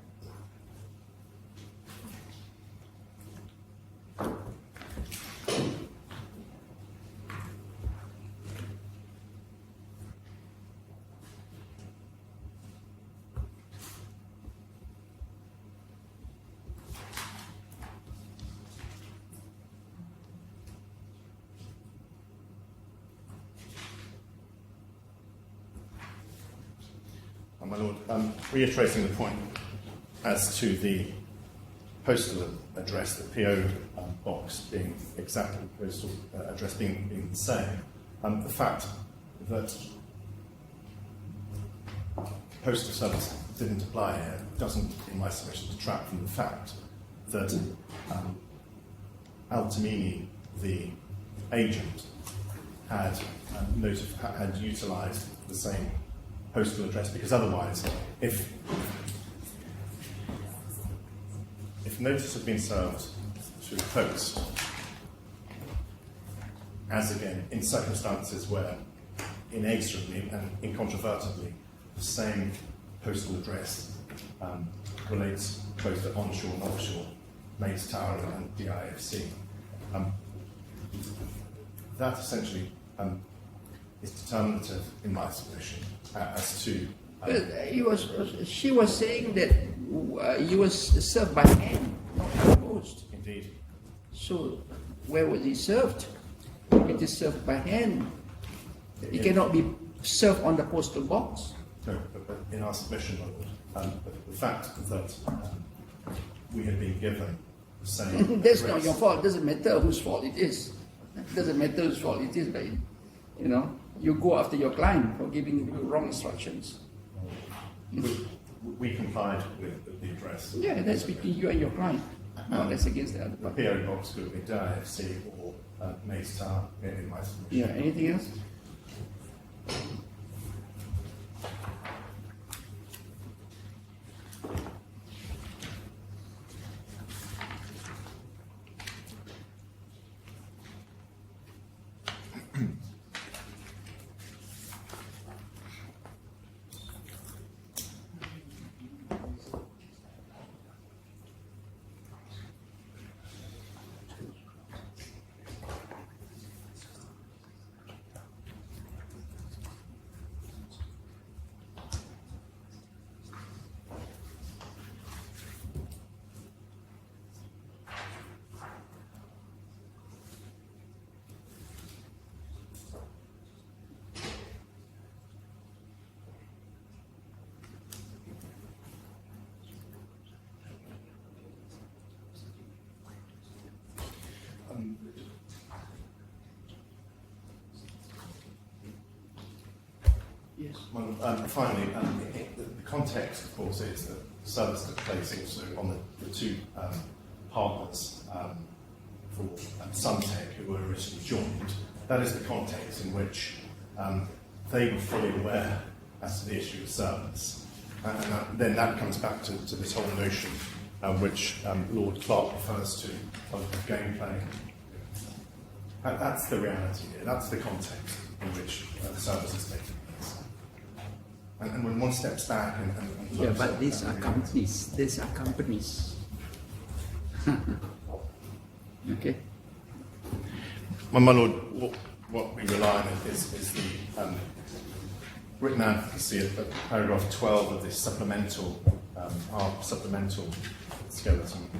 S4: My Lord, reiterating the point as to the postal address, the PO box being exactly the postal address being the same, the fact that postal service didn't apply here doesn't, in my submission, detract from the fact that Al-Tamimi, the agent, had utilised the same postal address, because otherwise, if notice had been served through post, as again in circumstances where inexorably and incontrovertibly the same postal address relates both to onshore and offshore, Maid's Tower and DIFC, that essentially is determinative in my submission as to.
S1: She was saying that you was served by hand, not by post.
S4: Indeed.
S1: So where was he served? If it is served by hand, it cannot be served on the postal box.
S4: No, but in our submission, the fact that we had been given the same.
S1: That's not your fault. It doesn't matter whose fault it is. It doesn't matter whose fault it is, but you go after your client for giving you wrong instructions.
S4: We complied with the address.
S1: Yeah, that's between you and your client. No, that's against the other
S4: The
S1: party.
S4: PO box could be DIFC or Maid's Tower in my submission.
S1: Yeah, anything else?
S4: Yes. Well, finally, the context, of course, is that the service took place also on the two partners for Sunteck who were originally joined. That is the context in which they were fully aware as to the issue of service. And then that comes back to this whole notion which Lord Clark refers to of gameplay. That's the reality here. That's the context in which the service is taking place. And when one steps back and
S1: Yeah, but these are companies. These are companies. Okay.
S4: My Lord, what we rely on is the written advocacy of paragraph 12 of this supplemental, our supplemental skeleton.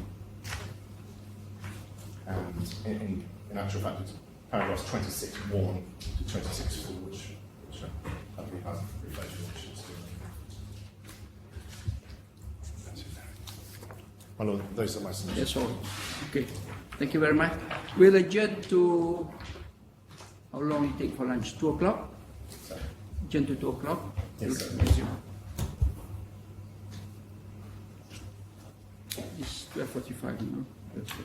S4: And in actual fact, it's paragraphs 26.1 to 26.4, which I believe have reflected options to. My Lord, those are my submissions.
S1: That's all. Okay. Thank you very much. We'll adjourn to, how long it take for lunch? 2 o'clock? Adjourn to 2 o'clock?
S4: Yes, sir.
S1: It's 12:45 now. 12:45.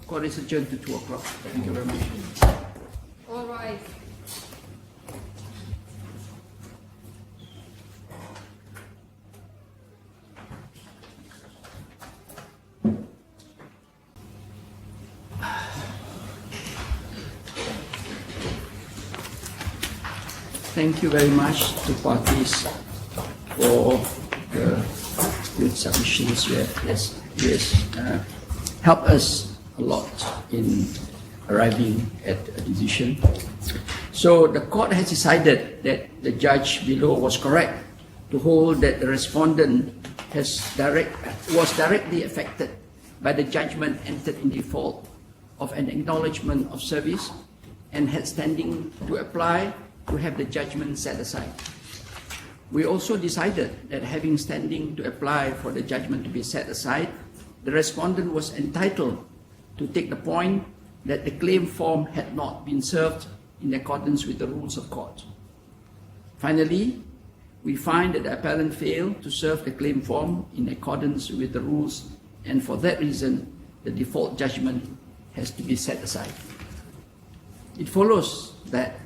S1: Court is adjourned to 2 o'clock. Thank you very much.
S3: All right.
S1: Thank you very much to parties for the good submissions you have. Yes, help us a lot in arriving at a decision. So the court has decided that the judge below was correct to hold that the respondent was directly affected by the judgment entered in default of an acknowledgement of service and had standing to apply to have the judgment set aside. We also decided that having standing to apply for the judgment to be set aside, the respondent was entitled to take the point that the claim form had not been served in accordance with the rules of court. Finally, we find that the appellant failed to serve the claim form in accordance with the rules, and for that reason, the default judgment has to be set aside. It follows that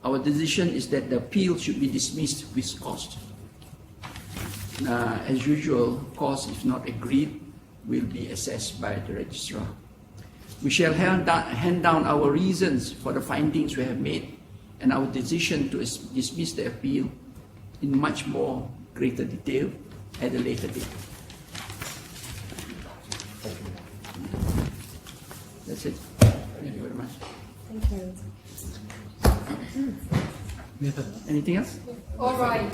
S1: our decision is that the appeal should be dismissed with cost. As usual, cost, if not agreed, will be assessed by the registrar. We shall hand down our reasons for the findings we have made and our decision to dismiss the appeal in much more greater detail at a later date. That's it. Thank you very much.
S3: Thank you.
S1: Anything else?
S3: All right.